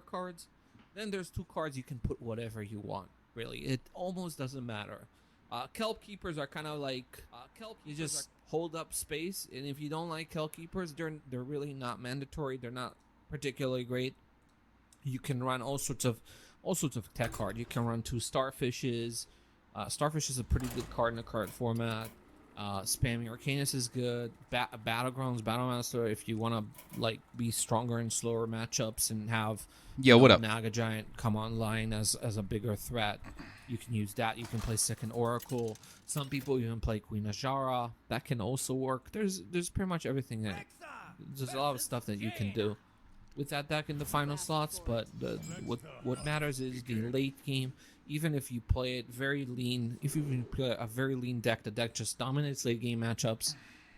cards. Then there's 2 cards you can put whatever you want. Really, it almost doesn't matter. Kelp Keepers are kind of like you just hold up space, and if you don't like Kelp Keepers, they're really not mandatory. They're not particularly great. You can run all sorts of tech card. You can run 2 Starfishes. Starfish is a pretty good card in the card format. Spamming Arcanus is good. Battlegrounds, Battlemaster, if you want to like be stronger in slower matchups and have what up? Naga Giant come online as a bigger threat, you can use that. You can play second Oracle. Some people even play Queen Ajara. That can also work. There's pretty much everything that there's a lot of stuff that you can do with that deck in the final slots, but what matters is the late game. Even if you play it very lean, if you play a very lean deck, the deck just dominates late game matchups.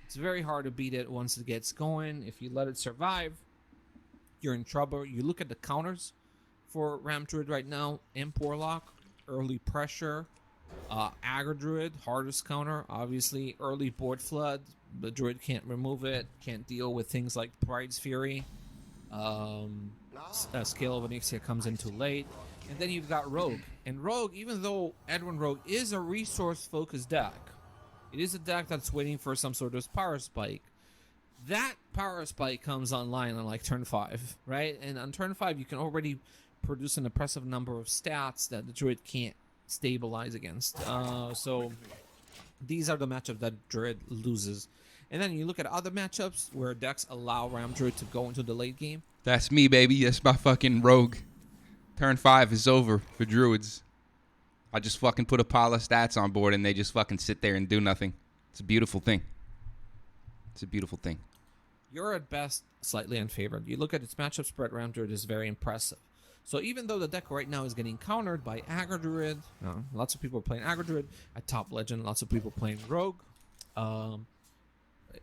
It's very hard to beat it once it gets going. If you let it survive, you're in trouble. You look at the counters for Ram Druid right now: Imp Warlock, early pressure, Aggro Druid, hardest counter, obviously, early board flood. The Druid can't remove it, can't deal with things like Pride's Fury. Scale of Onyxia comes in too late. And then you've got Rogue. And Rogue, even though Edwin Rogue is a resource-focused deck, it is a deck that's waiting for some sort of power spike. That power spike comes online on like turn 5, right? And on turn 5, you can already produce an impressive number of stats that the Druid can't stabilize against. So these are the matchups that Druid loses. And then you look at other matchups where decks allow Ram Druid to go into the late game. That's me, baby. That's my fucking Rogue. Turn 5 is over for Druids. I just fucking put a pile of stats on board and they just fucking sit there and do nothing. It's a beautiful thing. It's a beautiful thing. You're at best slightly unfavored. You look at its matchup spread, Ram Druid is very impressive. So even though the deck right now is getting countered by Aggro Druid, lots of people are playing Aggro Druid. At Top Legend, lots of people playing Rogue.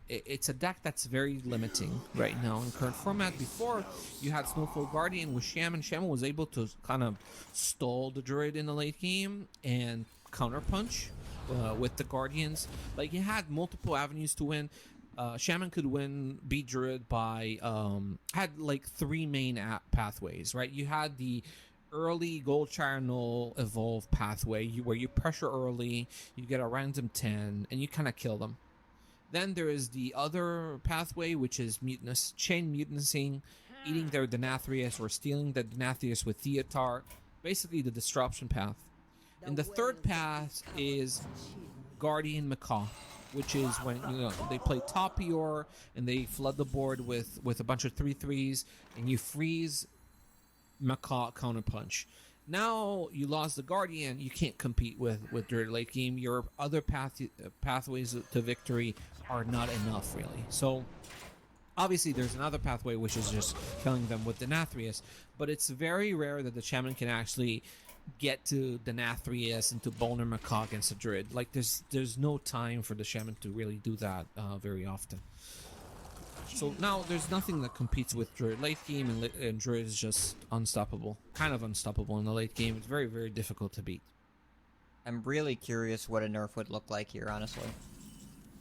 It's a deck that's very limiting right now in current format. Before, you had Snowfall Guardian with Shaman. Shaman was able to kind of stall the Druid in the late game and counterpunch with the Guardians. Like, you had multiple avenues to win. Shaman could beat Druid by had like 3 main pathways, right? You had the early Goldshire Null evolve pathway where you pressure early, you get a random 10, and you kind of kill them. Then there is the other pathway, which is chain mutancing, eating their Denathrius or stealing the Denathrius with Theotar, basically the disruption path. And the third path is Guardian Macaw, which is when they play top Eeyore and they flood the board with a bunch of 3/3s, and you freeze Macaw counterpunch. Now you lost the Guardian, you can't compete with Druid late game. Your other pathways to victory are not enough, really. So obviously there's another pathway, which is just killing them with Denathrius, but it's very rare that the Shaman can actually get to Denathrius and to Boner Macaw against a Druid. Like, there's no time for the Shaman to really do that very often. So now there's nothing that competes with Druid late game, and Druid is just unstoppable. Kind of unstoppable in the late game. It's very, very difficult to beat. I'm really curious what a nerf would look like here, honestly.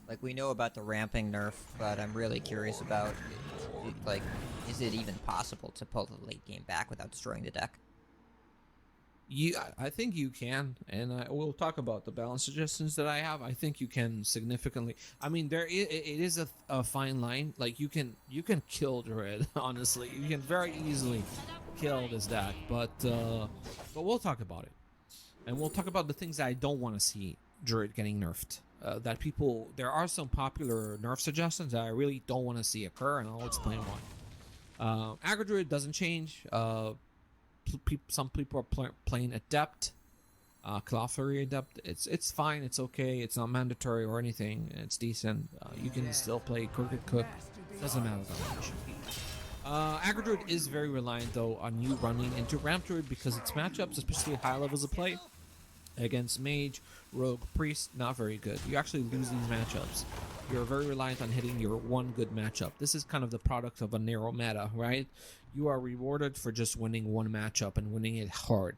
Like, we know about the ramping nerf, but I'm really curious about, like, is it even possible to pull the late game back without destroying the deck? I think you can, and we'll talk about the balance suggestions that I have. I think you can significantly. I mean, it is a fine line. Like, you can kill Druid. Honestly, you can very easily kill this deck, but we'll talk about it, and we'll talk about the things that I don't want to see Druid getting nerfed. There are some popular nerf suggestions that I really don't want to see occur, and I'll explain why. Aggro Druid doesn't change. Some people are playing Adept, Clefairy Adept. It's fine, it's okay, it's not mandatory or anything, it's decent. You can still play Crooked Cook, doesn't matter that much. Aggro Druid is very reliant though on you running into Ramp Druid because its matchups, especially high levels of play, against Mage, Rogue, Priest, not very good. You actually lose these matchups. You're very reliant on hitting your one good matchup. This is kind of the product of a narrow meta, right? You are rewarded for just winning one matchup and winning it hard.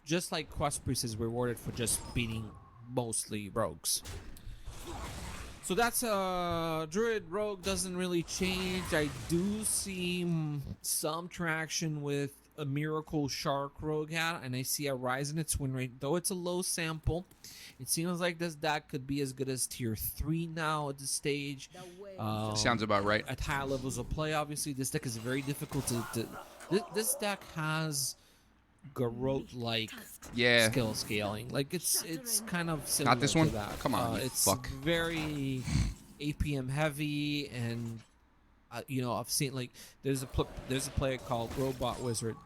Just like Quest Priest is rewarded for just beating mostly rogues. So that's Druid Rogue doesn't really change. I do see some traction with a Miracle Shark Rogue hat, and I see a rise in its win rate, though it's a low sample. It seems like this deck could be as good as tier 3 now at this stage. Sounds about right. At high levels of play, obviously, this deck is very difficult to this deck has Garrote-like Yeah. skill scaling. Like it's kind of similar Not this one? to that. Come on, you it's fuck. very APM heavy, and I've seen like there's a player called Robot Wizard.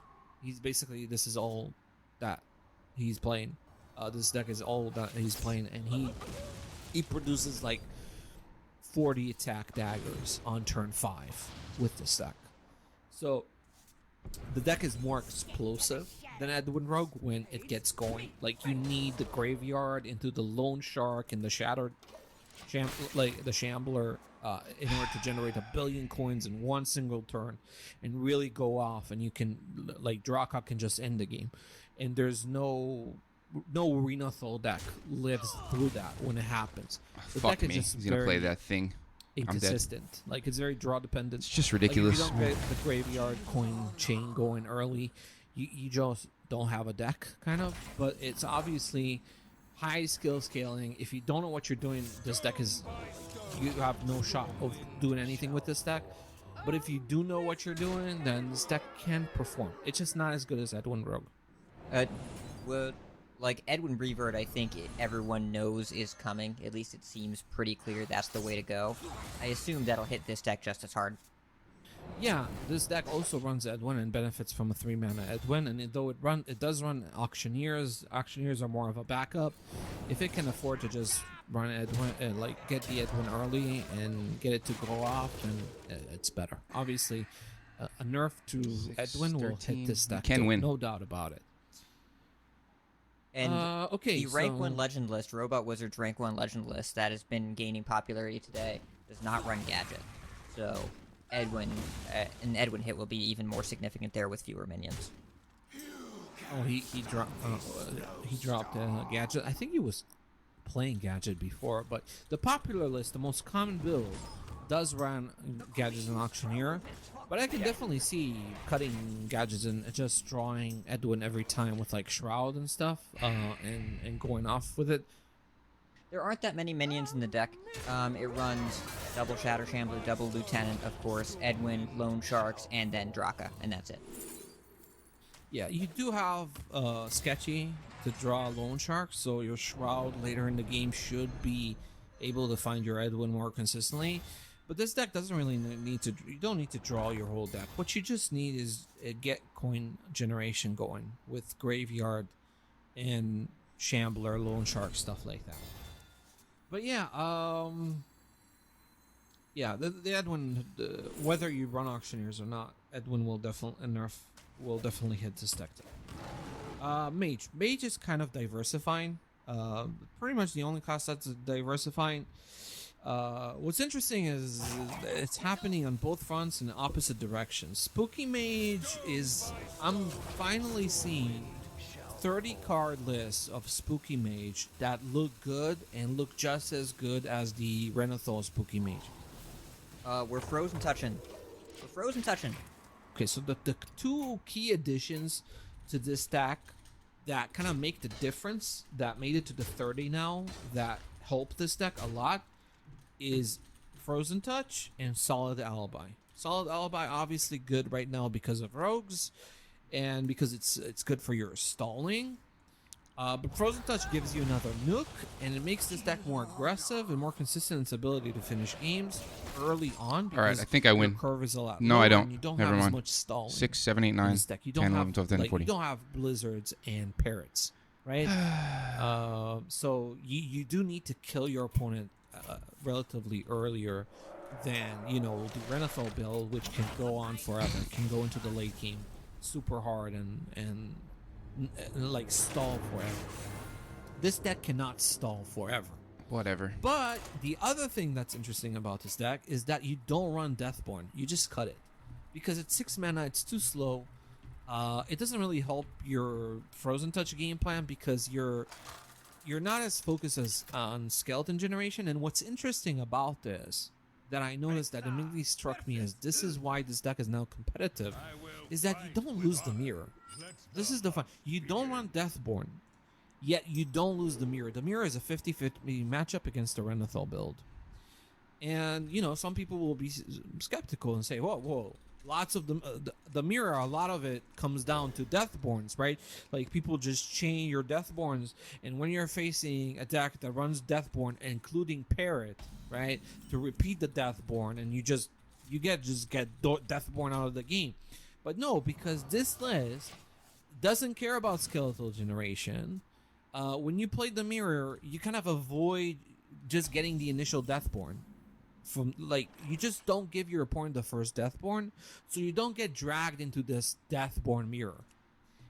He's basically this is all that he's playing. This deck is all that he's playing, and he produces like 40 attack daggers on turn 5 with this deck. So the deck is more explosive than Edwin Rogue when it gets going. Like you need the graveyard into the Lone Shark and the Shattered the Shambler in order to generate 1 billion coins in one single turn and really go off, and you can like Draka can just end the game, and there's no Arenathal deck lives through that when it happens. The Fuck deck me. is just He's gonna play very that thing. I'm dead. inconsistent. Like it's very draw dependent. It's just Like, if ridiculous. you don't get the graveyard coin chain going early, you just don't have a deck, kind of. But it's obviously high skill scaling. If you don't know what you're doing, this deck you have no shot of doing anything with this deck. But if you do know what you're doing, then this deck can perform. It's just not as good as Edwin Rogue. Well, like Edwin Revert, I think everyone knows is coming. At least it seems pretty clear that's the way to go. I assume that'll hit this deck just as hard. Yeah, this deck also runs Edwin and benefits from a 3-mana Edwin, and it does run Auctioneers. Auctioneers are more of a backup. If it can afford to just run Edwin, like get the Edwin early and get it to go off, then it's better. Obviously, a nerf to Edwin will hit this deck. Can win. No doubt about it. And okay, the rank 1 legend list, Robot Wizard's rank 1 legend list that has been gaining popularity today, does not run Gadget. So an Edwin hit will be even more significant there with fewer minions. Oh, he dropped Gadget. I think he was playing Gadget before, but the popular list, the most common build, does run Gadgets and Auctioneer. But I can definitely see cutting Gadgets and just drawing Edwin every time with like Shroud and stuff, and going off with it. There aren't that many minions in the deck. It runs double Shatter Shambler, double Lieutenant, of course, Edwin, Lone Sharks, and then Draka, and that's it. Yeah, you do have Sketchy to draw Lone Shark, so your Shroud later in the game should be able to find your Edwin more consistently. But this deck doesn't really you don't need to draw your whole deck. What you just need is get coin generation going with Graveyard and Shambler, Lone Shark, stuff like that. But yeah, the Edwin, whether you run Auctioneers or not, Edwin will definitely hit this deck. Mage is kind of diversifying. Pretty much the only class that's diversifying. What's interesting is it's happening on both fronts in opposite directions. Spooky Mage I'm finally seeing 30 card lists of Spooky Mage that look good and look just as good as the Renathal Spooky Mage. We're frozen touching. Okay, so the two key additions to this deck that kind of make the difference, that made it to the 30 now, that help this deck a lot, is Frozen Touch and Solid Alibi. Solid Alibi obviously good right now because of rogues and because it's good for your stalling. But Frozen Touch gives you another nuke, and it makes this deck more aggressive and more consistent in its ability to finish games early on. Because all right, I think I win. Your curve is a lot No, lower I don't. and you don't Never have mind. as much stalling. 6, 7, 8, in 9, this deck. You 10, don't 11, have 12, 13, 14. you don't have blizzards and parrots, right? So you do need to kill your opponent relatively earlier than the Renathal build, which can go on forever, can go into the late game super hard and like stall forever. This deck cannot stall forever. Whatever. But the other thing that's interesting about this deck is that you don't run Deathborn. You just cut it. Because it's 6 mana, it's too slow. It doesn't really help your Frozen Touch game plan because you're not as focused as on skeleton generation. And what's interesting about this that I noticed that immediately struck me as this is why this deck is now competitive is that you don't lose the mirror. This is the fun. You don't run Deathborn, yet you don't lose the mirror. The mirror is a 50-50 matchup against the Renathal build. And, you know, some people will be skeptical and say, whoa, lots of the mirror, a lot of it comes down to Deathborns, right? Like, people just chain your Deathborns, and when you're facing a deck that runs Deathborn, including Parrot, right, to repeat the Deathborn, and you get Deathborn out of the game. But no, because this list doesn't care about skeletal generation. When you play the mirror, you kind of avoid just getting the initial Deathborn. From like, you just don't give your opponent the first Deathborn, so you don't get dragged into this Deathborn mirror.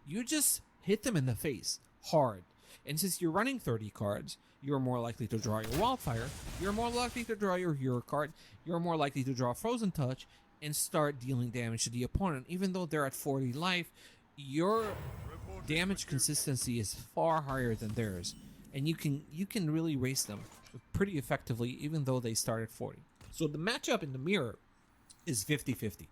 You just hit them in the face hard. And since you're running 30 cards, you're more likely to draw your Wildfire, you're more likely to draw your Hero card, you're more likely to draw Frozen Touch and start dealing damage to the opponent. Even though they're at 40 life, your damage consistency is far higher than theirs, and you can really race them pretty effectively even though they start at 40. So the matchup in the mirror is 50-50.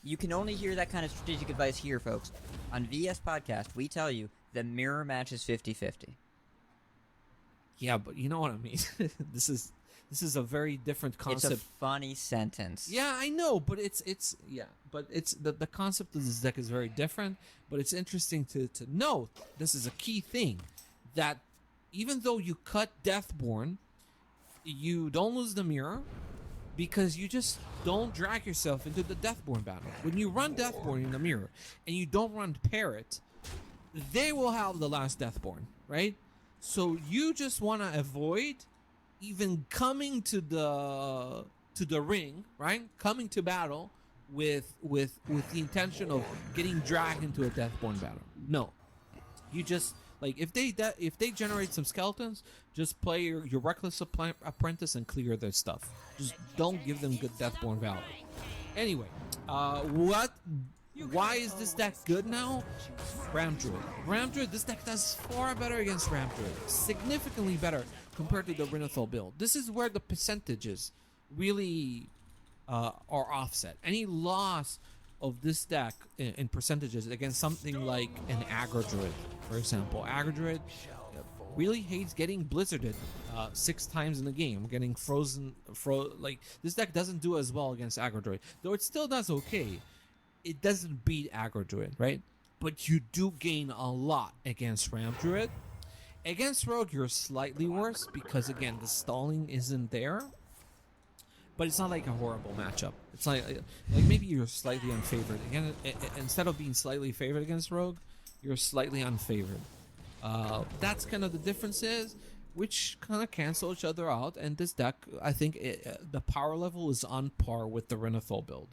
You can only hear that kind of strategic advice here, folks. On VS Podcast, we tell you the mirror match is 50-50. Yeah, but you know what I mean. This is a very different concept. It's a funny sentence. Yeah, I know, but it's the concept of this deck is very different. But it's interesting to note, this is a key thing, that even though you cut Deathborn, you don't lose the mirror because you just don't drag yourself into the Deathborn battle. When you run Deathborn in the mirror and you don't run Parrot, they will have the last Deathborn, right? So you just want to avoid even coming to the ring, right? Coming to battle with the intention of getting dragged into a Deathborn battle. No, you just, like, if they generate some skeletons, just play your Reckless Apprentice and clear their stuff. Just don't give them good Deathborn value. Anyway, why is this deck good now? Ram Druid, this deck does far better against Ram Druid. Significantly better compared to the Renathal build. This is where the percentages really are offset. Any loss of this deck in percentages against something like an Aggro Druid, for example. Aggro Druid really hates getting blizzarded 6 times in the game, getting frozen. Like, this deck doesn't do as well against Aggro Druid, though it still does okay. It doesn't beat Aggro Druid, right? But you do gain a lot against Ram Druid. Against Rogue, you're slightly worse because, again, the stalling isn't there. But it's not like a horrible matchup. It's like maybe you're slightly unfavored. Again, instead of being slightly favored against Rogue, you're slightly unfavored. That's kind of the differences, which kind of cancel each other out. And this deck, I think the power level is on par with the Renathal build.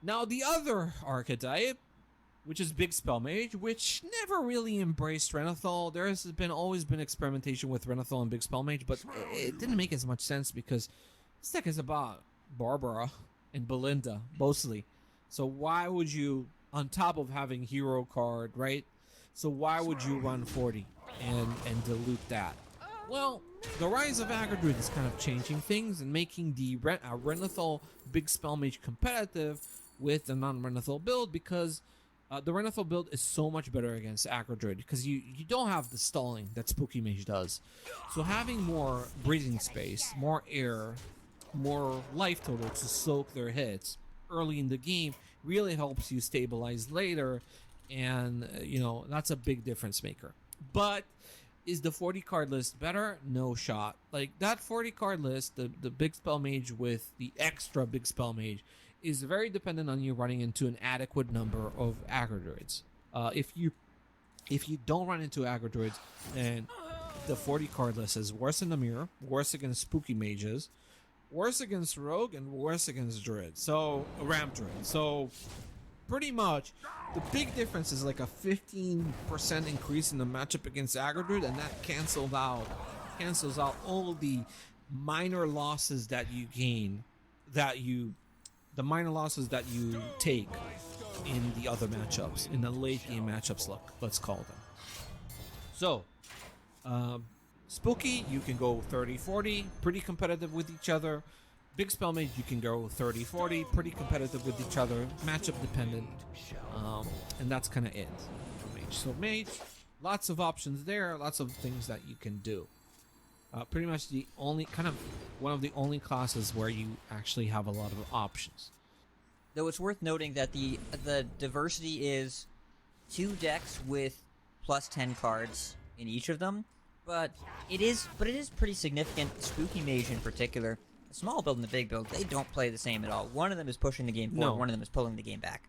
Now, the other archetype, which is Big Spell Mage, which never really embraced Renathal. There has always been experimentation with Renathal and Big Spell Mage, but it didn't make as much sense because this deck is about Barbara and Belinda, mostly. So why would you, on top of having Hero card, right? So why would you run 40 and dilute that? Well, the rise of Aggro Druid is kind of changing things and making the Renathal Big Spell Mage competitive with the non-Renathal build, because the Renathal build is so much better against Aggro Druid because you don't have the stalling that Spooky Mage does. So having more breathing space, more air, more life total to soak their hits early in the game really helps you stabilize later, and that's a big difference maker. But is the 40 card list better? No shot. Like, that 40 card list, the Big Spell Mage with the extra Big Spell Mage, is very dependent on you running into an adequate number of Aggro Druids. If you don't run into Aggro Druids, then the 40 card list is worse in the mirror, worse against Spooky Mages, worse against Rogue, and worse against Druid. So, Ram Druid. So, pretty much, the big difference is like a 15% increase in the matchup against Aggro Druid, and that cancels out all the minor losses that you gain, the minor losses that you take in the other matchups, in the late game matchups, let's call them. So, um, Spooky, you can go 30-40, pretty competitive with each other. Big Spell Mage, you can go 30-40, pretty competitive with each other, matchup dependent. And that's kind of it for Mage. So Mage, lots of options there, lots of things that you can do. Pretty much the only one of the only classes where you actually have a lot of options. Though it's worth noting that the diversity is 2 decks with plus 10 cards in each of them, but it is pretty significant. Spooky Mage in particular, the small build and the big build, they don't play the same at all. One of them is pushing the game forward, No. one of them is pulling the game back.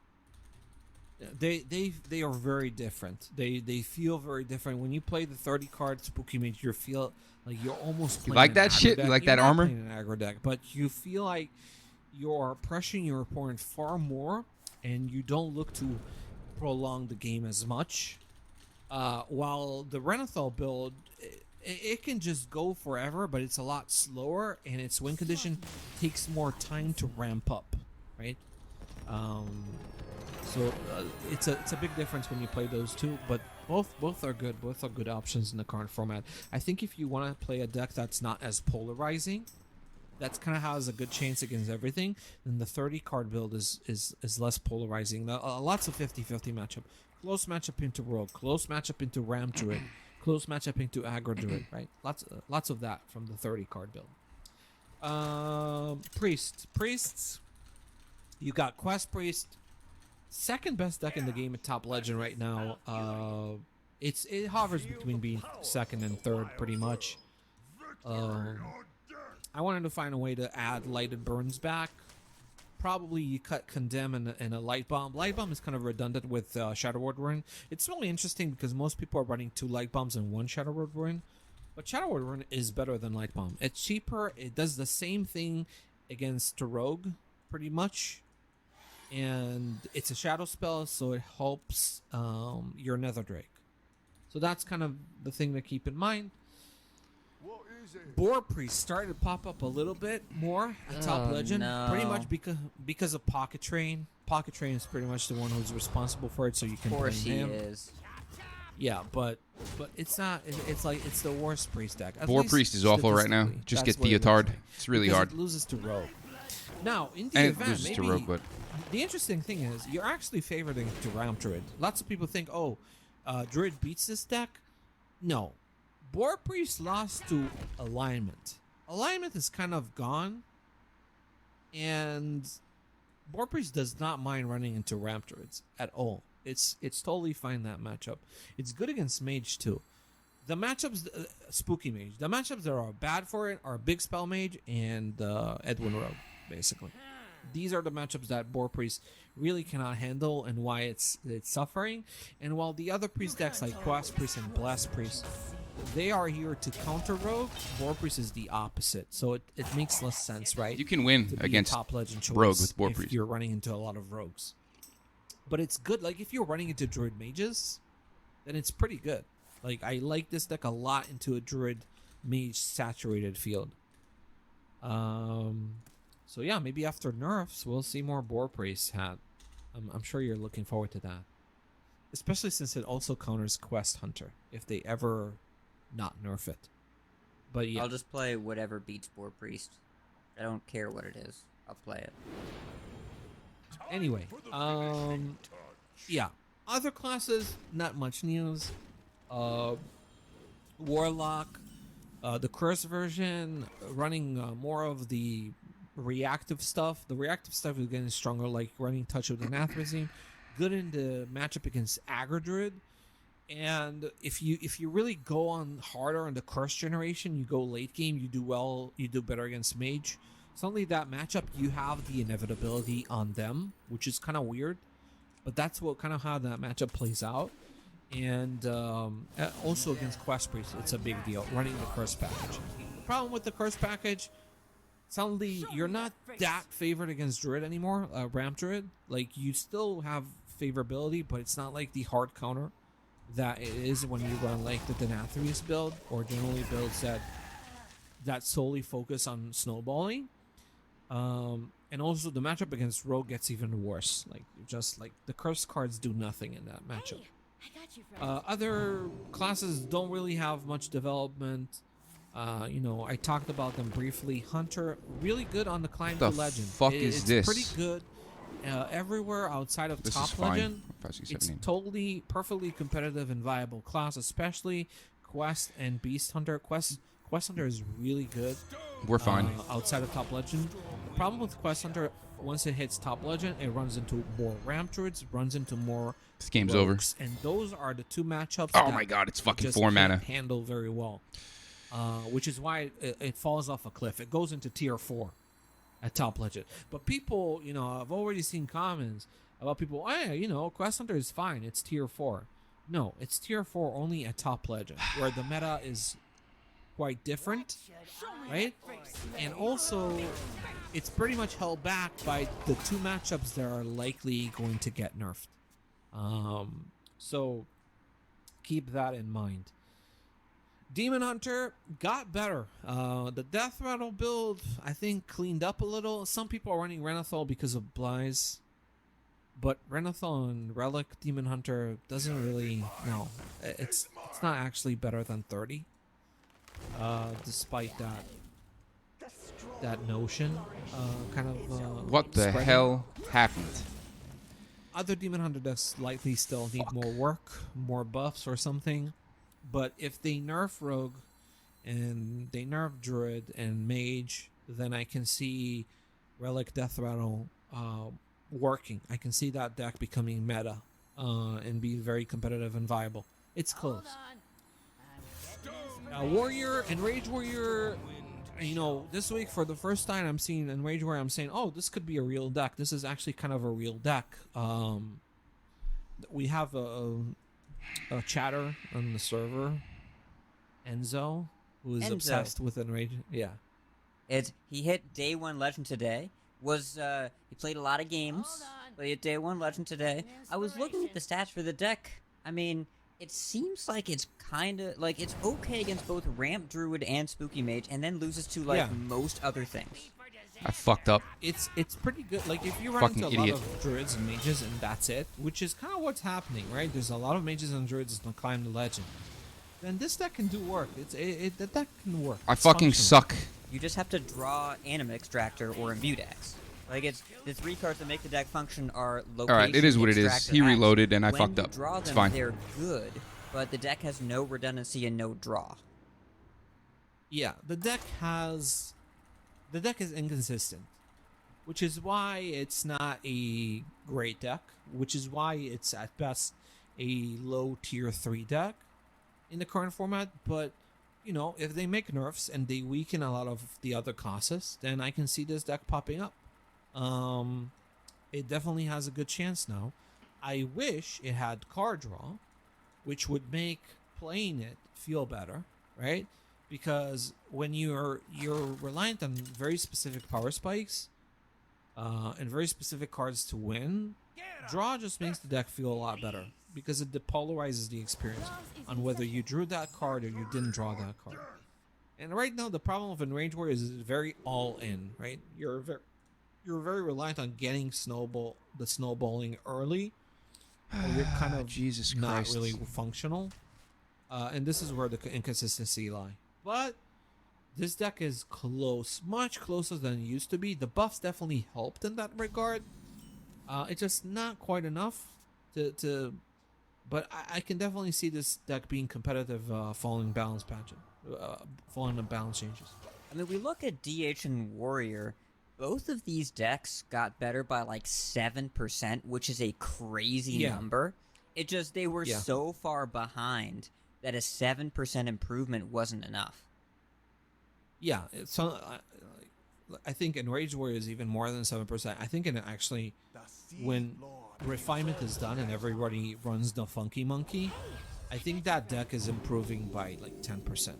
They are very different. They feel very different. When you play the 30 card Spooky Mage, you feel like you're almost playing like an that aggro shit? deck. You like You're that not armor? playing an aggro deck, but you feel like you're pressuring your opponent far more, and you don't look to prolong the game as much. While the Renathal build, it can just go forever, but it's a lot slower, and its win condition takes more time to ramp up, right? So it's a big difference when you play those two, but both are good. Both are good options in the current format. I think if you want to play a deck that's not as polarizing, that's kind of has a good chance against everything, then the 30 card build is less polarizing. Lots of 50-50 matchup. Close matchup into Rogue, close matchup into Ram Druid, close matchup into Aggro Druid, right? Lots of that from the 30 card build. Priests, you got Quest Priest, second best deck in the game at Top Legend right now. It hovers between being second and third pretty much. I wanted to find a way to add Lighted Burns back. Probably you cut Condemn and a Light Bomb. Light Bomb is kind of redundant with Shadow Word Ruin. It's really interesting because most people are running 2 Light Bombs and 1 Shadow Word Ruin. But Shadow Word Ruin is better than Light Bomb. It's cheaper. It does the same thing against Rogue, pretty much. And it's a shadow spell, so it helps your Nether Drake. So that's kind of the thing to keep in mind. Boar Priest started to pop up a little bit more at Top Legend, no. pretty much because of Pocket Train. Pocket Train is pretty much the one who's responsible for it, so you can Of course blame he him. is. Yeah, but it's not. It's like it's the worst priest deck. At Boar least Priest is awful right now. statistically, Just that's get what it looks Theotard. like. It's really Because hard. It loses to Rogue. Now in the And it event, loses to maybe Rogue, but the interesting thing is you're actually favoring to Ram Druid. Lots of people think, Druid beats this deck. No, Boar Priest lost to Alignment. Alignment is kind of gone, and Boar Priest does not mind running into Ram Druids at all. It's totally fine, that matchup. It's good against Mage too. The matchups, Spooky Mage. The matchups that are bad for it are Big Spell Mage and Edwin Rogue, basically. These are the matchups that Boar Priest really cannot handle and why it's suffering. And while the other priest decks like Quest Priest and Blast Priest, they are here to counter Rogue, Boar Priest is the opposite. So it makes less sense, right? you can win To be a against top legend choice Rogue with Boar if Priest. you're running into a lot of rogues. But it's good. Like if you're running into Druid mages, then it's pretty good. Like I like this deck a lot into a Druid mage saturated field. So yeah, maybe after nerfs we'll see more Boar Priest hat. I'm sure you're looking forward to that, especially since it also counters Quest Hunter if they ever not nerf it. But yeah, I'll just play whatever beats Boar Priest. I don't care what it is. I'll play it. anyway, yeah, other classes, not much news. Warlock, the curse version, running more of the reactive stuff. The reactive stuff is getting stronger, like running Touch of the Nathrezim. Good in the matchup against Aggro Druid. And if you really go on harder on the curse generation, you go late game, you do well, you do better against Mage. Suddenly that matchup, you have the inevitability on them, which is kind of weird, but that's what kind of how that matchup plays out. And also against Quest Priest, it's a big deal running the curse package. The problem with the curse package, suddenly you're not that favored against Druid anymore, Ramp Druid. Like you still have favorability, but it's not like the hard counter that it is when you run like the Denathrius build or generally builds that solely focus on snowballing. And also the matchup against Rogue gets even worse. Like just like the curse cards do nothing in that matchup. Other classes don't really have much development. I talked about them briefly. Hunter, really good on the climb The to legend. fuck is It's this? pretty good everywhere outside of This top is fine. legend. 5, 6, It's 7, 8. totally perfectly competitive and viable class, especially Quest and Beast Hunter. Quest Hunter is really good. We're fine. Outside of top legend. The problem with Quest Hunter, once it hits top legend, it runs into more ramp druids, runs into more This game's over. rogues, and those are the two matchups. Oh that my god, it's fucking just 4 can't mana. handle very well. Which is why it falls off a cliff. It goes into tier 4 at top legend. But people, I've already seen comments about people, hey, Quest Hunter is fine. It's tier 4. No, it's tier 4 only at top legend, where the meta is quite different, right? And also, it's pretty much held back by the two matchups that are likely going to get nerfed. So keep that in mind. Demon Hunter got better. The Death Rattle build, I think, cleaned up a little. Some people are running Renathal because of Blaze. But Renathal and Relic Demon Hunter doesn't really... No. It's not actually better than 30. Despite that notion. What the spreading. hell happened? Other Demon Hunter decks likely still need more work, more buffs or something. But if they nerf Rogue and they nerf Druid and Mage, then I can see Relic Death Rattle working. I can see that deck becoming meta and be very competitive and viable. It's close. Warrior, Enrage Warrior, this week for the first time I'm seeing Enrage Warrior, I'm saying, oh, this could be a real deck. This is actually kind of a real deck. We have a chatter on the server, Enzo, who is obsessed with Enrage. Yeah. He hit day 1 legend today. He played a lot of games. Played day 1 legend today. I was looking at the stats for the deck. I mean, it seems like it's kind of like it's okay against both Ramp Druid and Spooky Mage, and then loses to most other things. I fucked up. It's pretty good. Like if you run Fucking into a idiot. lot of druids and mages and that's it, which is kind of what's happening, right? There's a lot of mages and druids that climb the legend. Then this deck can do work. The deck can work. I It's fucking functional. suck. You just have to draw Anima Extractor or Imbue X. Like it's the 3 cards that make the deck function are location. Alright, it is what it is. Extractor, He X. reloaded and I When fucked you up. Draw It's them, fine. They're good, but the deck has no redundancy and no draw. Yeah, the deck is inconsistent, which is why it's not a great deck, which is why it's at best a low tier 3 deck in the current format. But if they make nerfs and they weaken a lot of the other classes, then I can see this deck popping up. It definitely has a good chance now. I wish it had card draw, which would make playing it feel better, right? Because when you're reliant on very specific power spikes and very specific cards to win, draw just makes the deck feel a lot better because it depolarizes the experience on whether you drew that card or you didn't draw that card. And right now the problem with Enrage Warrior is it's very all in, right? You're very reliant on getting snowballing early, or you're kind of Jesus not Christ. really functional. And this is where the inconsistency lie. But this deck is close, much closer than it used to be. The buffs definitely helped in that regard. It's just not quite enough to but I can definitely see this deck being competitive following balance following the balance changes. I mean, we look at DH and Warrior. Both of these decks got better by like 7%, which is a crazy number. It just they were so far behind that a 7% improvement wasn't enough. Yeah, I think Enraged Warrior is even more than 7%. I think when refinement is done and everybody runs the Funky Monkey, I think that deck is improving by like 10%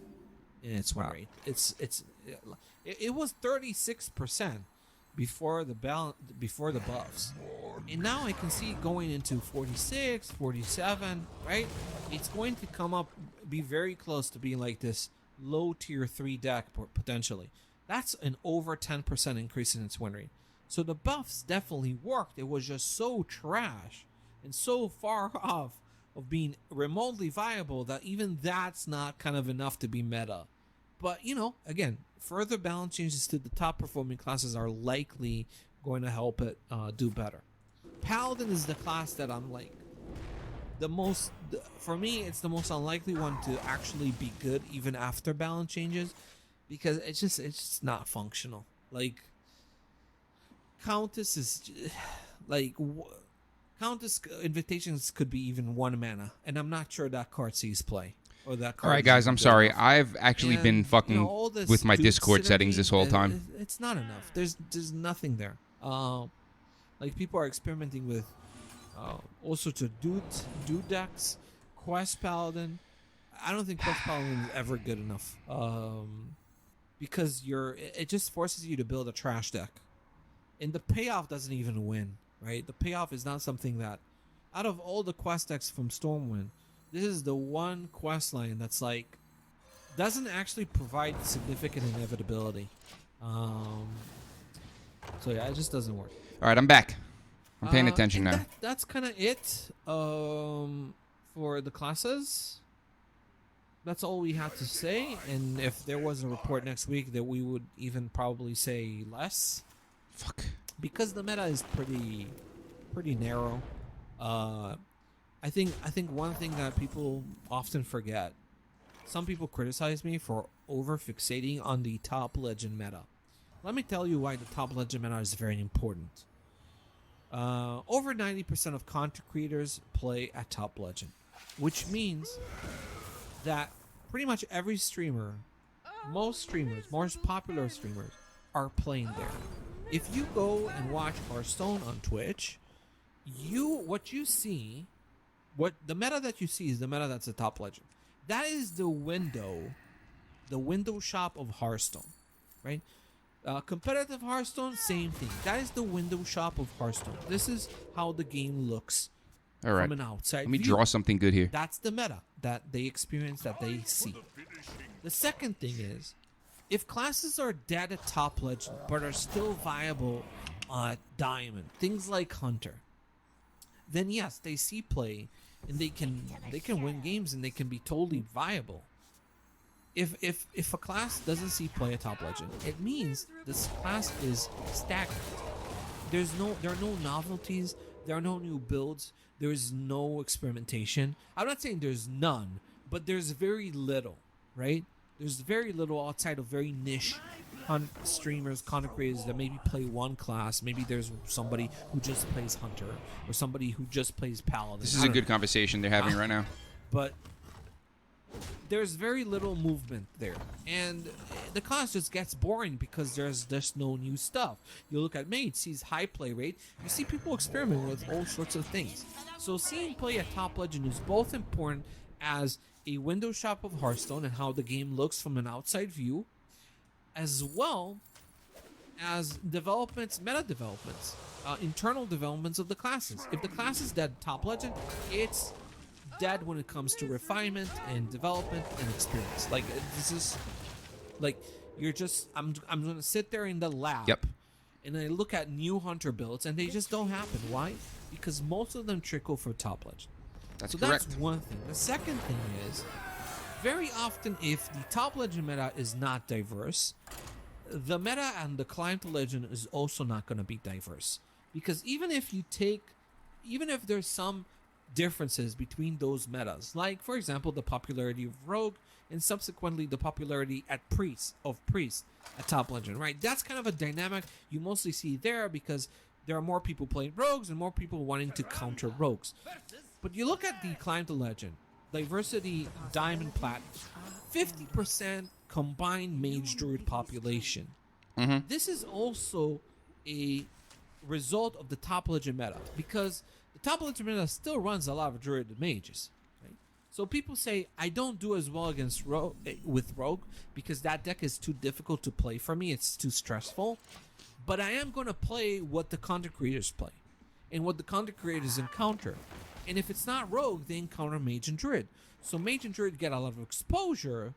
in its win rate. It was 36% before the buffs, and now I can see it going into 46, 47. Right, it's going to come up, be very close to being like this low tier 3 deck potentially. That's an over 10% increase in its win rate. So the buffs definitely worked. It was just so trash and so far off of being remotely viable that even that's not kind of enough to be meta. But again, further balance changes to the top performing classes are likely going to help it do better. Paladin is the class that I'm like for me, it's the most unlikely one to actually be good even after balance changes, because it's just not functional. Like Countess is like Countess invitations could be even 1 mana, and I'm not sure that card sees play. Or that All card right, is guys, even I'm good sorry. enough. I've actually been And, fucking all this with my dude Discord synergy, settings this whole time. It's not enough. There's nothing there. Like people are experimenting with all sorts of dude decks, Quest Paladin. I don't think Quest Paladin is ever good enough. Because it just forces you to build a trash deck, and the payoff doesn't even win. Right, the payoff is not something that, out of all the quest decks from Stormwind, this is the one quest line that's like doesn't actually provide significant inevitability. So yeah, it just doesn't work. All right, I'm back. I'm paying attention and now. That's kind of it for the classes. That's all we have to say. And if there was a report next week, that we would even probably say less. Fuck. Because the meta is pretty narrow. I think one thing that people often forget. Some people criticize me for over fixating on the top legend meta. Let me tell you why the top legend meta is very important. Over 90% of content creators play at top legend, which means that pretty much every streamer, most popular streamers, are playing there. If you go and watch Hearthstone on Twitch, what the meta that you see is the meta that's the top legend. That is the window shop of Hearthstone, right? Competitive Hearthstone, same thing. That is the window shop of Hearthstone. This is how the game looks All right. from an outside Let me view. draw something good here. That's the meta that they experience, that they see. The second thing is, if classes are dead at top legend but are still viable at diamond, things like Hunter, then yes, they see play and they can win games and they can be totally viable. If a class doesn't see play at top legend, it means this class is stagnant. There are no novelties, there are no new builds, there is no experimentation. I'm not saying there's none, but there's very little, right? There's very little outside of very niche streamers, content creators that maybe play one class. Maybe there's somebody who just plays Hunter or somebody who just plays Paladin. This is a good conversation they're having right now. But there's very little movement there, and the class just gets boring because there's no new stuff. You look at Mage, sees high play rate. You see people experimenting with all sorts of things. So seeing play at top legend is both important as a window shop of Hearthstone and how the game looks from an outside view, as well as meta developments, internal developments of the classes. If the class is dead top legend, it's dead when it comes to refinement and development and experience. Like this is like I'm gonna sit there in the lab. Yep. And I look at new Hunter builds and they just don't happen. Why? Because most of them trickle for top legend. That's So correct. that's one thing. The second thing is, very often if the top legend meta is not diverse, the meta and the climb to legend is also not going to be diverse. Because even if there's some differences between those metas, like for example the popularity of Rogue and subsequently the popularity at Priest at top legend, right? That's kind of a dynamic you mostly see there because there are more people playing rogues and more people wanting to counter rogues. But you look at the climb to legend, diversity, diamond, plat, 50% combined mage druid population. Mm-hmm. This is also a result of the top legend meta because the top legend meta still runs a lot of druid and mages. Right? So people say I don't do as well against with rogue because that deck is too difficult to play for me. It's too stressful. But I am going to play what the content creators play and what the content creators encounter. And if it's not rogue, they encounter mage and druid. So mage and druid get a lot of exposure,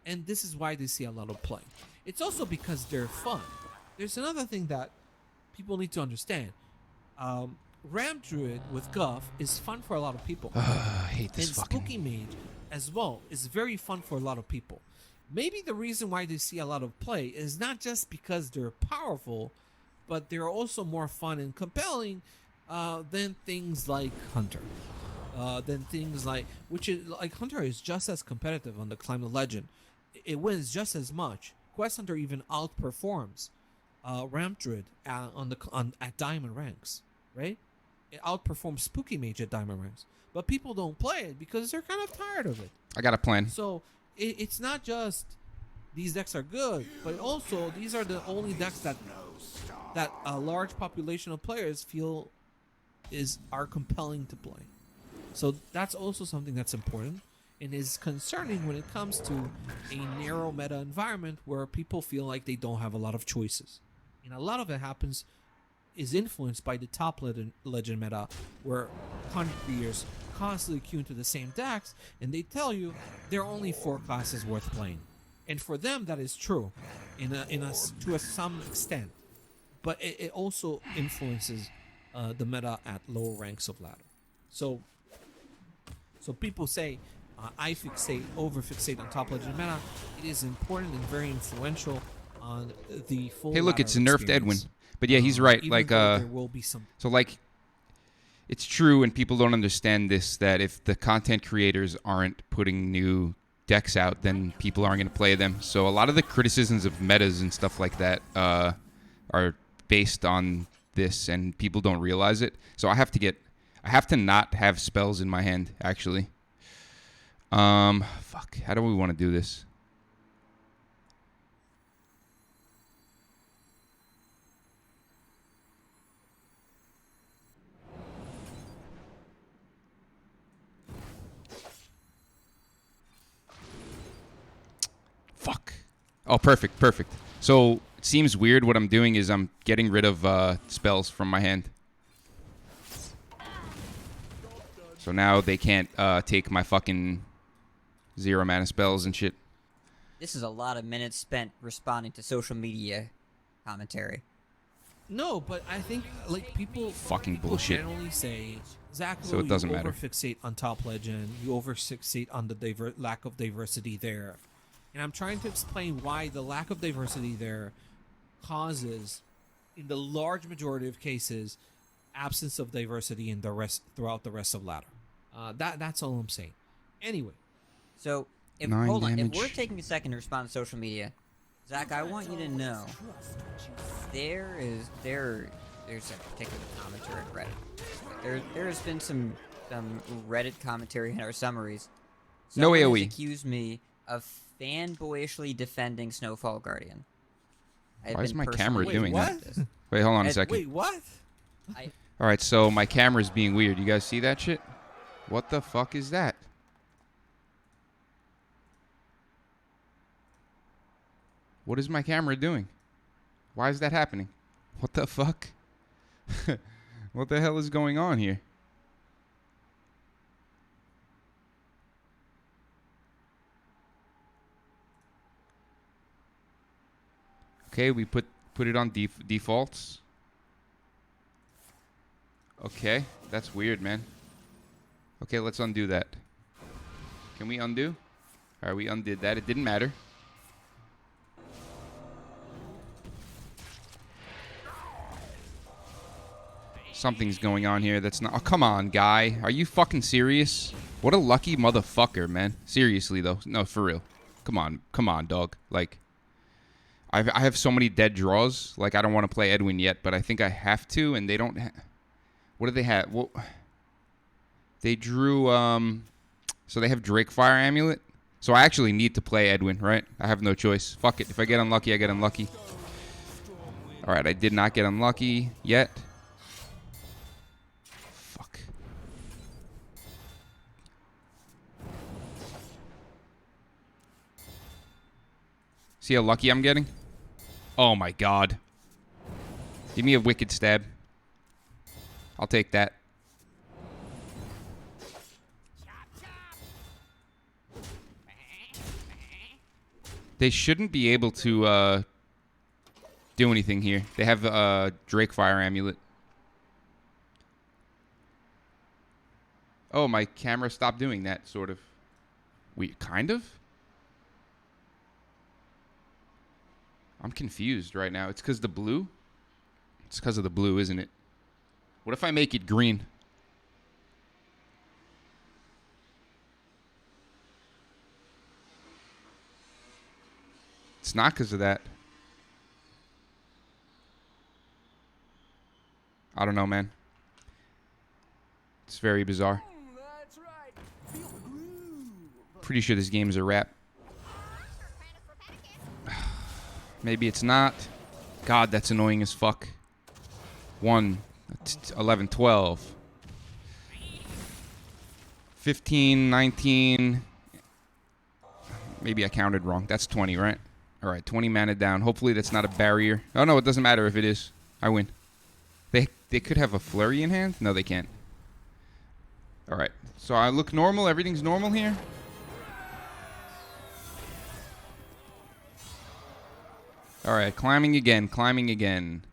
and this is why they see a lot of play. It's also because they're fun. There's another thing that people need to understand. Ram Druid with Guff is fun for a lot of people. I hate this And fucking. Spooky Mage as well is very fun for a lot of people. Maybe the reason why they see a lot of play is not just because they're powerful, but they're also more fun and compelling than things like Hunter. Than things like, which is like Hunter is just as competitive on the Climb the Legend. It wins just as much. Quest Hunter even outperforms Ramp Druid at Diamond ranks, right? It outperforms Spooky Mage at Diamond ranks, but people don't play it because they're kind of tired of it. I got a plan. So it's not just these decks are good, but also these are the only decks that a large population of players feel are compelling to play. So that's also something that's important and is concerning when it comes to a narrow meta environment where people feel like they don't have a lot of choices. And a lot of it is influenced by the top legend meta, where content creators constantly queue into the same decks, and they tell you there are only 4 classes worth playing. And for them, that is true, to some extent. But it also influences the meta at lower ranks of ladder. So people say, I over fixate on top legend meta. It is important and very influential on the full. Hey, look, ladder it's nerfed Edwin. experience. But yeah, he's right. Even Like, though there will be some. so like, it's true, and people don't understand this, that if the content creators aren't putting new decks out, then people aren't going to play them. So a lot of the criticisms of metas and stuff like that are based on this, and people don't realize it. So I have to not have spells in my hand, actually. Fuck. How do we want to do this? Fuck. Oh, perfect. So it seems weird. What I'm doing is I'm getting rid of spells from my hand. So now they can't take my fucking 0 mana spells and shit. This is a lot of minutes spent responding to social media commentary. No, but I think like people Bullshit. generally say, Zach, So it doesn't matter. You overfixate on top legend. You overfixate on the lack of diversity there. And I'm trying to explain why the lack of diversity there causes, in the large majority of cases, absence of diversity in the rest throughout the rest of ladder. That's all I'm saying. Anyway, So, if 9 hold on, if damage. we're taking a second to respond to social media, Zach, I want you to know there's a particular commentary on Reddit. There has been some Reddit commentary in our summaries. No Someone has AoE. accused me of fanboyishly defending Snowfall Guardian. I've Why is been my camera personally doing that? accused of this. Wait, hold on a Ed, second. wait, what? All right, so my camera's being weird. You guys see that shit? What the fuck is that? What is my camera doing? Why is that happening? What the fuck? What the hell is going on here? Okay, we put it on defaults. Okay, that's weird, man. Okay, let's undo that. Can we undo? All right, we undid that. It didn't matter. Something's going on here that's not... Oh, come on, guy. Are you fucking serious? What a lucky motherfucker, man. Seriously, though. No, for real. Come on, dog. Like, I have so many dead draws. Like, I don't want to play Edwin yet, but I think I have to, and they don't... What do they have? Well, they drew... So they have Drakefire Amulet. So I actually need to play Edwin, right? I have no choice. Fuck it. If I get unlucky, I get unlucky. All right, I did not get unlucky yet. Fuck. See how lucky I'm getting? Oh my god. Give me a wicked stab. I'll take that. They shouldn't be able to do anything here. They have Drakefire Amulet. Oh, my camera stopped doing that, sort of. Kind of? I'm confused right now. It's because the blue? It's because of the blue, isn't it? What if I make it green? It's not because of that. I don't know, man. It's very bizarre. Pretty sure this game is a wrap. Maybe it's not. God, that's annoying as fuck. 1, 11, 12. 15, 19. Maybe I counted wrong. That's 20, right? All right, 20 mana down. Hopefully that's not a barrier. Oh, no, it doesn't matter if it is. I win. They could have a flurry in hand? No, they can't. All right. So I look normal. Everything's normal here. All right, climbing again, climbing again.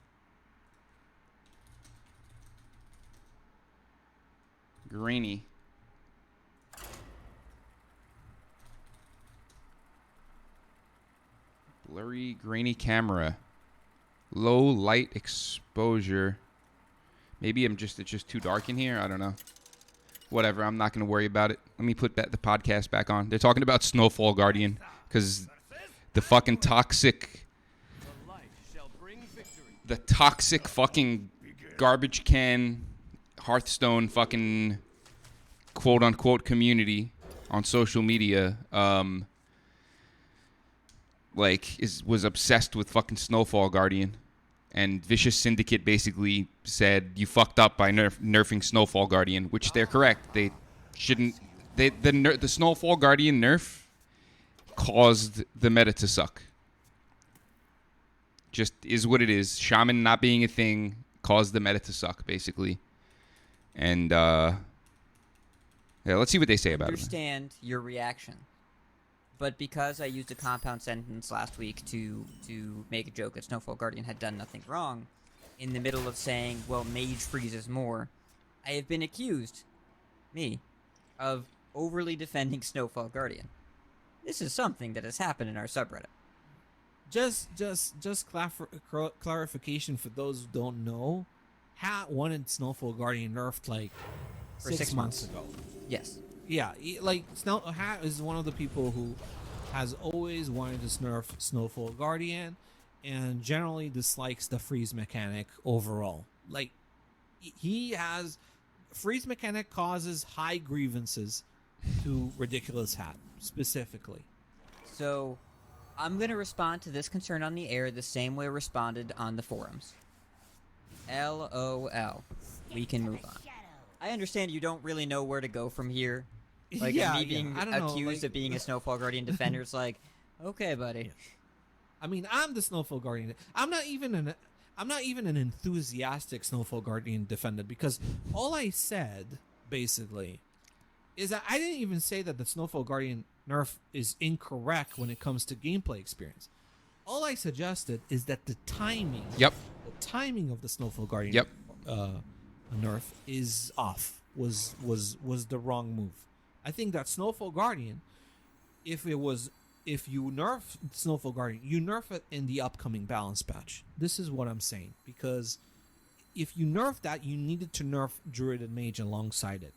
Grainy. Blurry, grainy camera. Low light exposure. Maybe it's just too dark in here. I don't know. Whatever, I'm not going to worry about it. Let me put the podcast back on. They're talking about Snowfall Guardian because the fucking toxic... The toxic fucking garbage can Hearthstone fucking quote-unquote community on social media was obsessed with fucking Snowfall Guardian. And Vicious Syndicate basically said, you fucked up by nerfing Snowfall Guardian, which they're correct. They shouldn't... The Snowfall Guardian nerf caused the meta to suck. Just is what it is. Shaman not being a thing caused the meta to suck, basically. And, yeah, let's see what they say about it. I understand your reaction. But because I used a compound sentence last week to make a joke that Snowfall Guardian had done nothing wrong, in the middle of saying, well, Mage freezes more, I have been accused, of overly defending Snowfall Guardian. This is something that has happened in our subreddit. Just clarification for those who don't know. Hat wanted Snowfall Guardian nerfed like For 6 6 months months. ago. Yes. Yeah, Hat is one of the people who has always wanted to nerf Snowfall Guardian and generally dislikes the freeze mechanic overall. Like, he has... Freeze mechanic causes high grievances to Ridiculous Hat, specifically. So, I'm going to respond to this concern on the air the same way I responded on the forums. LOL. We can move on. I understand you don't really know where to go from here. Like, me being accused of being a Snowfall Guardian defender is like, okay, buddy. I mean, I'm the Snowfall Guardian. I'm not even an enthusiastic Snowfall Guardian defender, because all I said, basically, is that I didn't even say that the Snowfall Guardian nerf is incorrect when it comes to gameplay experience. All I suggested is that the timing of the Snowfall Guardian nerf is off, was the wrong move. I think that Snowfall Guardian, if you nerf Snowfall Guardian, you nerf it in the upcoming balance patch. This is what I'm saying, because if you nerf that, you needed to nerf Druid and Mage alongside it.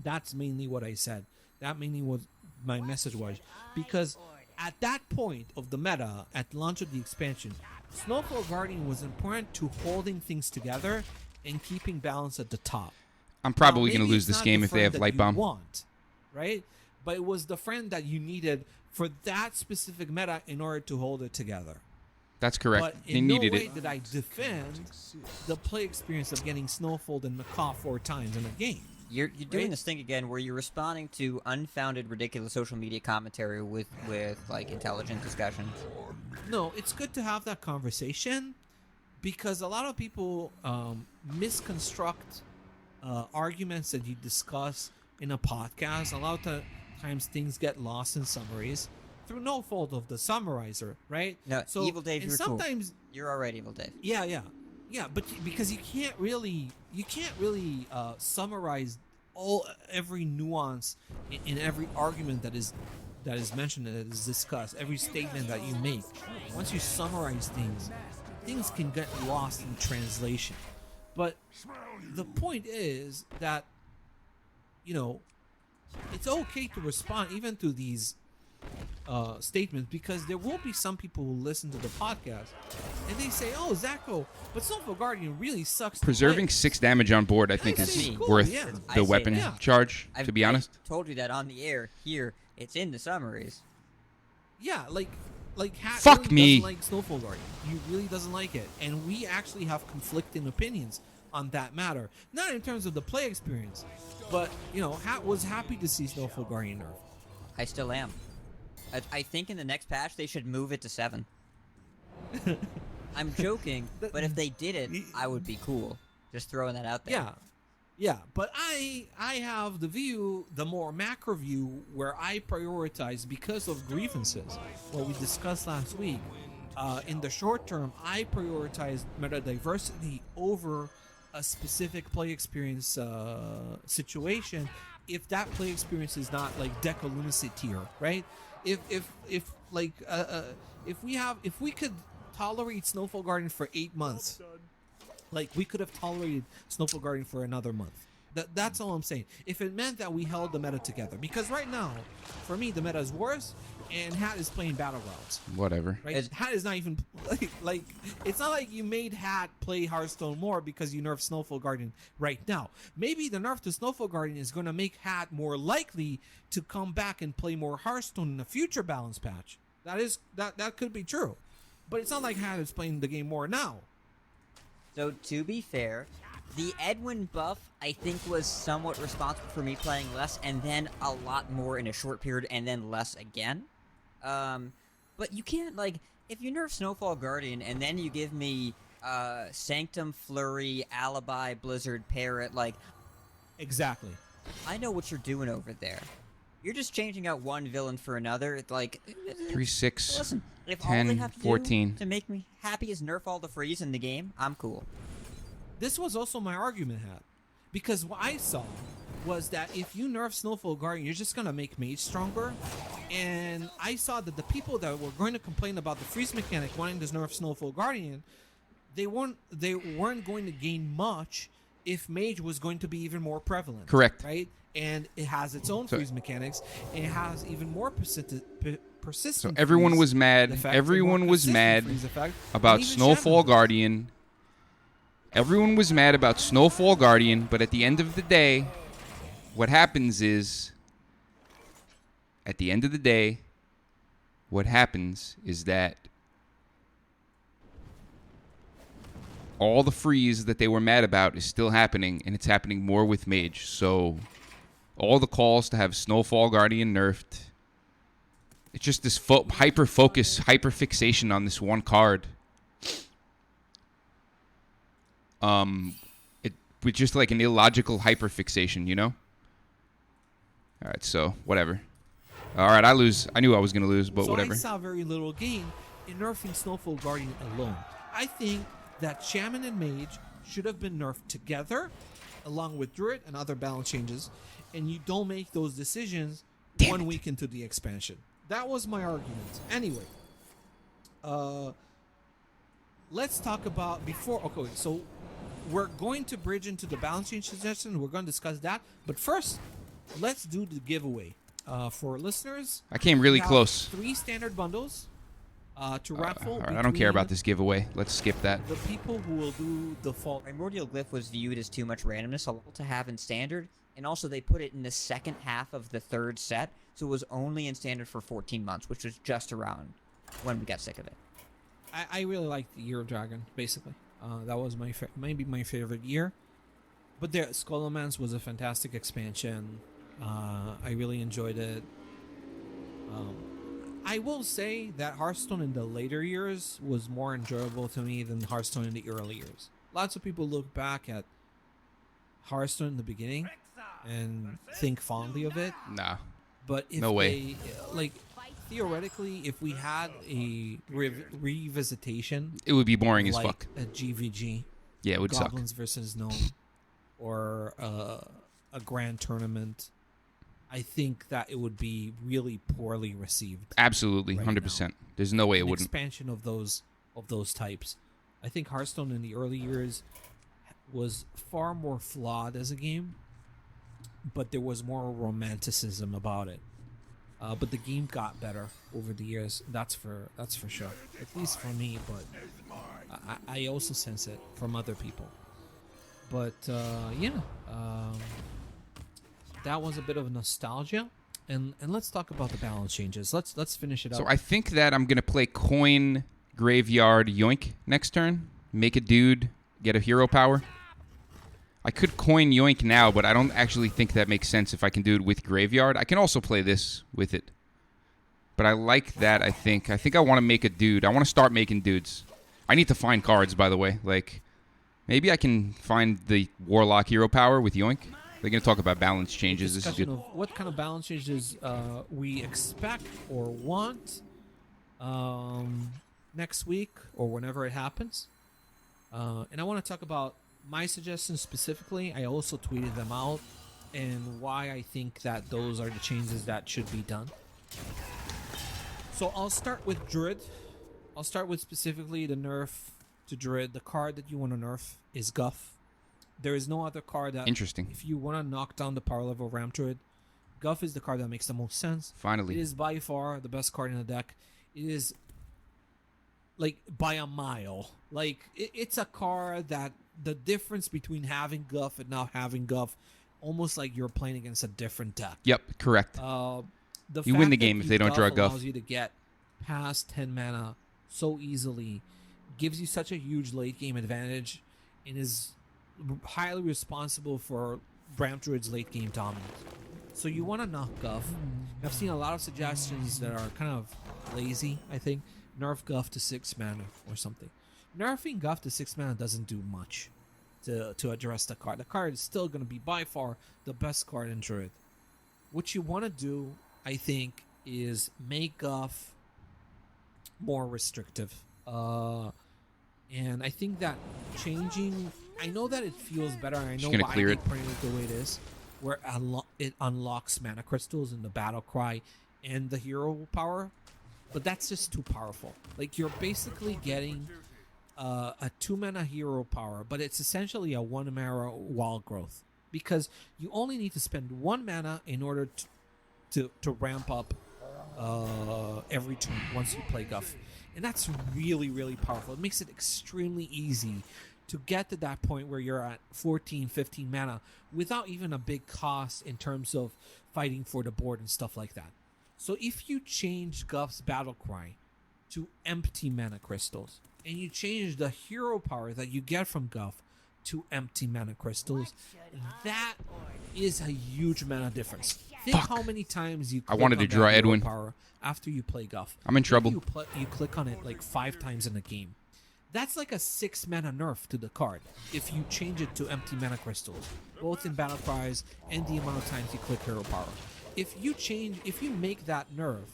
That's mainly what I said. That mainly what my message was, because at that point of the meta, at launch of the expansion, Snowfall Guardian was important to holding things together and keeping balance at the top. I'm probably going to lose this game if they have Light Bomb. Right? But it was the friend that you needed for that specific meta in order to hold it together. That's correct. But They in no needed way it. did I defend the play experience of getting Snowfalled and Macaw 4 times in a game. You're doing this thing again where you're responding to unfounded, ridiculous social media commentary with like, intelligent discussion. No, it's good to have that conversation, because a lot of people misconstruct arguments that you discuss in a podcast. A lot of times things get lost in summaries through no fault of the summarizer, right? No, so, Evil Dave, and you're sometimes cool. You're all right, Evil Dave. Yeah, but because you can't really summarize every nuance in every argument that is mentioned, that is discussed, every statement that you make. Once you summarize things can get lost in translation. But the point is that, you know, it's okay to respond even to these statements, because there will be some people who listen to the podcast and they say, "Oh, Zacho, but Snowfall Guardian really sucks." Preserving to play. 6 damage on board, I think, I is say cool, worth yeah. I the say weapon that. charge, I've to be honest. told you that on the air. Here, it's in the summaries. Yeah, like Hat Fuck really me. doesn't like Snowfall Guardian. He really doesn't like it, and we actually have conflicting opinions on that matter. Not in terms of the play experience, but you know, Hat was happy to see Snowfall Guardian nerf. I still am. I think in the next patch they should move it to 7. I'm joking, but if they did it, I would be cool. Just throwing that out there. Yeah, but I have the view, the more macro view, where I prioritize because of grievances. What we discussed last week. In the short term, I prioritize meta diversity over a specific play experience situation. If that play experience is not like Deca Lunacy tier, right? If we could tolerate Snowfall Guardian for 8 months, like we could have tolerated Snowfall Guardian for another month. That's all I'm saying. If it meant that we held the meta together, because right now, for me, the meta is worse, and Hat is playing Battlegrounds. Whatever. Right? Hat is not even like it's not like you made Hat play Hearthstone more because you nerfed Snowfall Guardian right now. Maybe the nerf to Snowfall Guardian is going to make Hat more likely to come back and play more Hearthstone in a future balance patch. That could be true, but it's not like Hat is playing the game more now. So to be fair, the Edwin buff I think was somewhat responsible for me playing less, and then a lot more in a short period, and then less again. But you can't, like, if you nerf Snowfall Guardian and then you give me Sanctum, Flurry, Alibi, Blizzard, Parrot, like, Exactly. I know what you're doing over there. You're just changing out one villain for another. Like 3, 6, listen, if 10, all they have to 14. do to make me happy is nerf all the freeze in the game, I'm cool. This was also my argument, Hat, because what I saw was that if you nerf Snowfall Guardian, you're just gonna make Mage stronger. And I saw that the people that were going to complain about the freeze mechanic wanting to nerf Snowfall Guardian, they weren't going to gain much if Mage was going to be even more prevalent. Correct. Right? And it has its own freeze mechanics, and it has even more persistent. So everyone was mad. Everyone was mad about Snowfall Guardian. Everyone was mad about Snowfall Guardian, but at the end of the day, what happens is, that all the freeze that they were mad about is still happening, and it's happening more with Mage. So all the calls to have Snowfall Guardian nerfed, it's just this hyper-focus, hyper-fixation on this one card. With just like an illogical hyperfixation, you know? All right, so whatever. All right, I lose. I knew I was going to lose, but whatever. I saw very little gain in nerfing Snowfall Guardian alone. I think that Shaman and Mage should have been nerfed together, along with Druid and other balance changes, and you don't make those decisions 1 week into the expansion. That was my argument. Anyway, let's talk about before. Okay, so we're going to bridge into the balance change suggestion. We're going to discuss that, but first, let's do the giveaway. For listeners, I came really close. 3 standard bundles to raffle. All right, I don't care about this giveaway. Let's skip that. The people who will do default. Primordial Glyph was viewed as too much randomness to have in standard, and also they put it in the second half of the 3rd set, so it was only in standard for 14 months, which was just around when we got sick of it. I really liked the Year of Dragon, basically. That was maybe my favorite year. But there, Skullomance was a fantastic expansion. I really enjoyed it. I will say that Hearthstone in the later years was more enjoyable to me than Hearthstone in the early years. Lots of people look back at Hearthstone in the beginning and think fondly of it. Nah. But if No way. like, theoretically, if we had a revisitation, It would be boring as like fuck. a GVG, Yeah, it would Goblins suck. versus Gnome, or a grand tournament, I think that it would be really poorly received. Absolutely, Right 100%. There's no way it An wouldn't. expansion of those types. I think Hearthstone in the early years was far more flawed as a game, but there was more romanticism about it. But the game got better over the years. That's for sure. At least for me, but I also sense it from other people. But that was a bit of nostalgia. And let's talk about the balance changes. Let's finish it up. So I think that I'm going to play Coin Graveyard Yoink next turn. Make a dude, get a hero power. I could Coin Yoink now, but I don't actually think that makes sense if I can do it with Graveyard. I can also play this with it. But I like that, I think. I think I want to make a dude. I want to start making dudes. I need to find cards, by the way. Like, maybe I can find the Warlock hero power with Yoink. They're going to talk about balance changes. This is good. Of what kind of balance changes we expect or want next week or whenever it happens. And I want to talk about my suggestions specifically. I also tweeted them out and why I think that those are the changes that should be done. So I'll start with Druid. I'll start with specifically the nerf to Druid. The card that you want to nerf is Guff. There is no other card that... Interesting. If you want to knock down the power level of Ramp Druid, Guff is the card that makes the most sense. Finally. It is by far the best card in the deck. It is, like, by a mile. Like, it's a card that the difference between having Guff and not having Guff, almost like you're playing against a different deck. Yep, correct. You win the game if they don't draw Guff. Allows you to get past 10 mana so easily, gives you such a huge late game advantage, and is highly responsible for Ramp Druid's late game dominance. So you want to knock Guff. I've seen a lot of suggestions that are kind of lazy, I think. Nerf Guff to 6 mana or something. Nerfing Guff to 6 mana doesn't do much to address the card. The card is still going to be by far the best card in Druid. What you want to do, I think, is make Guff more restrictive. And I think that changing... I know that it feels better. I know why they printed it the way it is, where it unlocks mana crystals in the battle cry and the hero power, but that's just too powerful. Like, you're basically getting a 2 mana hero power, but it's essentially a 1 mana wall growth, because you only need to spend 1 mana in order to ramp up every turn once you play Guff, and that's really, really powerful. It makes it extremely easy to get to that point where you're at 14, 15 mana without even a big cost in terms of fighting for the board and stuff like that. So if you change Guff's battle cry to empty mana crystals, and you change the hero power that you get from Guff to empty mana crystals, that is a huge mana difference. Think how many times you click wanted to on draw that hero Edwin power after you play Guff. I'm in trouble. You click on it like 5 times in a game. That's like a 6 mana nerf to the card if you change it to empty mana crystals, both in battle cries and the amount of times you click hero power. If you make that nerf,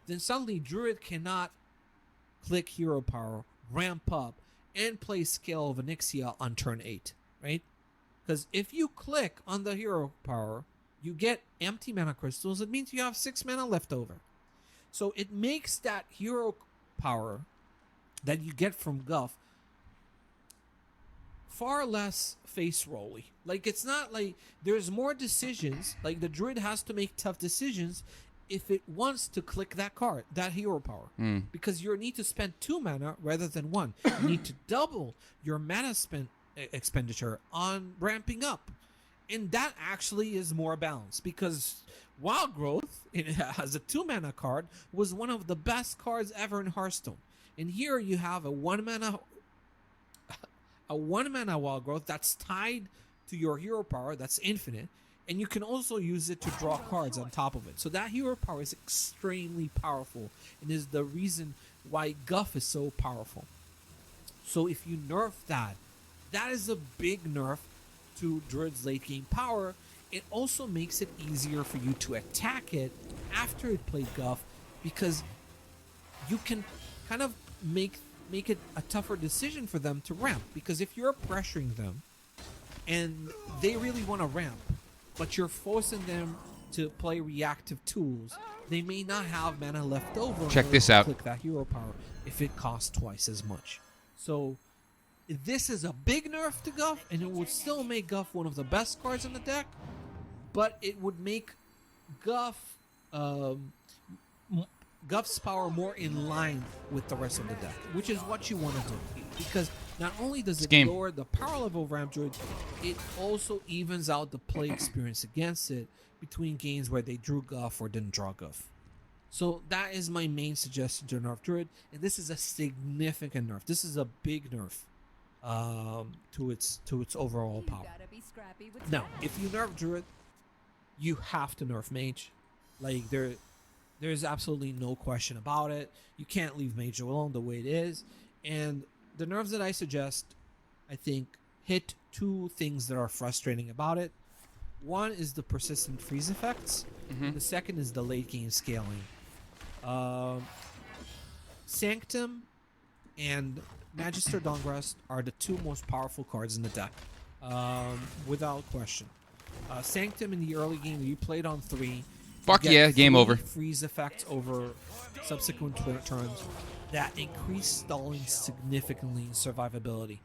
then suddenly Druid cannot click hero power, ramp up, and play Scale of Onyxia on turn 8, right? Because if you click on the hero power, you get empty mana crystals. It means you have 6 mana left over. So it makes that hero power that you get from Guff far less face rolly. Like, it's not like there's more decisions. Like, the Druid has to make tough decisions if it wants to click that card, that hero power, because you need to spend 2 mana rather than 1. You need to double your mana expenditure on ramping up, and that actually is more balanced, because Wild Growth, as a 2 mana card, was one of the best cards ever in Hearthstone. And here you have a 1 mana Wild Growth that's tied to your hero power, that's infinite, and you can also use it to draw cards on top of it. So that hero power is extremely powerful, and is the reason why Guff is so powerful. So if you nerf that is a big nerf to Druid's late game power. It also makes it easier for you to attack it after it played Guff, because you can kind of make it a tougher decision for them to ramp. Because if you're pressuring them and they really want to ramp, but you're forcing them to play reactive tools. They may not have mana left over. in Check order this to out. Click that hero power if it costs twice as much. So this is a big nerf to Guff, and it would still make Guff one of the best cards in the deck, but it would make Guff Guff's power more in line with the rest of the deck, which is what you want to do. Because not only does it lower the power level of Ramp Druid, it also evens out the play experience against it between games where they drew Guff or didn't draw Guff. So that is my main suggestion to nerf Druid, and this is a significant nerf. This is a big nerf to its overall power. Now, if you nerf Druid, you have to nerf Mage. Like there's absolutely no question about it. You can't leave Mage alone the way it is. And the nerfs that I suggest, I think, hit two things that are frustrating about it. One is the persistent freeze effects. Mm-hmm. The second is the late game scaling. Sanctum and Magister Dawngrest are the two most powerful cards in the deck, without question. Sanctum in the early game, you played on 3. Fuck You get yeah, game 3 over. Freeze effects over subsequent turns that increase stalling significantly in survivability.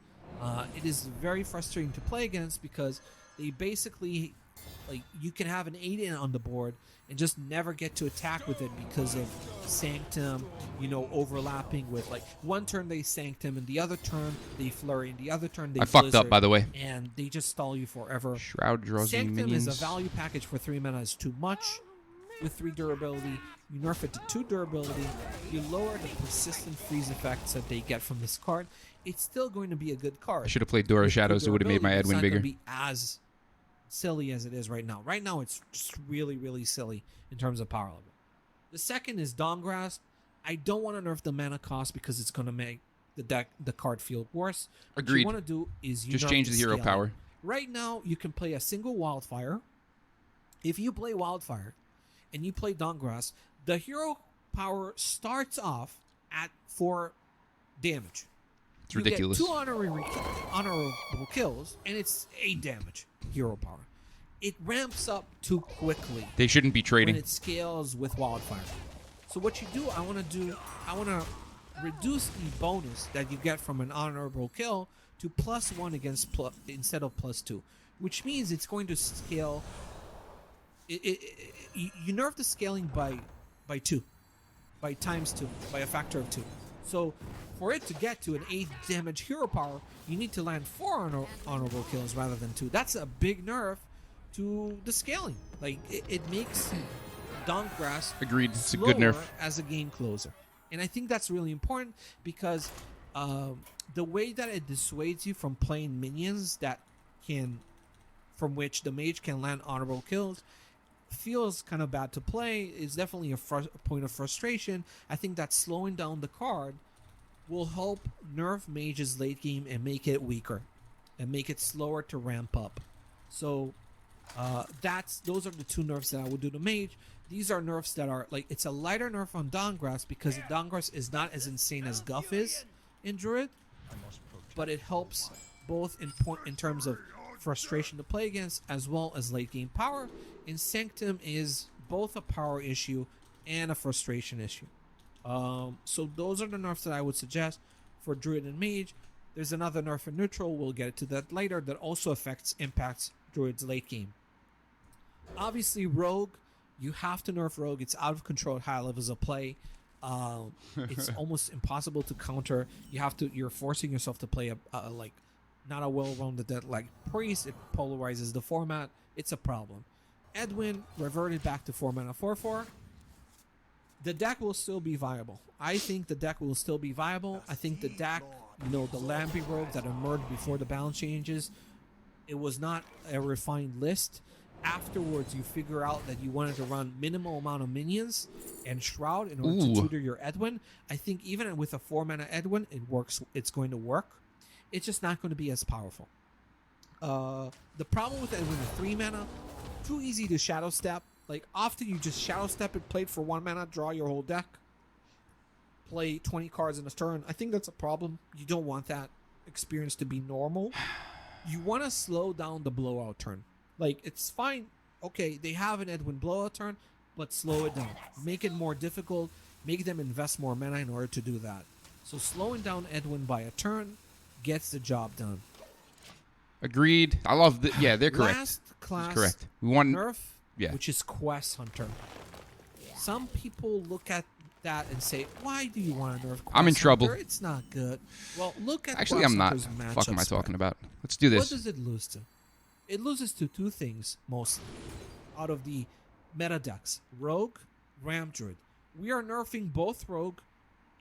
It is very frustrating to play against because they basically, like, you can have an 8-in on the board and just never get to attack with it because of Sanctum, overlapping with, like, one turn they Sanctum and the other turn they Flurry and the other turn they I fucked up, Blizzard, by the way. and they just stall you forever. Shroud draws me Sanctum minions. is a value package for 3 mana is too much. With 3 durability, you nerf it to 2 durability, you lower the persistent freeze effects that they get from this card. It's still going to be a good card. I should have played Dora With Shadows. It would have made my durability, Edwin bigger. It's not going to be as silly as it is right now. Right now, it's just really, really silly in terms of power level. The second is Dawngrasp. I don't want to nerf the mana cost because it's going to make the card feel worse. What Agreed. you want to do is you Just nerf change the hero scaling. power. Right now, you can play a single Wildfire. If you play Wildfire and you play Dawngrasp, the hero power starts off at 4 damage. It's ridiculous. You get 2 honorable kills, and it's 8 damage hero power. It ramps up too quickly They shouldn't be when trading. it scales with Wildfire. So what you do, I want to reduce the bonus that you get from an honorable kill to +1 instead of +2, which means it's going to scale. You nerf the scaling by 2, by ×2, by a factor of 2. So for it to get to an 8 damage hero power, you need to land 4 honorable kills rather than 2. That's a big nerf to the scaling. Like it makes Dawngrasp Agreed. It's a good nerf. slower as a game closer, and I think that's really important because the way that it dissuades you from playing minions from which the mage can land honorable kills feels kind of bad to play. Is definitely a point of frustration. I think that slowing down the card will help nerf mages late game and make it weaker and make it slower to ramp up. So those are the 2 nerfs that I would do to mage. These are nerfs that are like, it's a lighter nerf on Dawngrasp because Dawngrasp is not as insane as Guff is in Druid, but it helps both in terms of frustration to play against as well as late game power. And Sanctum is both a power issue and a frustration issue. So those are the nerfs that I would suggest for Druid and Mage. There's another nerf in neutral, we'll get to that later, that also impacts Druid's late game. Obviously Rogue, you have to nerf Rogue. It's out of control at high levels of play. It's almost impossible to counter. You're forcing yourself to play like not a well-rounded deck like Priest. It polarizes the format. It's a problem. Edwin reverted back to 4 mana 4/4. The deck will still be viable. I think the deck will still be viable. I think the deck, the Lamby Rogue that emerged before the balance changes, it was not a refined list. Afterwards, you figure out that you wanted to run minimal amount of minions and Shroud in order to tutor your Edwin. I think even with a 4 mana Edwin, it works. It's going to work. It's just not going to be as powerful. The problem with Edwin is 3 mana, too easy to shadow step. Like, often you just shadow step it, play it for 1 mana, draw your whole deck, play 20 cards in a turn. I think that's a problem. You don't want that experience to be normal. You want to slow down the blowout turn. Like, it's fine okay, they have an Edwin blowout turn, but slow it down. Make it more difficult. Make them invest more mana in order to do that. So slowing down Edwin by a turn gets the job done. Agreed. I love the. Yeah, they're correct. Last class It's correct. We want. nerf, Yeah. which is Quest Hunter. Some people look at that and say, "Why do you want to nerf Quest I'm in trouble. Hunter? It's not good." Well, look at Actually, Quest I'm not. Hunter's matchup Fuck am I spread. talking about? Let's do What this. does it lose to? It loses to two things mostly. Out of the meta decks, Rogue, Ramp Druid. We are nerfing both Rogue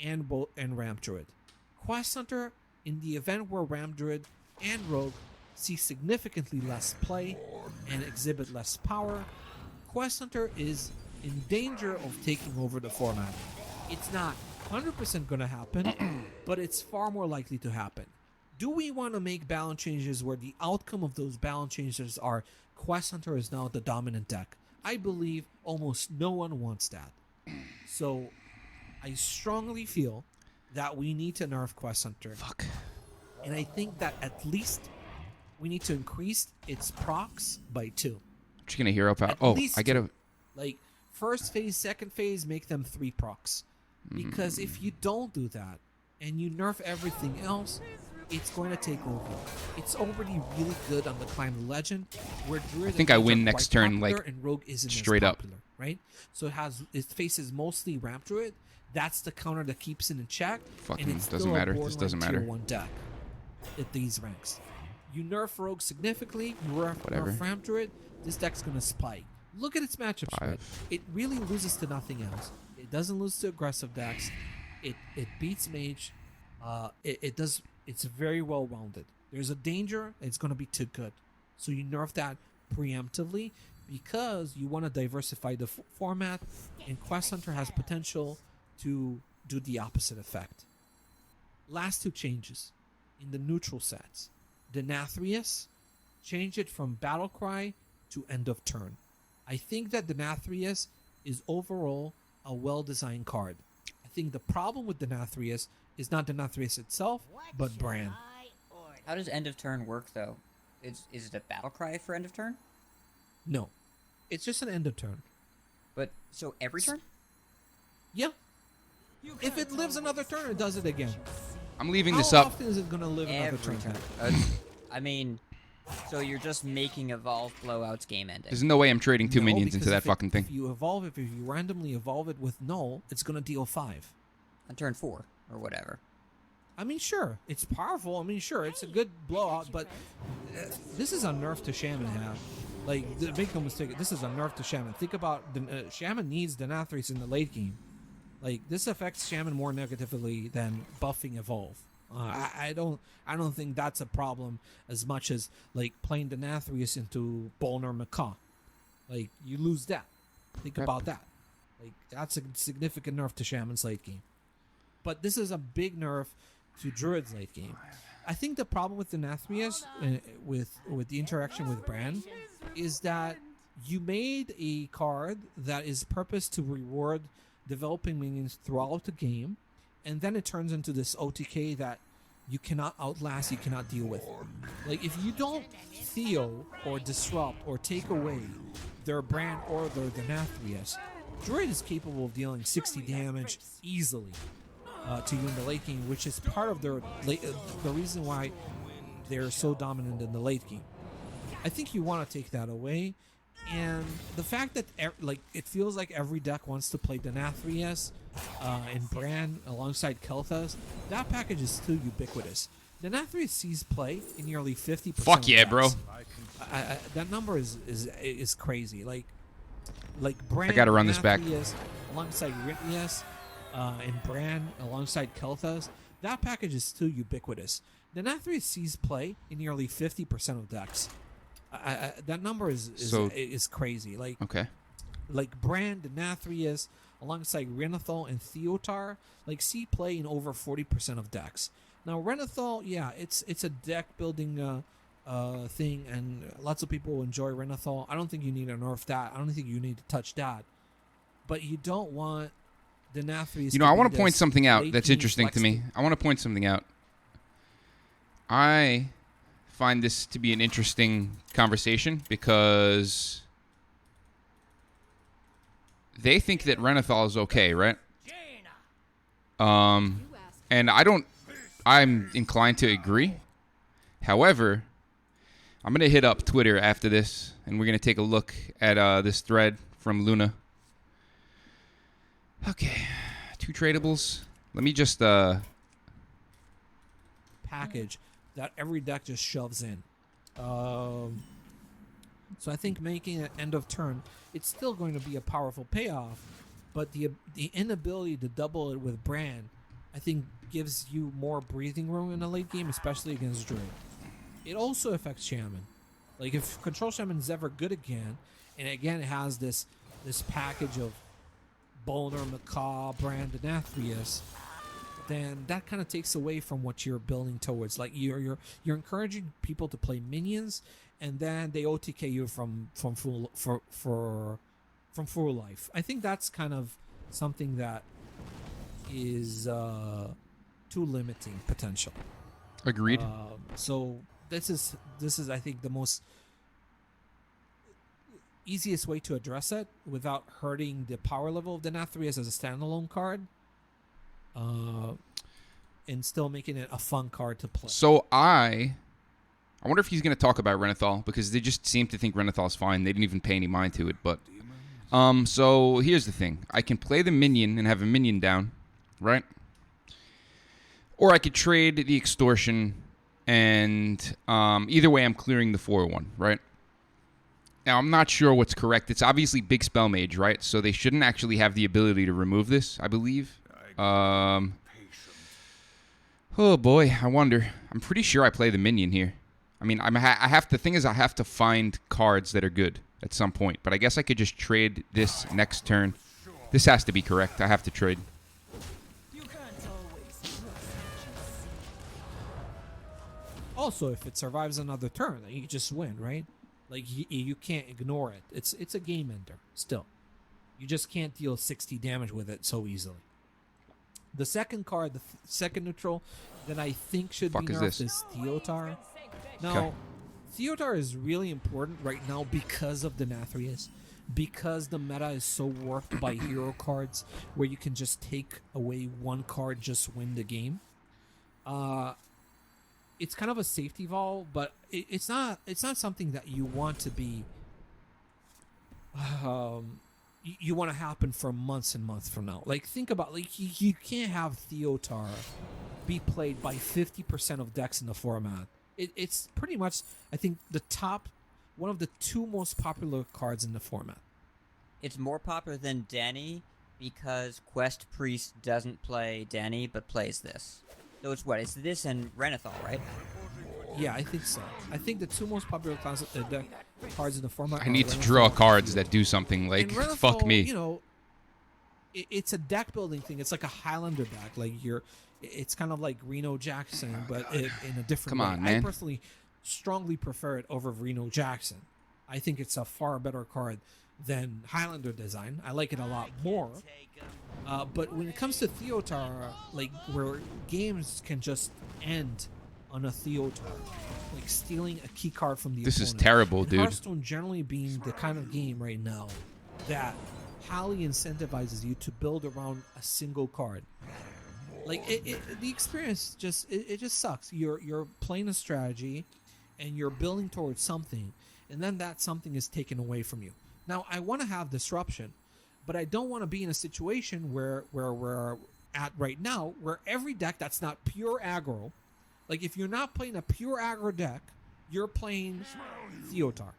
and Ramp Druid. Quest Hunter, in the event where Ramp Druid and Rogue see significantly less play and exhibit less power, Quest Hunter is in danger of taking over the format. It's not 100% going to happen, but it's far more likely to happen. Do we want to make balance changes where the outcome of those balance changes are Quest Hunter is now the dominant deck? I believe almost no one wants that. So I strongly feel that we need to nerf Quest Hunter. Fuck. And I think that at least we need to increase its procs by 2. What you gonna hero power? At Oh, least I get a. Like, first phase, second phase, make them 3 procs. Because if you don't do that and you nerf everything else, it's going to take over. It's already really good on the Climb the Legend, where Druid I think and I Mage win are next quite turn, popular like, and Rogue isn't straight as up. popular, right? So it faces mostly Ramp Druid. That's the counter that keeps it in check. Fucking and it's doesn't still a matter. This doesn't borderline matter. Tier 1 deck at these ranks. You nerf Rogue significantly, you Whatever. nerf Ramp Druid, this deck's going to spike. Look at its matchup spread. 5. It really loses to nothing else. It doesn't lose to aggressive decks. It beats Mage. It's very well rounded. There's a danger it's going to be too good. So you nerf that preemptively because you want to diversify the format, and Quest Hunter has potential to do the opposite effect. Last 2 changes in the neutral sets. Denathrius, change it from Battle Cry to End of Turn. I think that Denathrius is overall a well-designed card. I think the problem with Denathrius is not Denathrius itself, but Bran. How does end of turn work though? Is it a battle cry for end of turn? No, it's just an End of Turn. But so every turn? Yeah. If it lives another turn, it does it again. I'm leaving How this up. often is it going to live another Every turn? turn. I mean, so you're just making evolve blowouts game ending. There's no way I'm trading 2 No, minions into because that if fucking thing. If you randomly evolve it with null, it's going to deal 5. On turn 4 or whatever. I mean, sure, it's powerful. I mean, sure, it's a good blowout, but this is a nerf to Shaman have. Like, make no mistake, this is a nerf to Shaman. Think about, Shaman needs Denathrius in the late game. Like, this affects Shaman more negatively than buffing Evolve. I don't think that's a problem as much as, like, playing Denathrius into Bolner Macaw. Like, you lose that. Think Yep. about that. Like, that's a significant nerf to Shaman's late game. But this is a big nerf to Druid's late game. I think the problem with Denathrius, with the interaction with Bran, is that you made a card that is purposed to reward developing minions throughout the game, and then it turns into this OTK that you cannot outlast, you cannot deal with. Like, if you don't Theo or disrupt or take away their Bran or their Denathrius, Druid is capable of dealing 60 damage easily to you in the late game, which is part of the reason why they're so dominant in the late game. I think you want to take that away, and the fact that it feels like every deck wants to play Denathrius and Bran alongside Kel'Thas, that package is still ubiquitous. Denathrius sees play in nearly 50%. Fuck of yeah, decks. bro. That number is crazy. Like Bran. I gotta run this back. Denathrius alongside Ritnius and Bran alongside Kel'Thas, that package is still ubiquitous. Denathrius sees play in nearly 50% of decks. That number is crazy. Okay. Like Bran, Denathrius, alongside Renathal and Theotar, like see play in over 40% of decks. Now Renathal, yeah, it's a deck building thing, and lots of people enjoy Renathal. I don't think you need to nerf that. I don't think you need to touch that. But you don't want Denathrius. You know, I want to point this something out late that's game interesting to me. flex I want to point something out. I find this to be an interesting conversation because they think that Renathal is okay, right? And I'm inclined to agree. However, I'm going to hit up Twitter after this, and we're going to take a look at this thread from Luna. Okay, 2 tradables. Let me just package that every deck just shoves in. So I think making it end of turn, it's still going to be a powerful payoff, but the inability to double it with Brand, I think, gives you more breathing room in the late game, especially against Druid. It also affects Shaman. Like if Control Shaman is ever good again, and again it has this package of Boner, Macaw, Brand, and Athreus, then that kind of takes away from what you're building towards. Like you're encouraging people to play minions, and then they OTK you from full life. I think that's kind of something that is too limiting potential. agreed. So this is I think the most easiest way to address it without hurting the power level of the Nathrius as a standalone card, and still making it a fun card to play. So I wonder if he's going to talk about Renathal, because they just seem to think Renathal's fine. They didn't even pay any mind to it. But so here's the thing: I can play the minion and have a minion down, right? Or I could trade the extortion, and either way, I'm clearing the 4/1, right? Now, I'm not sure what's correct. It's obviously big spell mage, right? So they shouldn't actually have the ability to remove this, I believe. Oh boy, I wonder. I'm pretty sure I play the minion here. I mean, I have to. The thing is, I have to find cards that are good at some point. But I guess I could just trade this next turn. This has to be correct. I have to trade. Also, if it survives another turn, then you just win, right? Like you can't ignore it. It's a game ender still. You just can't deal 60 damage with it so easily. The second card, the second neutral that I think should be nerfed is Theotar. Now, Theotar is really important right now because of the Nathrius, because the meta is so warped by hero cards where you can just take away one card, just win the game. It's kind of a safety valve, but it's not something that you want to be. You want to happen for months and months from now. Like think about you can't have Theotar be played by 50% of decks in the format. It's pretty much, I think, one of the 2 most popular cards in the format. It's more popular than Danny because Quest Priest doesn't play Danny but plays this. So it's what? It's this and Renathal, right? Yeah, I think so. I think the 2 most popular cards in the format. I need to draw cards that do something. Like Renathal, fuck me. You know, it's a deck building thing. It's like a Highlander deck. Like it's kind of like Reno Jackson, but in a different way. On, man. I personally strongly prefer it over Reno Jackson. I think it's a far better card than Highlander design. I like it a lot more. But when it comes to Theotar, like where games can just end on a Theotar, like stealing a key card from the This is opponent. terrible, And dude. Hearthstone generally being the kind of game right now that highly incentivizes you to build around a single card. Like the experience just sucks. You're playing a strategy, and you're building towards something, and then that something is taken away from you. Now I want to have disruption, but I don't want to be in a situation where we're at right now, where every deck that's not pure aggro, like if you're not playing a pure aggro deck, you're playing Theotar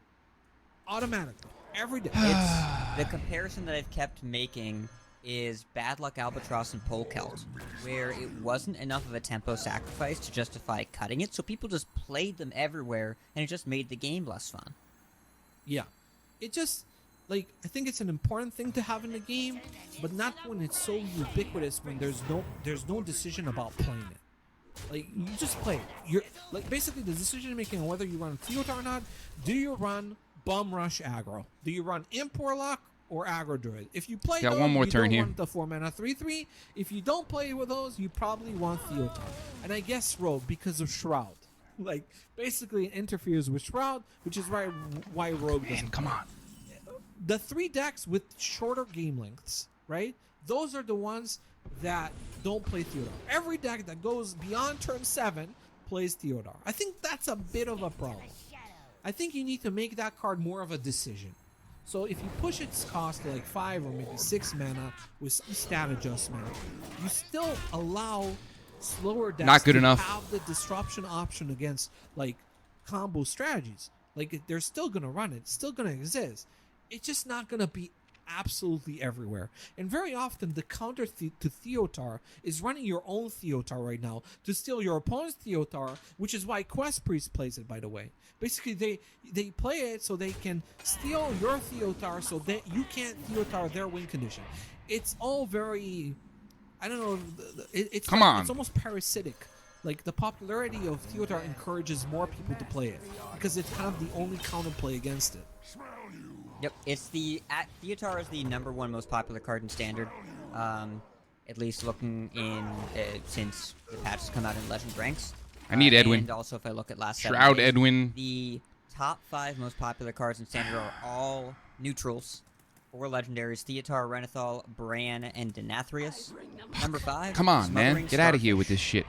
automatically every deck. It's the comparison that I've kept making is Bad Luck Albatross and Polkelt, where it wasn't enough of a tempo sacrifice to justify cutting it, so people just played them everywhere, and it just made the game less fun. Yeah, it just, like, I think it's an important thing to have in the game, but not when it's so ubiquitous, when there's no decision about playing it. Like, you just play it. You're like, basically the decision making on whether you run Theotar or not. Do you run Bum Rush aggro? Do you run Imp Warlock or Aggro Druid? If you play Got those, one more you turn don't here. want the 4-mana 3/3. If you don't play with those, you probably want Theotar. And I guess Rogue because of Shroud. Like, basically it interferes with Shroud, which is why Rogue doesn't. Come on. the 3 decks with shorter game lengths, right? Those are the ones that don't play Theodore. Every deck that goes beyond turn 7 plays Theodore. I think that's a bit of a problem. I think you need to make that card more of a decision. So if you push its cost to like 5 or maybe 6 mana with some stat adjustment, you still allow slower decks Not good to enough. have the disruption option against like combo strategies. Like they're still gonna run it, it's still gonna exist. It's just not gonna be absolutely everywhere. And very often the counter to Theotar is running your own Theotar right now to steal your opponent's Theotar, which is why Quest Priest plays it, by the way. Basically they play it so they can steal your Theotar so that you can't Theotar their win condition. It's all very, I don't know, it's Come like, on. it's almost parasitic. Like the popularity of Theotar encourages more people to play it because it's kind of the only counterplay against it. Yep, it's Theotar is the #1 most popular card in Standard. At least looking in since the patch has come out in Legend ranks. I need Edwin. And also, if I look at last 7 Shroud days, Edwin. the top 5 most popular cards in Standard are all neutrals. 4 legendaries: Theotar, Renathal, Bran, and Denathrius. Number 5. Come on, man. Smothering Get out of here Starfish. with this shit.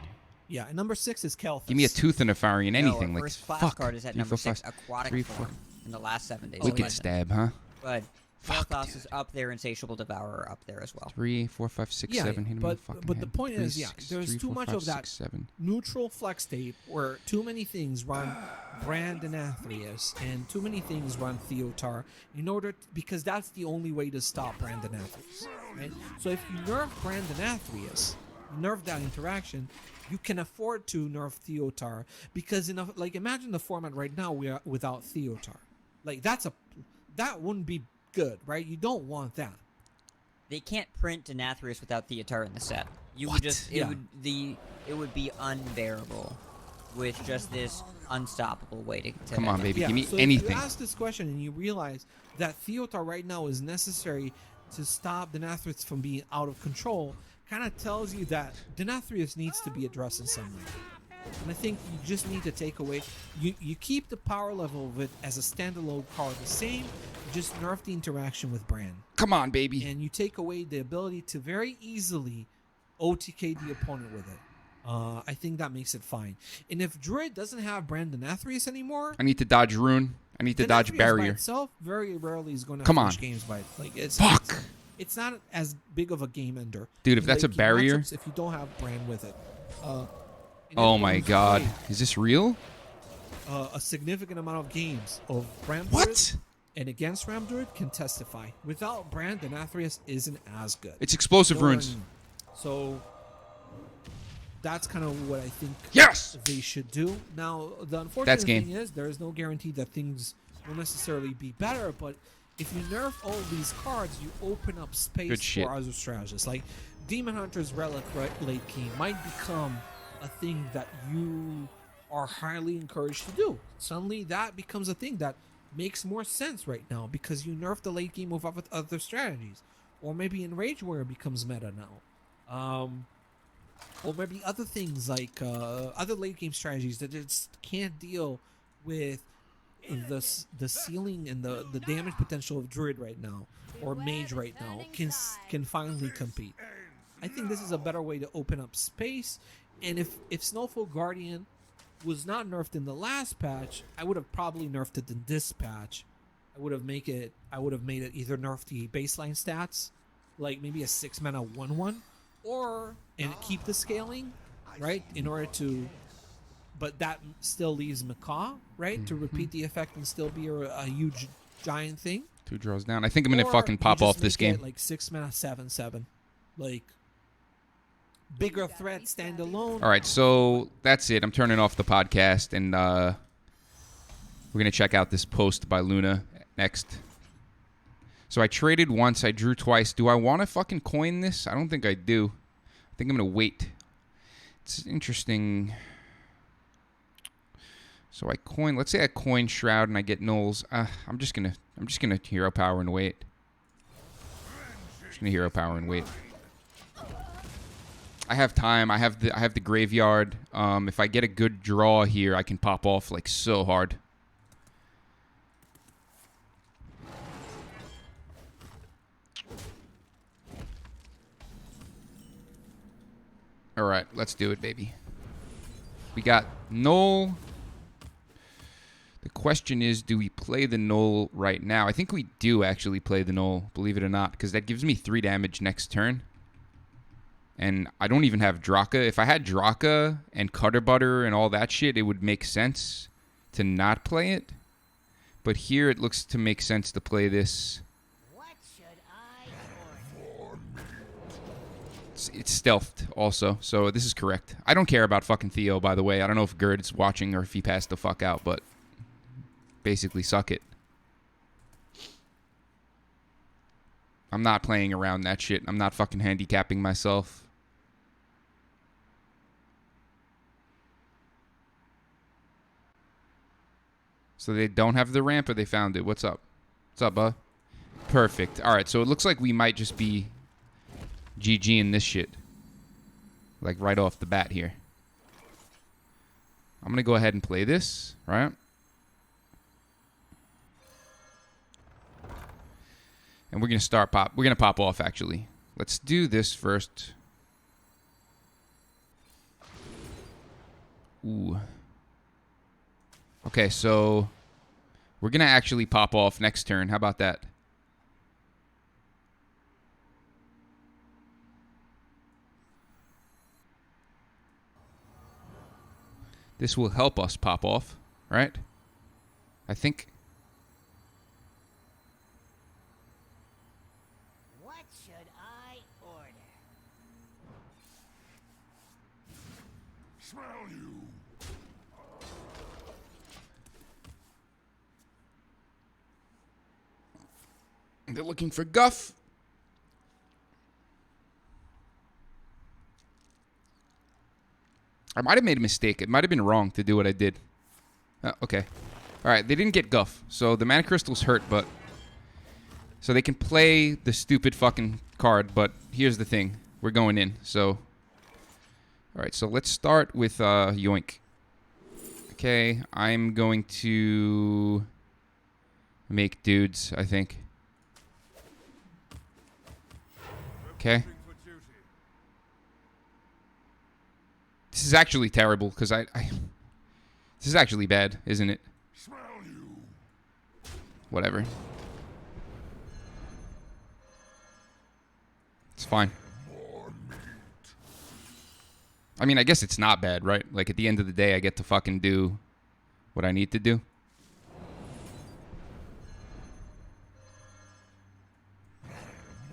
Yeah, and number 6 is Kelthus. Give me a Tooth and a Fiery and anything. No, like, first class fuck. card is at 3, number 4, 6, 5, Aquatic 3, 4. Form, in the last 7 days. Wicked Legend. Stab, huh? But Fuck, Kelthus dude. is up there, Insatiable Devourer up there as well. 3, 4, 5, 6, Yeah, 7. Hit him in but- the fucking but the head. point 3, is, yeah, 6, there's 3, too 4, much 5, of that 6, 7. neutral flex state where too many things run Brand and Athreus and too many things run Theotar in order because that's the only way to stop Brand and Athreus, right? So if you nerf Brand and Athreus, nerf that interaction, you can afford to nerf Theotar because imagine the format right now we are without Theotar. Like that wouldn't be good, right? You don't want that. They can't print Denathrius without Theotar in the set. You What? would just Yeah. it would be unbearable with just this unstoppable way to Come on, baby. Yeah, Give me so anything. if you ask this question and you realize that Theotar right now is necessary to stop Denathrius from being out of control, kind of tells you that Denathrius needs to be addressed in some way. And I think you just need to take away, you keep the power level of it as a standalone card the same, you just nerf the interaction with Bran. Come on, baby. And you take away the ability to very easily OTK the opponent with it. I think that makes it fine. And if Druid doesn't have Bran Denathrius anymore, I need to dodge Rune. I need to dodge Denathrius by Barrier. itself very rarely is going to Come finish on. games by like it's Fuck. it's not as big of a game ender. Dude, if in that's a late game barrier- matchups if you don't have Bran with it. And Oh it my becomes god. great. Is this real? A significant amount of games of Bran What? Druid and against Ram Druid can testify. Without Bran, Denathrius isn't as good. It's explosive Nowhere runes. near. So that's kind of what I think Yes! they should do. Now, the unfortunate That's game. thing is there is no guarantee that things will necessarily be better, but if you nerf all these cards, you open up Good space shit. for other strategies. Like Demon Hunter's Relic late game might become a thing that you are highly encouraged to do. Suddenly that becomes a thing that makes more sense right now because you nerf the late game with other strategies. Or maybe in Rage where it becomes meta now. Or maybe other things like other late game strategies that just can't deal with the ceiling and the damage potential of Druid right now or Mage right now can finally compete. I think this is a better way to open up space. And if Snowfall Guardian was not nerfed in the last patch, I would have probably nerfed it in this patch. I would have made it either nerf the baseline stats, like maybe a 6 mana 1/1, and keep the scaling, right? In order to, but that still leaves Macaw, right, to repeat the effect and still be a huge giant thing. 2 draws down. I think I'm gonna Or fucking you pop just off this make it game. like 6 mana 7/7, like bigger threat standalone. All right, so that's it. I'm turning off the podcast, and we're gonna check out this post by Luna next. So I traded once, I drew twice. Do I want to fucking coin this? I don't think I do. I think I'm gonna wait. It's interesting. So I coin. Let's say I coin Shroud and I get Knowles. I'm just gonna hero power and wait. Just gonna hero power and wait. I have time. I have the graveyard. If I get a good draw here, I can pop off like so hard. All right, let's do it, baby. We got Null. The question is, do we play the Null right now? I think we do actually play the Null, believe it or not, because that gives me 3 damage next turn. And I don't even have Draka. If I had Draka and Cutter Butter and all that shit, it would make sense to not play it. But here it looks to make sense to play this. What should I order? It's stealthed also, so this is correct. I don't care about fucking Theo, by the way. I don't know if Gerd's watching or if he passed the fuck out, but basically suck it. I'm not playing around that shit. I'm not fucking handicapping myself. So they don't have the ramp or they found it? What's up? What's up, bud? Perfect. All right, so it looks like we might just be GG in this shit. Like right off the bat here. I'm going to go ahead and play this, right? And we're going to start pop. We're going to pop off, actually. Let's do this first. Ooh. Okay, so we're going to actually pop off next turn. How about that? This will help us pop off, right? I think. What should I order? Smell you. They're looking for Guff. I might have made a mistake. It might have been wrong to do what I did. Okay. All right, they didn't get Guff. So the Mana Crystal's hurt, but... So they can play the stupid fucking card, but here's the thing. We're going in, so... All right, so let's start with Yoink. Okay, I'm going to... make dudes, I think. Okay. This is actually terrible, because I... This is actually bad, isn't it? Smell you. Whatever. It's fine. I mean, I guess it's not bad, right? Like, at the end of the day, I get to fucking do what I need to do.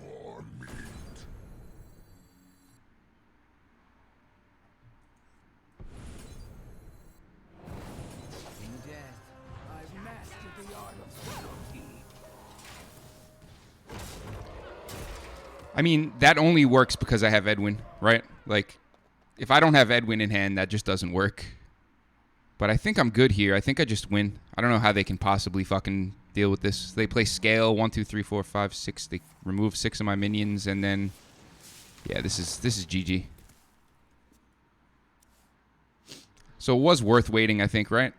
More meat. In death, I've mastered the art of subtlety. I mean, that only works because I have Edwin, right? Like, if I don't have Edwin in hand, that just doesn't work. But I think I'm good here. I think I just win. I don't know how they can possibly fucking deal with this. They play scale 1, 2, 3, 4, 5, 6. They remove 6 of my minions, and then yeah, this is GG. So it was worth waiting, I think, right?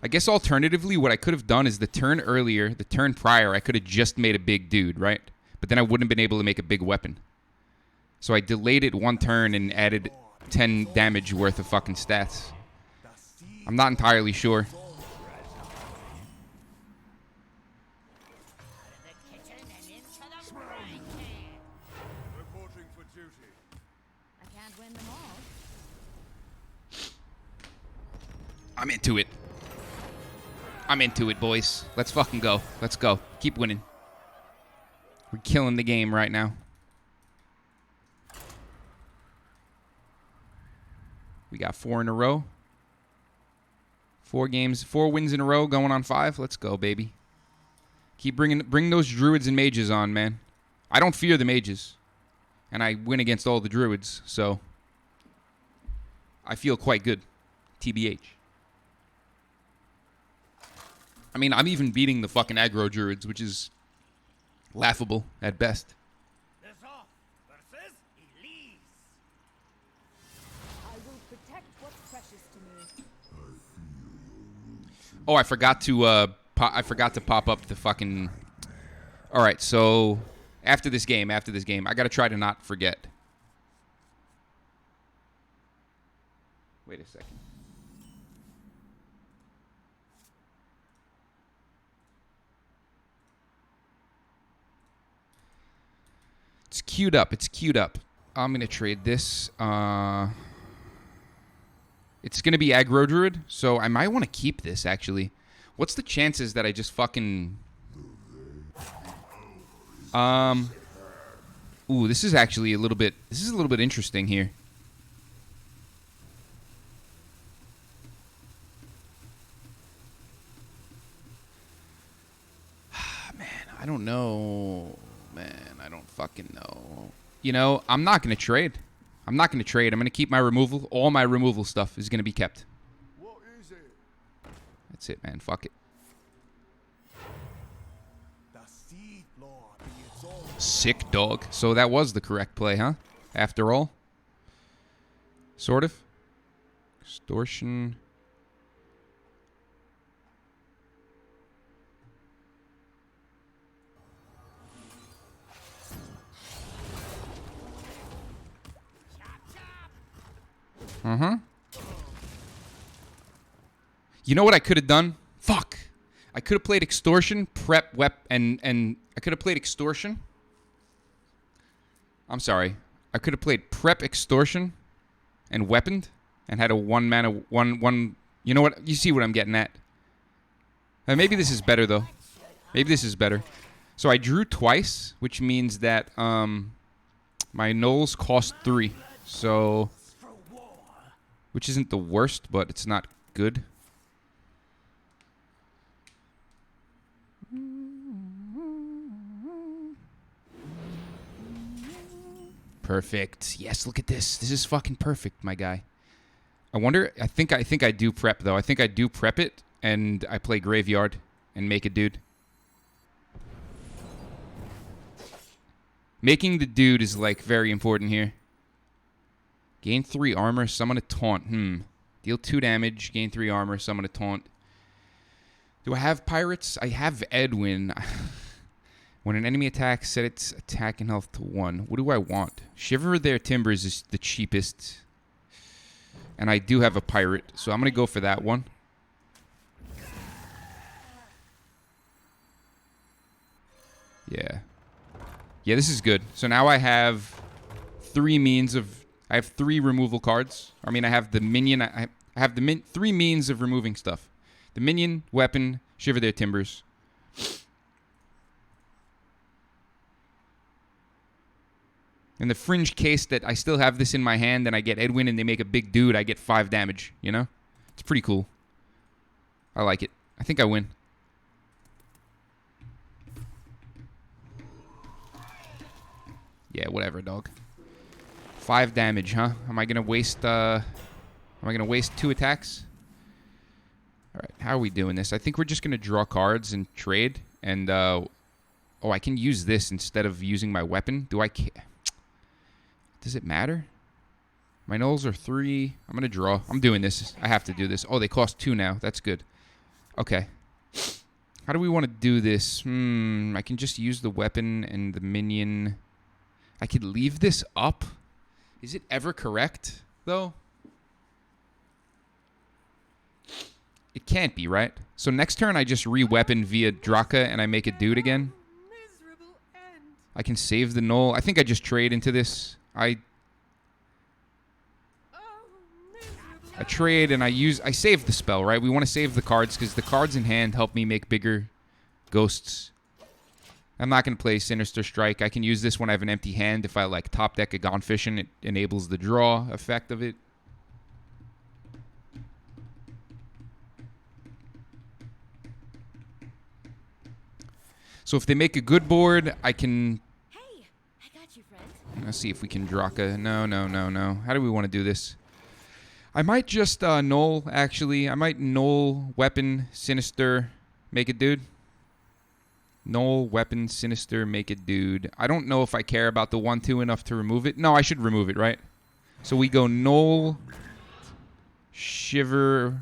I guess alternatively, what I could have done is the turn earlier, the turn prior, I could have just made a big dude, right? But then I wouldn't have been able to make a big weapon. So I delayed it 1 turn and added 10 damage worth of fucking stats. I'm not entirely sure. Out of the kitchen and into the frying pan. Reporting for duty. I can't win them all. I'm into it. I'm into it, boys. Let's fucking go. Let's go. Keep winning. We're killing the game right now. We got 4 in a row. 4 games, 4 wins in a row, going on 5. Let's go, baby. Bring those druids and mages on, man. I don't fear the mages, and I win against all the druids, so I feel quite good. TBH. I mean, I'm even beating the fucking aggro druids, which is laughable at best. This off versus Elise. I will protect what's precious to me. Oh, I forgot to pop up the fucking. All right, so after this game, I gotta try to not forget. Wait a second. It's queued up. It's queued up. I'm going to trade this. It's going to be aggro druid, so I might want to keep this, actually. What's the chances that I just fucking... Ooh, this is actually a little bit... This is a little bit interesting here. Man, I don't know. Man, I don't fucking know. You know, I'm not going to trade. I'm not going to trade. I'm going to keep my removal. All my removal stuff is going to be kept. What is it? That's it, man. Fuck it. The Seed Lord is all. Sick dog. So that was the correct play, huh? After all? Sort of. Extortion. Uh-huh. You know what I could have done? Fuck. I could have played extortion, prep, and I could have played extortion. I'm sorry. I could have played prep, extortion, and weaponed, and had a one mana one. You know what? You see what I'm getting at. Maybe this is better though. Maybe this is better. So I drew twice, which means that my nulls cost 3. So, which isn't the worst, but it's not good. Perfect. Yes, look at this. This is fucking perfect, my guy. I wonder. I think I do prep though. I think I do prep it, and I play graveyard and make a dude. Making the dude is like very important here. Gain 3 armor, summon a taunt. Deal 2 damage, gain 3 armor, summon a taunt. Do I have pirates? I have Edwin. When an enemy attacks, set its attack and health to 1. What do I want? Shiver Their Timbers is the cheapest. And I do have a pirate, so I'm going to go for that one. Yeah. Yeah, this is good. So now I have 3 means of... I have 3 removal cards. I mean, I have the minion... I have the 3 means of removing stuff. The minion, weapon, Shiver Their Timbers. In the fringe case that I still have this in my hand and I get Edwin and they make a big dude, I get 5 damage, you know? It's pretty cool. I like it. I think I win. Yeah, whatever, dog. 5 damage, huh? Am I gonna waste 2 attacks? Alright, how are we doing this? I think we're just gonna draw cards and trade. And oh, I can use this instead of using my weapon. Do I care? Does it matter? My nulls are 3. I'm going to draw. I'm doing this. I have to do this. Oh, they cost 2 now. That's good. Okay. How do we want to do this? I can just use the weapon and the minion. I could leave this up. Is it ever correct, though? It can't be, right? So next turn, I just re-weapon via Draka and I make a dude again. I can save the null. I think I just trade into this. I trade and I save the spell, right? We want to save the cards because the cards in hand help me make bigger ghosts. I'm not going to play Sinister Strike. I can use this when I have an empty hand. If I like top deck a Gonfission, it enables the draw effect of it. So if they make a good board, I can... Hey, I got you, friend. Let's see if we can Draka. No. How do we want to do this? I might just null, actually. I might null, weapon, sinister, make a dude. Null, weapon, sinister, make a dude. I don't know if I care about the 1-2 enough to remove it. No, I should remove it, right? So we go null, shiver,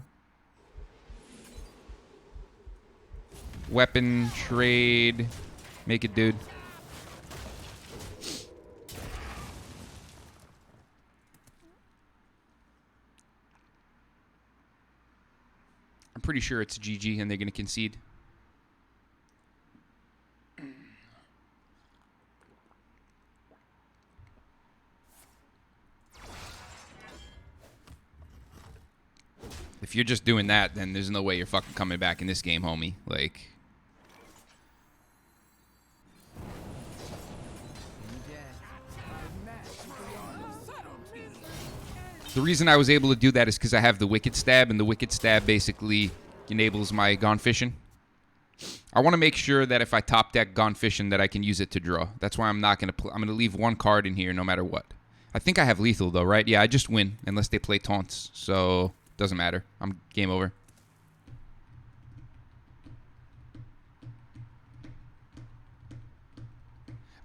weapon, trade, make a dude. pretty sure it's GG and they're going to concede. If you're just doing that, then there's no way you're fucking coming back in this game, homie. Like, In death, I mastered the art of subtlety. the reason I was able to do that is because I have the Wicked Stab, and the Wicked Stab basically enables my Gone Fishing. I want to make sure that if I top deck Gone Fishing that I can use it to draw. That's why I'm not going to I'm going to leave one card in here no matter what. I think I have lethal though, right? Yeah, I just win unless they play taunts. So, doesn't matter. I'm game over.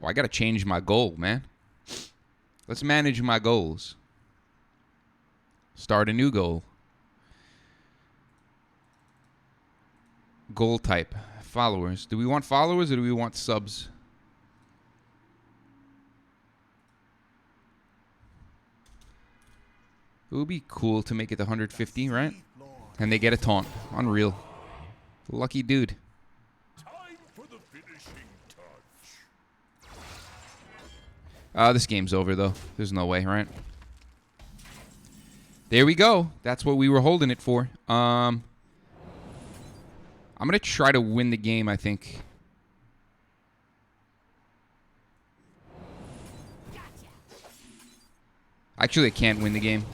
Oh, I got to change my goal, man. Let's manage my goals. Start a new goal. Goal type. Followers. Do we want followers or do we want subs? It would be cool to make it to 150, right? And they get a taunt. Unreal. Lucky dude. Time for the finishing touch. This game's over, though. There's no way, right? There we go. That's what we were holding it for. I'm going to try to win the game, I think. Actually, I can't win the game.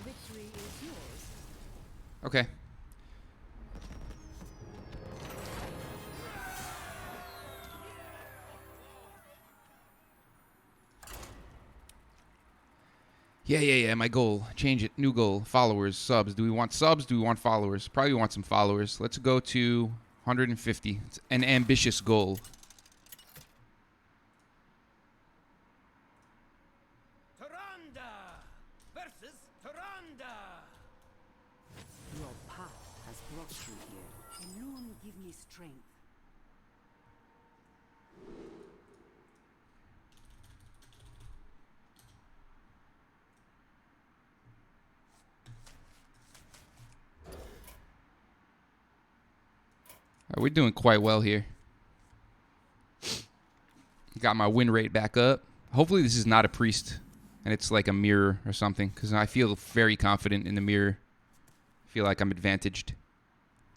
Victory is yours. Okay. Yeah. My goal. Change it. New goal. Followers. Subs. Do we want subs? Do we want followers? Probably want some followers. Let's go to 150. It's an ambitious goal. Taranda versus Taranda. Your path has brought you here. Alone give me strength. We're doing quite well here. Got my win rate back up. Hopefully this is not a priest and it's like a mirror or something, because I feel very confident in the mirror. I feel like I'm advantaged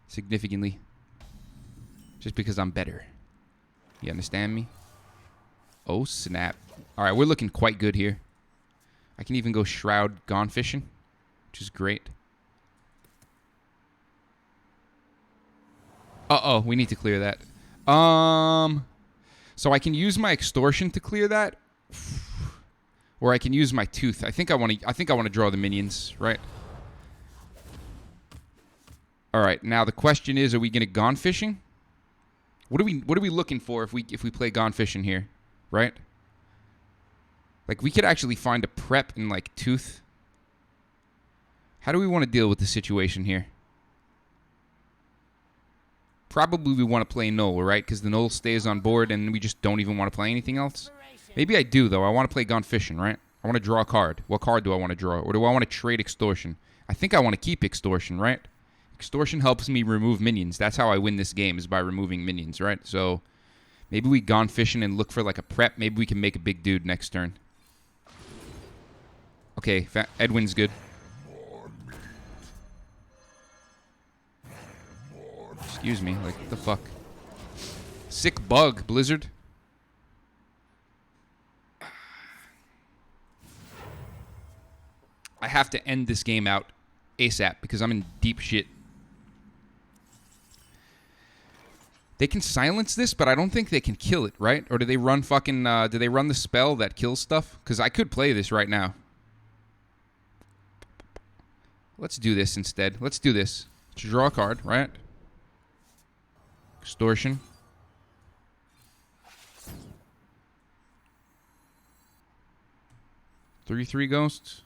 significantly just because I'm better. You understand me? Oh, snap. All right, we're looking quite good here. I can even go Shroud Gone Fishing, which is great. Uh-oh, we need to clear that. So I can use my Extortion to clear that, or I can use my Tooth. I think I want to draw the minions, right? All right. Now the question is, are we going to Gone Fishing? What are we looking for if we play Gone Fishing here, right? Like, we could actually find a prep in like Tooth. How do we want to deal with the situation here? Probably we want to play Null, right? Because the Null stays on board and we just don't even want to play anything else. Maybe I do, though. I want to play Gone Fishing, right? I want to draw a card. What card do I want to draw? Or do I want to trade Extortion? I think I want to keep Extortion, right? Extortion helps me remove minions. That's how I win this game, is by removing minions, right? So maybe we Gone Fishing and look for like a prep. Maybe we can make a big dude next turn. Okay, Edwin's good. Excuse me, like, what the fuck? Sick bug, Blizzard. I have to end this game out ASAP because I'm in deep shit. They can silence this, but I don't think they can kill it, right? Or do they run fucking, do they run the spell that kills stuff? Because I could play this right now. Let's do this instead. Let's do this. Let's draw a card, right? Extortion. Three ghosts.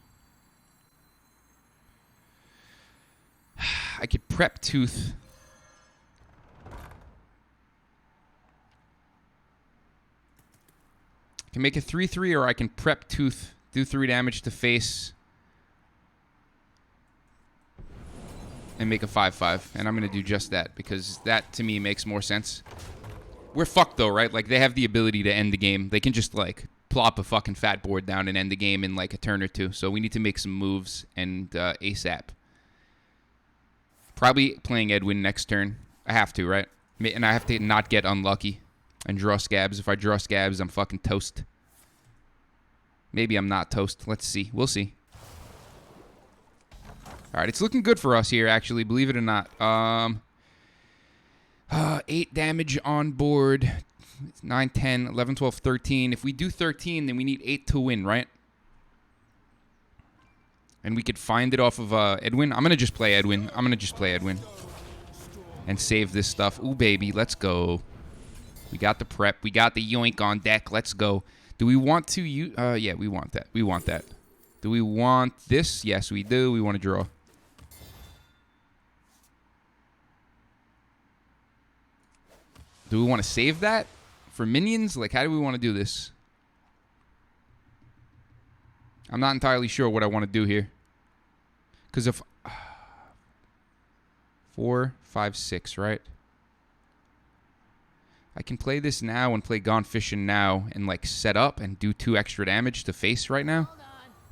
I could prep Tooth. I can make a 3/3, or I can prep Tooth Do 3 damage to face. And make a 5/5. And I'm going to do just that because that, to me, makes more sense. We're fucked, though, right? Like, they have the ability to end the game. They can just, like, plop a fucking fat board down and end the game in, like, a turn or two. So we need to make some moves and ASAP. Probably playing Edwin next turn. I have to, right? And I have to not get unlucky and draw scabs. If I draw scabs, I'm fucking toast. Maybe I'm not toast. Let's see. We'll see. All right, it's looking good for us here, actually, believe it or not. 8 damage on board. 9, 10, 11, 12, 13. If we do 13, then we need 8 to win, right? And we could find it off of Edwin. I'm going to just play Edwin. And save this stuff. Ooh, baby, let's go. We got the prep. We got the yoink on deck. Let's go. Do we want to use... yeah, we want that. We want that. Do we want this? Yes, we do. We want to draw. Do we want to save that for minions? Like, how do we want to do this? I'm not entirely sure what I want to do here. Because if... 4, 5, 6, right? I can play this now and play Gone Fishing now and, like, set up and do 2 extra damage to face right now.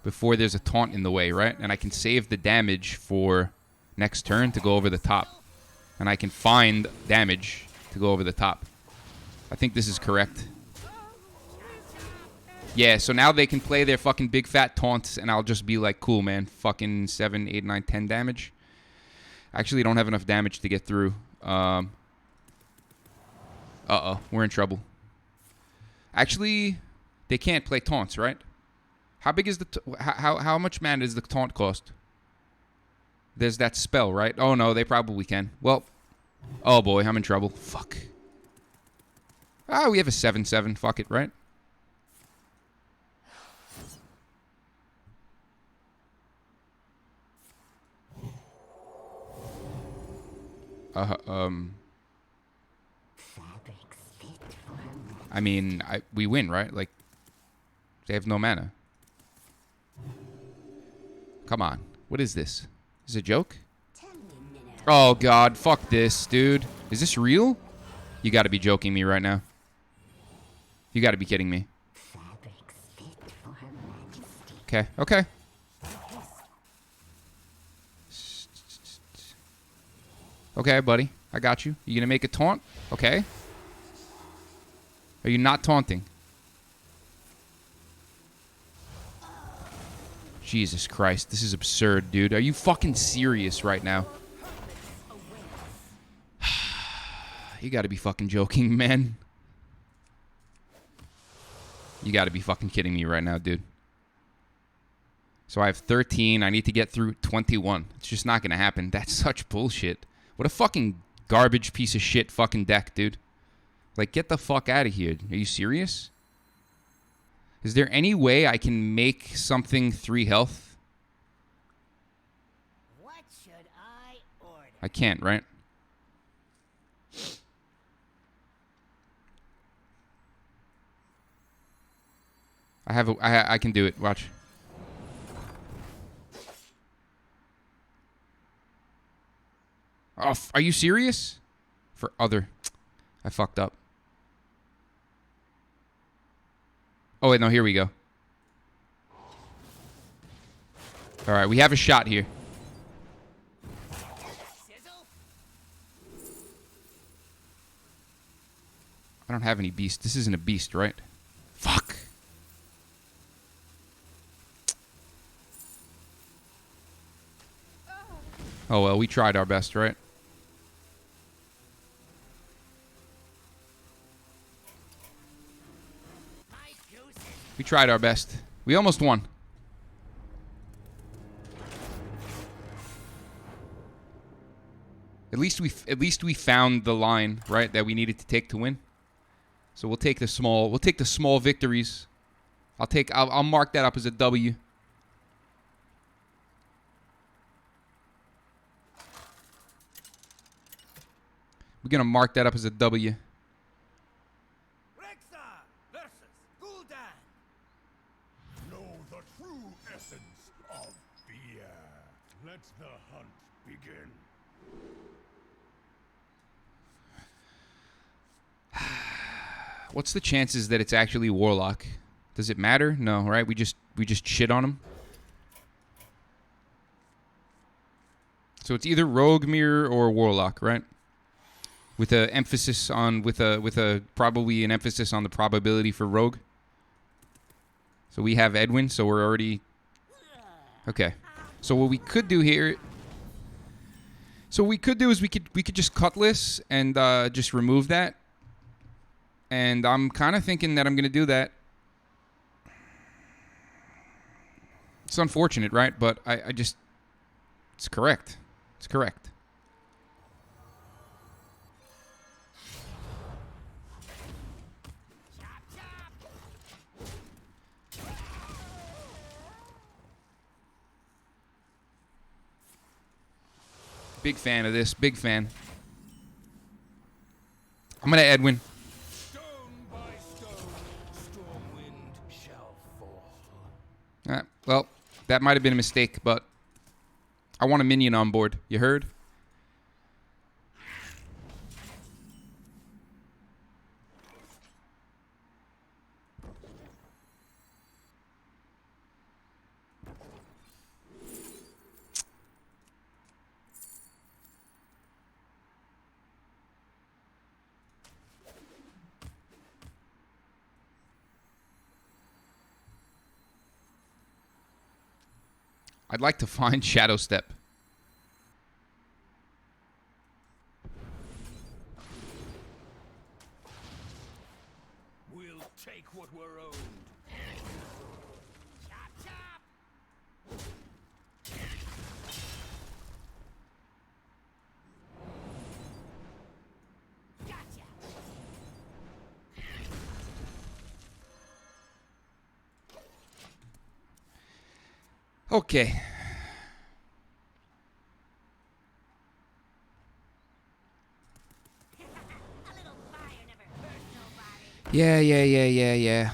Before there's a taunt in the way, right? And I can save the damage for next turn to go over the top. And I can find damage to go over the top. I think this is correct. Yeah, so now they can play their fucking big fat taunts and I'll just be like, cool, man. Fucking 7, 8, 9, 10 damage. I actually don't have enough damage to get through. Uh-oh. We're in trouble. Actually, they can't play taunts, right? How big is the... how much mana does the taunt cost? There's that spell, right? Oh, no, they probably can. Well... Oh, boy, I'm in trouble. Fuck. Ah, we have a 7/7. Fuck it, right? I mean, we win, right? Like, they have no mana. Come on. What is this? Is it a joke? Oh, God. Fuck this, dude. Is this real? You gotta be joking me right now. You gotta be kidding me. Okay, okay. Okay, buddy. I got you. You gonna make a taunt? Okay. Are you not taunting? Jesus Christ. This is absurd, dude. Are you fucking serious right now? You gotta be fucking joking, man. You gotta be fucking kidding me right now, dude. So I have 13. I need to get through 21. It's just not gonna happen. That's such bullshit. What a fucking garbage piece of shit fucking deck, dude. Like, get the fuck out of here. Are you serious? Is there any way I can make something 3 health? What should I order? I can't, right? I can do it. Watch. Oh, are you serious? For other. I fucked up. Oh, wait, no, here we go. All right, we have a shot here. I don't have any beast. This isn't a beast, right? Fuck. Oh, well, we tried our best, right? We tried our best. We almost won. At least we found the line, right, that we needed to take to win. So we'll take the small victories. I'll mark that up as a W. We're gonna mark that up as a W. Know the What's the chances that it's actually Warlock? Does it matter? No, right? We just shit on him. So it's either Rogue Mirror or Warlock, right? With a emphasis on with a probably an emphasis on the probability for Rogue. So we have Edwin, so we're already okay. So what we could do here is we could just Cutlass and just remove that. And I'm kind of thinking that I'm going to do that. It's unfortunate, right? But I just... It's correct. It's correct. Big fan of this. Big fan. I'm going to Edwin. Stone by stone, storm wind shall fall. Well, that might have been a mistake, but I want a minion on board. You heard? I'd like to find Shadow Step. We'll take what we're owed. Chop chop. Gotcha. Okay. A little fire never hurt nobody. Yeah.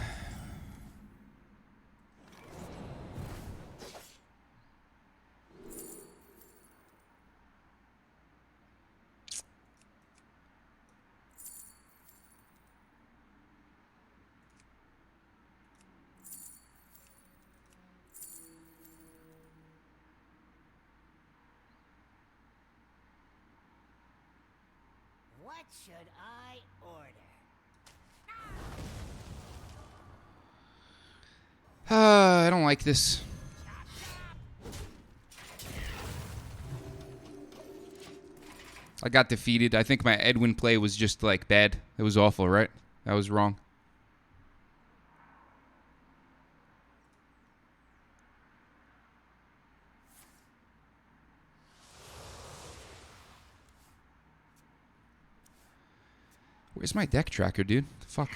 What should I order? I don't like this. I got defeated. I think my Edwin play was just like bad. It was awful, right? That was wrong. Where's my deck tracker, dude? The fuck?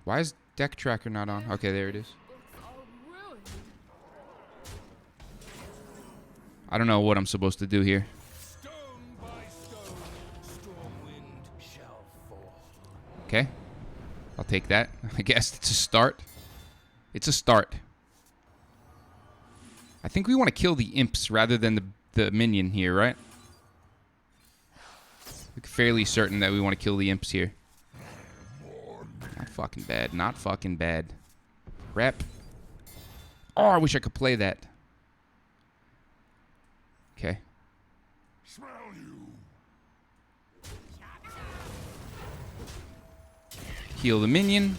Why is deck tracker not on? Okay, there it is. I don't know what I'm supposed to do here. Stone by stone, storm wind shall fall. Okay. I'll take that. I guess it's a start. It's a start. I think we want to kill the imps rather than the minion here, right? We're fairly certain that we want to kill the imps here. Not fucking bad. Not fucking bad. Rep. Oh, I wish I could play that. Okay. Smell you. Heal the minion.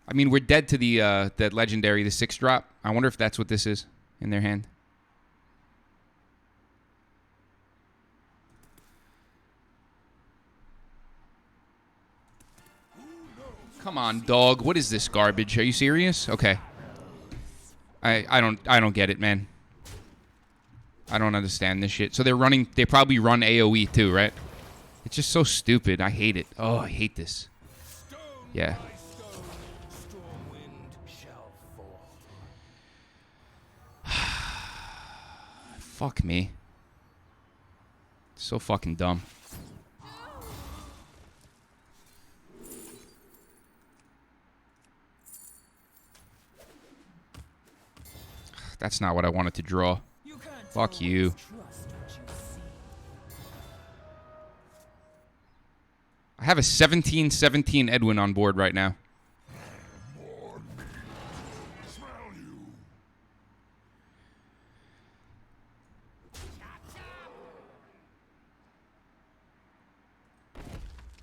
I mean, we're dead to the that legendary, the 6-drop. I wonder if that's what this is in their hand. Come on, dog. What is this garbage? Are you serious? Okay. I don't get it, man. I don't understand this shit. So they probably run AoE too, right? It's just so stupid. I hate it. Oh, I hate this. Yeah. By stone, storm wind shall fall. Fuck me. So fucking dumb. That's not what I wanted to draw. Fuck you. I have a 17-17 Edwin on board right now.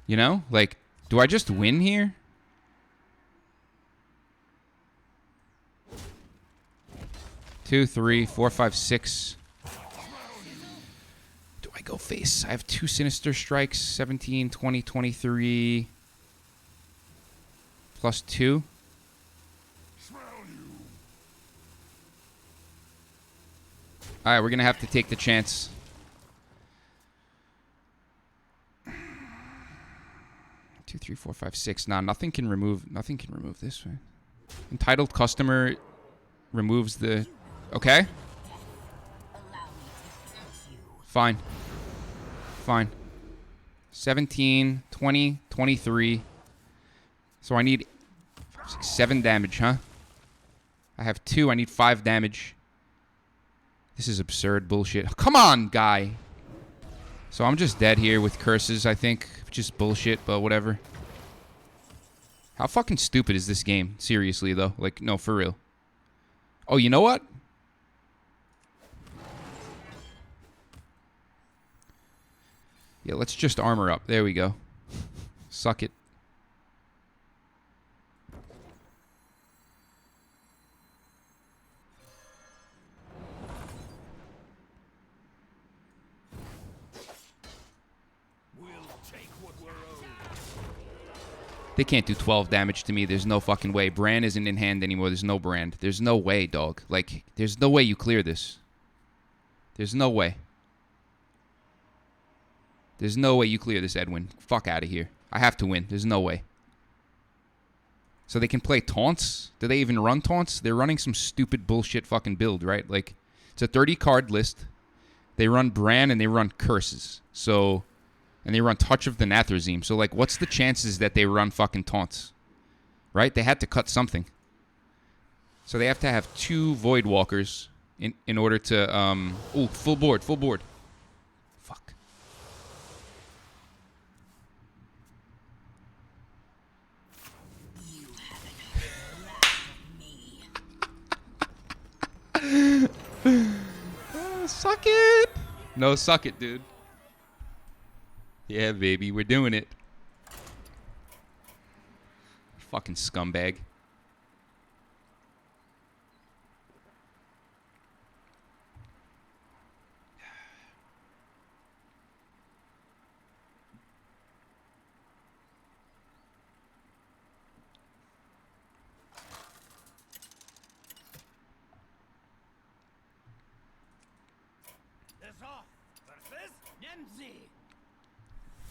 You know? Like, do I just win here? Two, three, four, five, six. Do I go face? I have 2 Sinister Strikes. 17, 20, 23. Plus 2. Alright, we're going to have to take the chance. Two, 3, 4, 5, 6. Nah, nothing can remove this one. Entitled customer removes the... Okay. Fine. Fine. 17, 20, 23. So I need 7 damage, huh? I have 2. I need 5 damage. This is absurd bullshit. Come on, guy. So I'm just dead here with curses, I think. Just bullshit, but whatever. How fucking stupid is this game? Seriously, though. Like, no, for real. Oh, you know what? Yeah, let's just armor up. There we go. Suck it. We'll take what we're owed. They can't do 12 damage to me. There's no fucking way. Brand isn't in hand anymore. There's no brand. There's no way, dog. Like, there's no way you clear this. There's no way. There's no way you clear this, Edwin. Fuck out of here. I have to win. There's no way. So they can play taunts? Do they even run taunts? They're running some stupid bullshit fucking build, right? Like, it's a 30-card list. They run Bran and they run Curses. So, and they run Touch of the Nathrazim. So, like, what's the chances that they run fucking taunts? Right? They had to cut something. So they have to have 2 Void Walkers in order to, oh, full board, full board. Fuck. Suck it. No, suck it, dude. Yeah, baby, we're doing it. Fucking scumbag.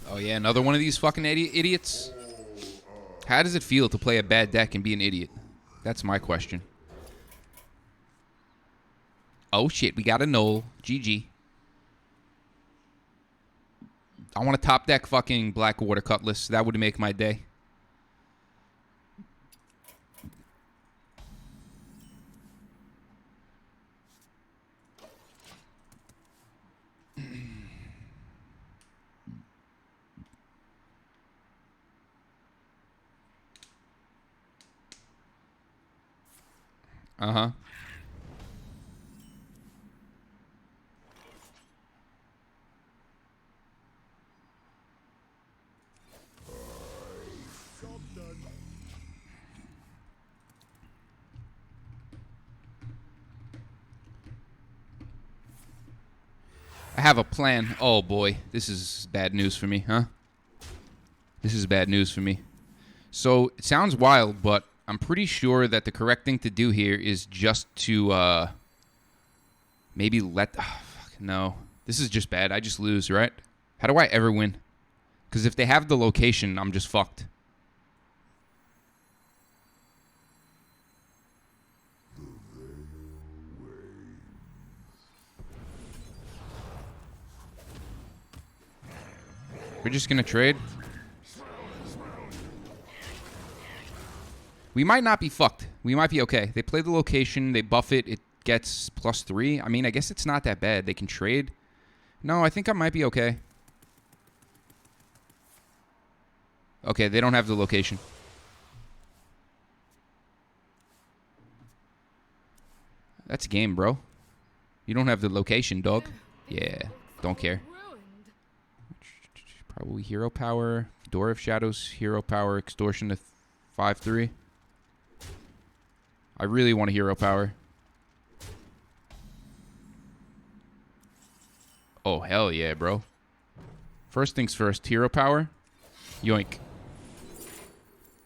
Oh, yeah, another one of these fucking idiots? How does it feel to play a bad deck and be an idiot? That's my question. Oh, shit, we got a null. GG. I want to top deck fucking Blackwater Cutlass. That would make my day. Uh-huh. I have a plan. Oh, boy. This is bad news for me, huh? This is bad news for me. So, it sounds wild, but I'm pretty sure that the correct thing to do here is just to, maybe let... Oh, fuck, no. This is just bad. I just lose, right? How do I ever win? Because if they have the location, I'm just fucked. We're just going to trade? We might not be fucked. We might be okay. They play the location. They buff it. It gets +3. I mean, I guess it's not that bad. They can trade. No, I think I might be okay. Okay, they don't have the location. That's a game, bro. You don't have the location, dog. Yeah, don't care. Probably hero power. Door of Shadows, hero power, extortion to 5-3. I really want a hero power. Oh, hell yeah, bro. First things first, hero power. Yoink.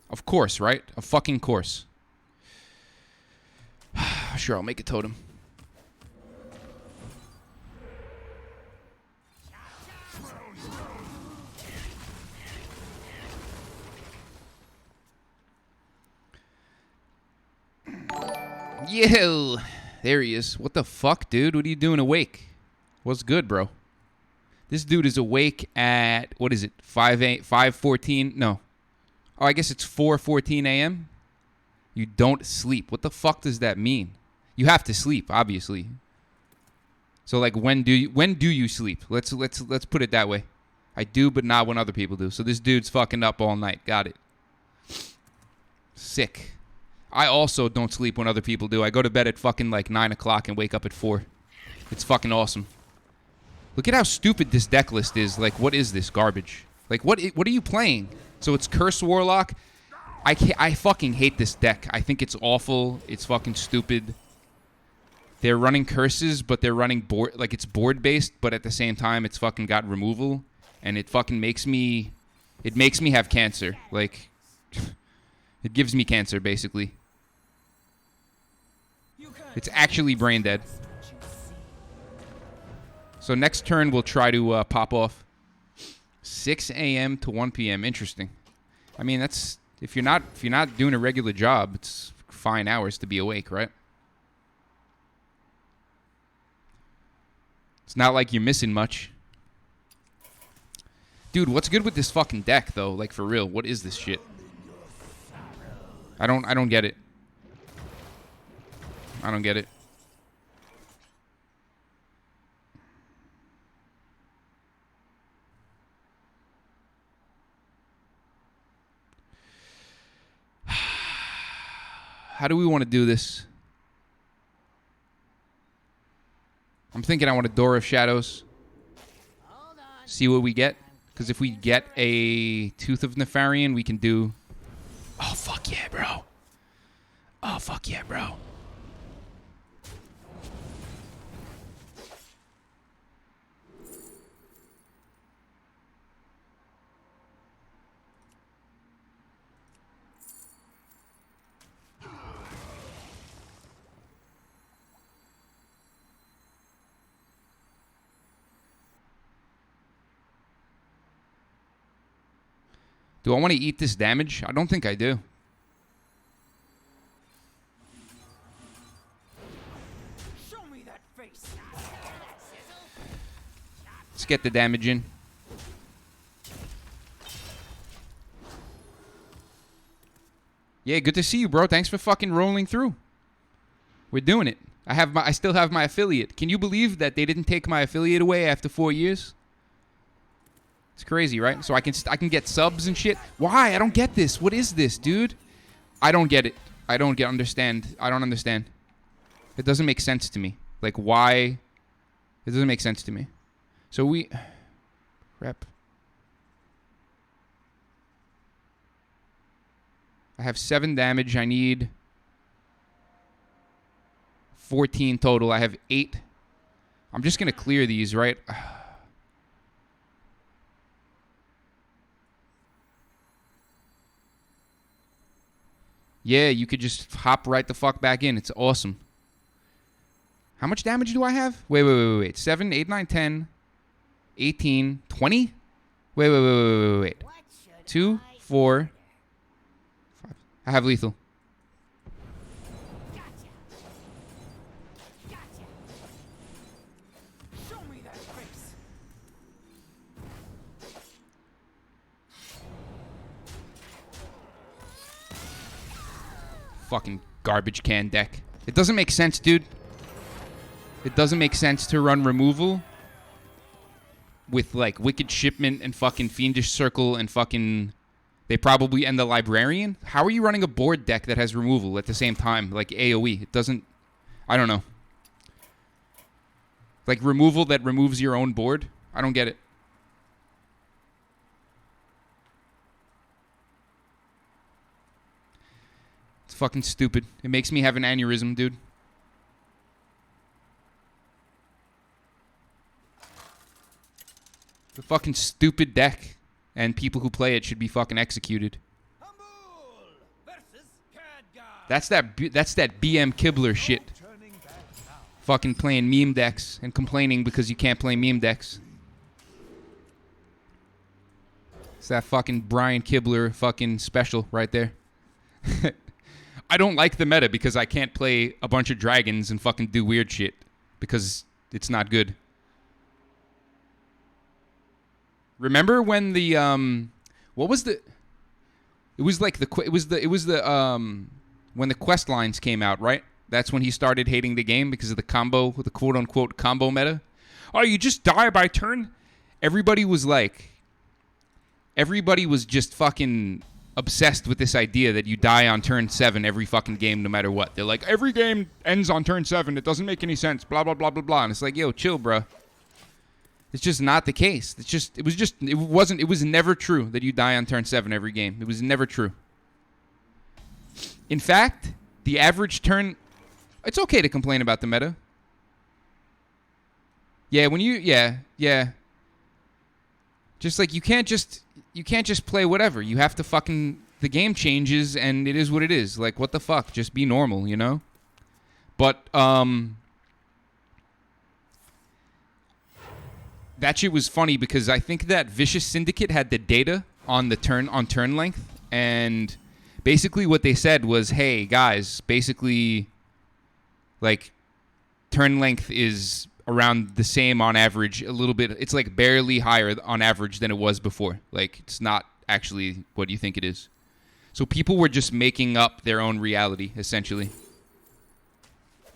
Of course, right? Of fucking course. Sure, I'll make a totem. Yo, there he is. What the fuck, dude? What are you doing awake? What's good, bro? This dude is awake at, what is it, 5:14? No. Oh, I guess it's 4:14 a.m.? You don't sleep. What the fuck does that mean? You have to sleep, obviously. So, like, when do you sleep? Let's put it that way. I do, but not when other people do. So this dude's fucking up all night. Got it. Sick. I also don't sleep when other people do. I go to bed at fucking like 9 o'clock and wake up at 4. It's fucking awesome. Look at how stupid this deck list is. Like, what is this garbage? Like, what are you playing? So it's Curse Warlock. I fucking hate this deck. I think it's awful. It's fucking stupid. They're running curses, but they're running board, like it's board based, but at the same time it's fucking got removal, and it fucking makes me have cancer. Like, it gives me cancer basically. It's actually brain dead. So next turn we'll try to pop off 6 a.m. to 1 p.m. Interesting. I mean, that's if you're not doing a regular job, it's fine hours to be awake, right? It's not like you're missing much. Dude, what's good with this fucking deck though? Like, for real, what is this shit? I don't get it. I don't get it. How do we want to do this? I'm thinking I want a Door of Shadows. See what we get. Because if we get a Tooth of Nefarian, we can do... Oh, fuck yeah, bro. Oh, fuck yeah, bro. Do I want to eat this damage? I don't think I do. Show me that face. Let's get the damage in. Yeah, good to see you, bro. Thanks for fucking rolling through. We're doing it. I still have my affiliate. Can you believe that they didn't take my affiliate away after 4 years? It's crazy, right? So I can get subs and shit. Why? I don't get this. What is this, dude? I don't get it. I don't understand. I don't understand. It doesn't make sense to me. Like, why? It doesn't make sense to me. So we... Rep. I have 7 damage. I need 14 total. I have 8. I'm just going to clear these, right? Yeah, you could just hop right the fuck back in. It's awesome. How much damage do I have? Wait. 7, 8, 9, 10, 18, 20? Wait. 2, 4, 5. I have lethal. Show me that face. Fucking garbage can deck. It doesn't make sense, dude. It doesn't make sense to run removal with, like, Wicked Shipment and fucking Fiendish Circle and fucking... They probably, and the librarian. How are you running a board deck that has removal at the same time, like AoE? It doesn't. I don't know. Like removal that removes your own board. I don't get it. It's fucking stupid. It makes me have an aneurysm, dude. It's a fucking stupid deck, and people who play it should be fucking executed. Humble versus Khadgar. That's that BM Kibler shit. Turning back now. Fucking playing meme decks and complaining because you can't play meme decks. It's that fucking Brian Kibler fucking special right there. I don't like the meta because I can't play a bunch of dragons and fucking do weird shit because it's not good. Remember when the what was the? It was like when the quest lines came out, right? That's when he started hating the game because of the combo, the quote unquote combo meta. Oh, you just die by turn. Everybody was just fucking obsessed with this idea that you die on turn 7 every fucking game no matter what. They're like, every game ends on turn 7. It doesn't make any sense. Blah, blah, blah, blah, blah. And it's like, yo, chill, bro. It's just not the case. It was never true that you die on turn 7 every game. It was never true. In fact, the average turn... It's okay to complain about the meta. Yeah, yeah. Just like you can't just play whatever. You have to fucking... The game changes and it is what it is. Like, what the fuck? Just be normal, you know? But, that shit was funny because I think that Vicious Syndicate had the data on turn length, and basically what they said was, hey, guys, basically, like, turn length is around the same on average, a little bit. It's like barely higher on average than it was before. Like, it's not actually what you think it is. So people were just making up their own reality, essentially.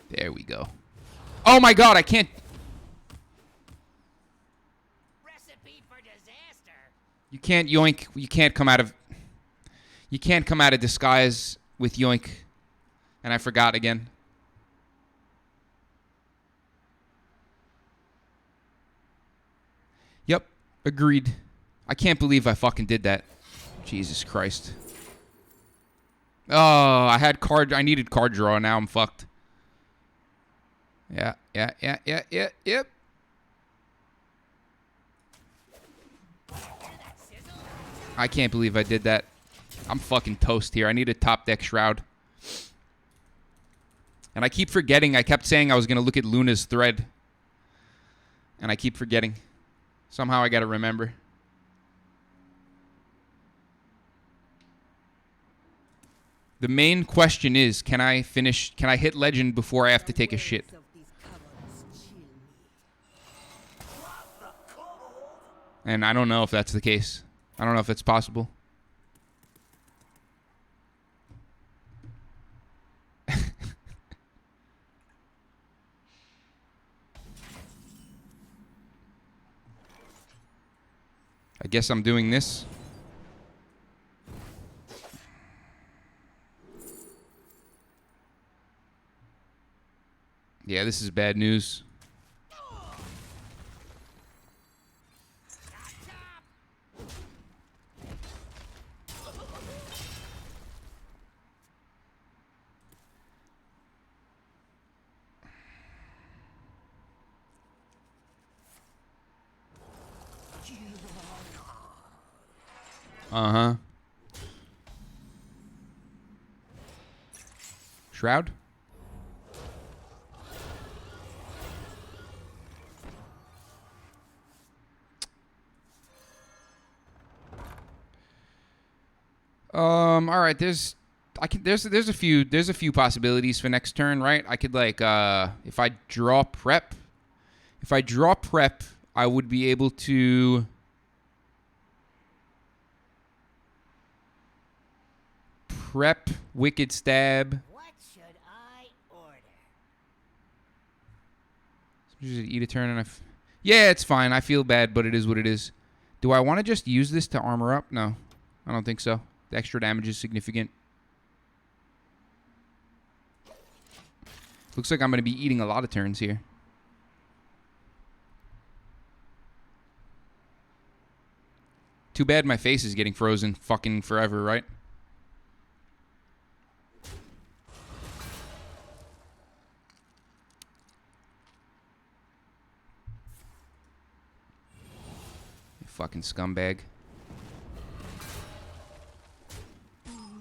There we go. Oh my god, I can't... Recipe for disaster. You can't yoink. You can't come out of disguise with yoink. And I forgot again. Yep, agreed. I can't believe I fucking did that. Jesus Christ. Oh, I needed card draw. Now I'm fucked. Yep. I can't believe I did that. I'm fucking toast here. I need a top deck Shroud. And I keep forgetting. I kept saying I was going to look at Luna's thread. And I keep forgetting. Somehow I got to remember. The main question is, can I hit legend before I have to take a shit? And I don't know if that's the case. I don't know if it's possible. I guess I'm doing this. Yeah, this is bad news. Uh-huh. Shroud? All right, there's a few possibilities for next turn, right? I could like if I draw prep, I would be able to prep Wicked Stab. What should I order? Just eat a turn and yeah, it's fine. I feel bad, but it is what it is. Do I want to just use this to armor up? No. I don't think so. The extra damage is significant. Looks like I'm going to be eating a lot of turns here. Too bad my face is getting frozen fucking forever, right? You fucking scumbag.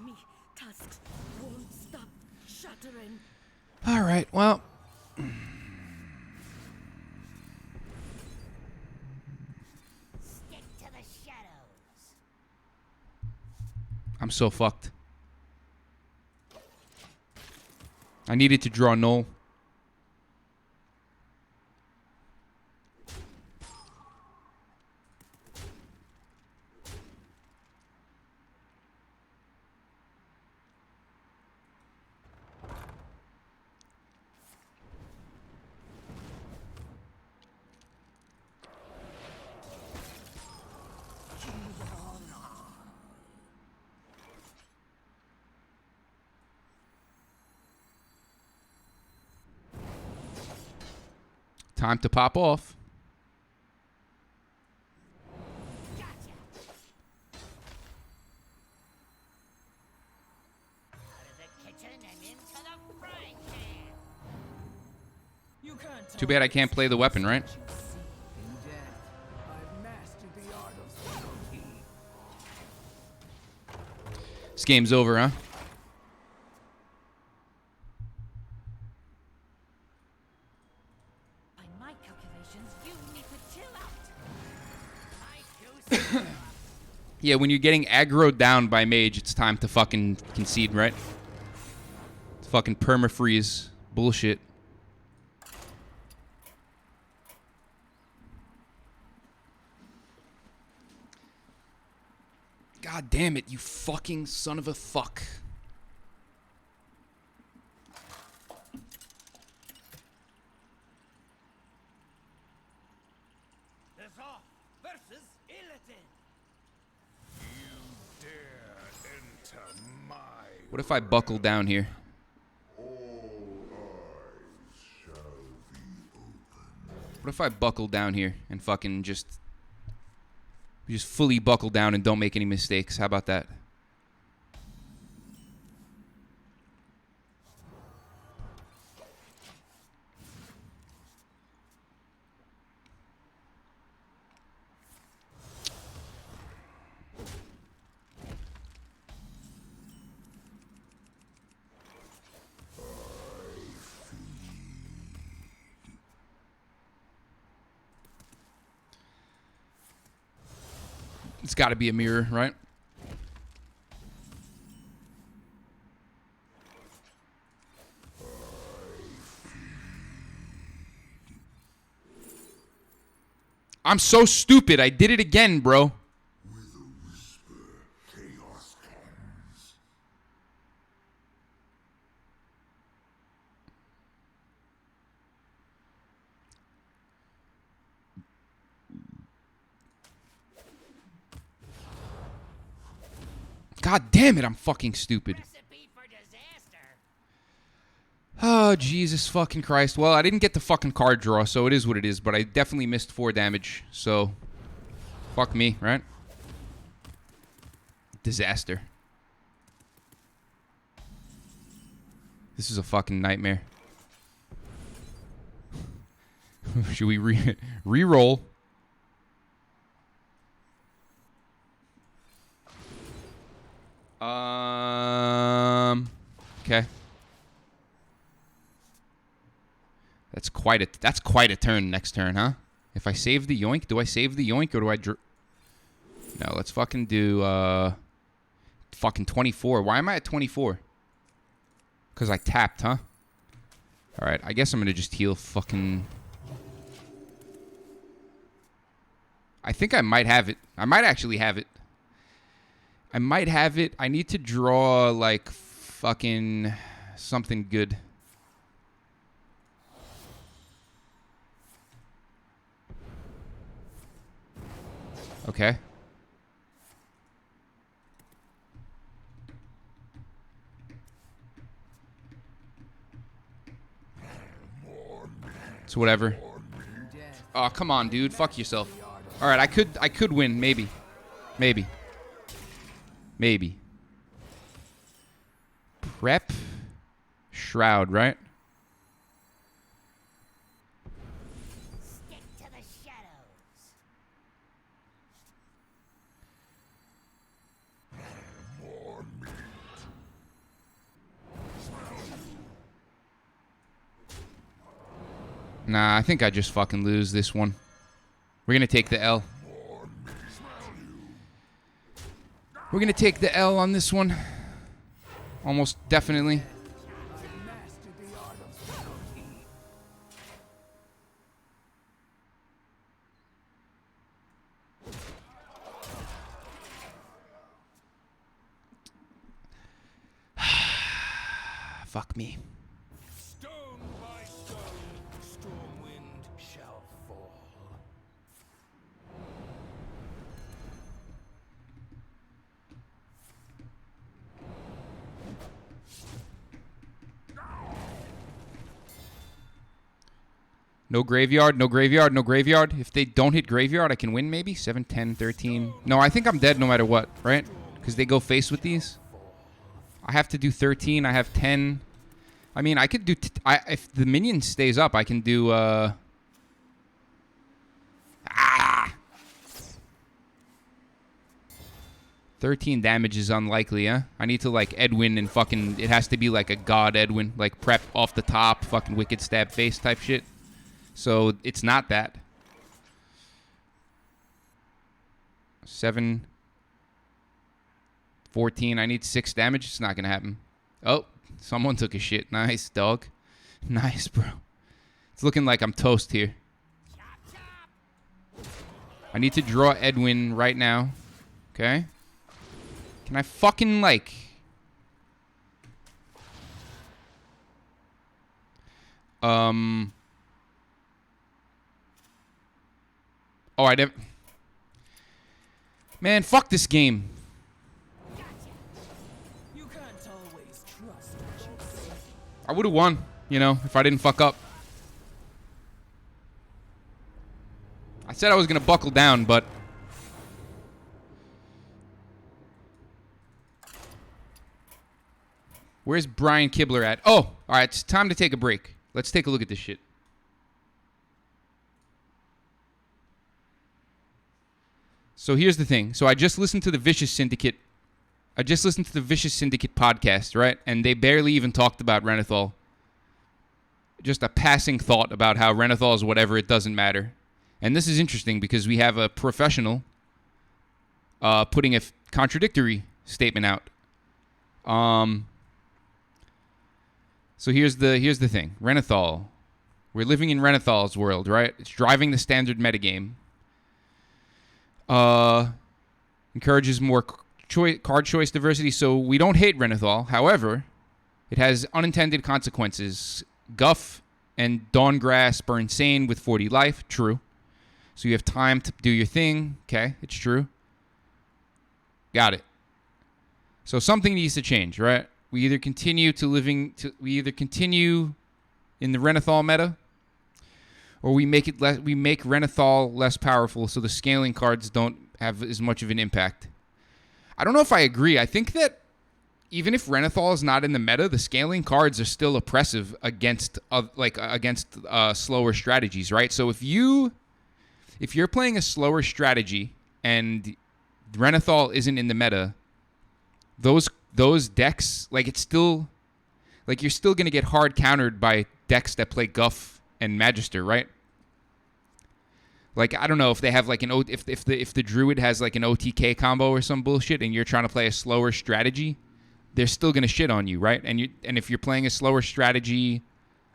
Me tusks won't stop shattering. All right, well. Stick to the shadows. I'm so fucked. I needed to draw null. Time to pop off. Gotcha. Out of the kitchen and into the frying pan. You can't Too tell bad I me can't play the weapon, right? what you see. In death, I've mastered the art of subtlety. This game's over, huh? By my calculations, you need to chill out. My goose. Yeah, when you're getting aggroed down by mage, it's time to fucking concede, right? It's fucking permafreeze bullshit. God damn it, you fucking son of a fuck. Off versus Illidan. You dare enter my What if I buckle down here? What if I buckle down here and fucking just fully buckle down and don't make any mistakes? How about that? It's got to be a mirror, right? I'm so stupid. I did it again, bro. God damn it, I'm fucking stupid. Recipe for disaster. Oh, Jesus fucking Christ. Well, I didn't get the fucking card draw, so it is what it is, but I definitely missed 4 damage, so fuck me, right? Disaster. This is a fucking nightmare. Should we re-roll? Okay. That's quite a turn next turn, huh? If I save the yoink, do I save the yoink or do I No, let's fucking do fucking 24. Why am I at 24? Cuz I tapped, huh? All right, I guess I'm going to just heal fucking I think I might have it. I might actually have it. I might have it. I need to draw like fucking something good. Okay. It's whatever. Oh, come on, dude. Fuck yourself. All right, I could win, maybe. Maybe. Prep Shroud, right? Stick to the shadows. Nah, I think I just fucking lose this one. We're gonna take the L. We're gonna take the L on this one. Almost definitely. I've mastered the art of subtlety. Fuck me. Stone by stone, Stormwind shall fall. No graveyard, no graveyard, no graveyard. If they don't hit graveyard, I can win maybe? 7, 10, 13. No, I think I'm dead no matter what, right? Because they go face with these. I have to do 13. I have 10. I mean, I could do... if the minion stays up, I can do... 13 damage is unlikely, huh? I need to, like, Edwin and fucking... It has to be, like, a god Edwin. Like, prep off the top, fucking wicked stab face type shit. So, it's not that. 7... 14. I need 6 damage. It's not going to happen. Oh, someone took a shit. Nice, dog. Nice, bro. It's looking like I'm toast here. I need to draw Edwin right now. Okay. Can I fucking, like... Oh, I didn't... Man, fuck this game. I would have won, you know, if I didn't fuck up. I said I was going to buckle down, but... Where's Brian Kibler at? Oh, all right, it's time to take a break. Let's take a look at this shit. So here's the thing. So I just listened to the Vicious Syndicate. Podcast, right? And they barely even talked about Renathal. Just a passing thought about how Renathal is whatever, it doesn't matter. And this is interesting because we have a professional putting a contradictory statement out. So here's the thing. Renathal. We're living in Renathal's world, right? It's driving the standard metagame. Encourages more card choice diversity, so we don't hate Renathal. However, it has unintended consequences. Guff and Dawngrass burn insane with 40 life. True. So you have time to do your thing. Okay, it's true. Got it. So something needs to change, right? We either continue in the Renathal meta, or we make Renathal less powerful so the scaling cards don't have as much of an impact. I don't know if I agree. I think that even if Renathal is not in the meta, the scaling cards are still oppressive against slower strategies, right? So if you're playing a slower strategy and Renathal isn't in the meta, those decks, like, it's still, like, you're still gonna get hard countered by decks that play Guff and Magister, right? Like, I don't know if they have like if the Druid has like an OTK combo or some bullshit, and you're trying to play a slower strategy, they're still gonna shit on you, right? And if you're playing a slower strategy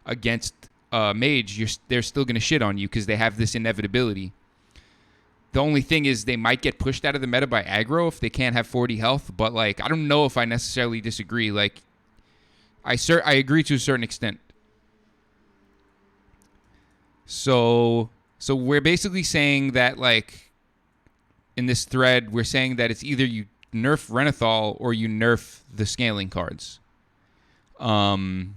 against Mage, they're still gonna shit on you because they have this inevitability. The only thing is they might get pushed out of the meta by aggro if they can't have 40 health. But, like, I don't know if I necessarily disagree. Like, I agree to a certain extent. So we're basically saying that, like, in this thread, we're saying that it's either you nerf Renathal or you nerf the scaling cards. Fine.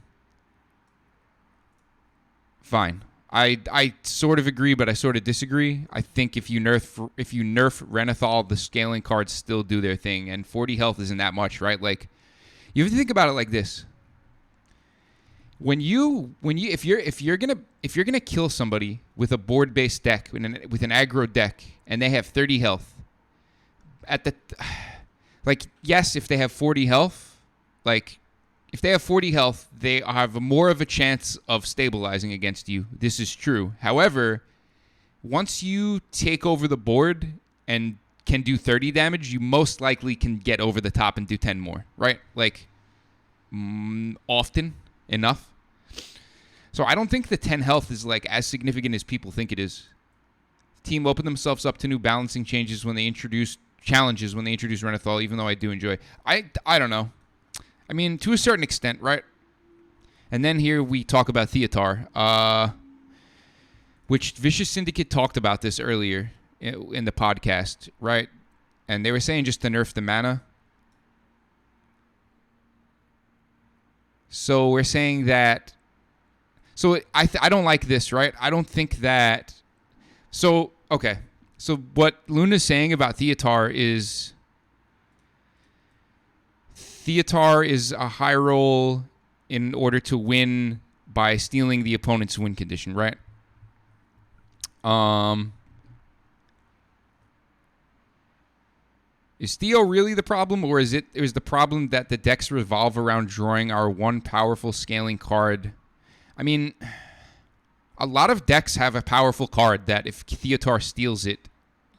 I sort of agree, but I sort of disagree. I think if you nerf Renathal, the scaling cards still do their thing, and 40 health isn't that much, right? Like, you have to think about it like this. If you're gonna kill somebody with a board-based deck, with an aggro deck, and they have 30 health, yes, if they have 40 health, if they have 40 health, they have more of a chance of stabilizing against you. This is true. However, once you take over the board and can do 30 damage, you most likely can get over the top and do 10 more, right? Often enough. So I don't think the 10 health is as significant as people think it is. The team opened themselves up to new balancing changes when they introduced Renathal, even though I do enjoy. I don't know. I mean, to a certain extent, right? And then here we talk about Theotar, which Vicious Syndicate talked about this earlier in the podcast, right? And they were saying just to nerf the mana. So we're saying that... So I don't like this, right? I don't think that... So, okay. So what Luna's saying about Theotar is... Theotar is a high roll in order to win by stealing the opponent's win condition, right? Is Theo really the problem, or is the problem that the decks revolve around drawing our one powerful scaling card? I mean, a lot of decks have a powerful card that if Theotar steals it,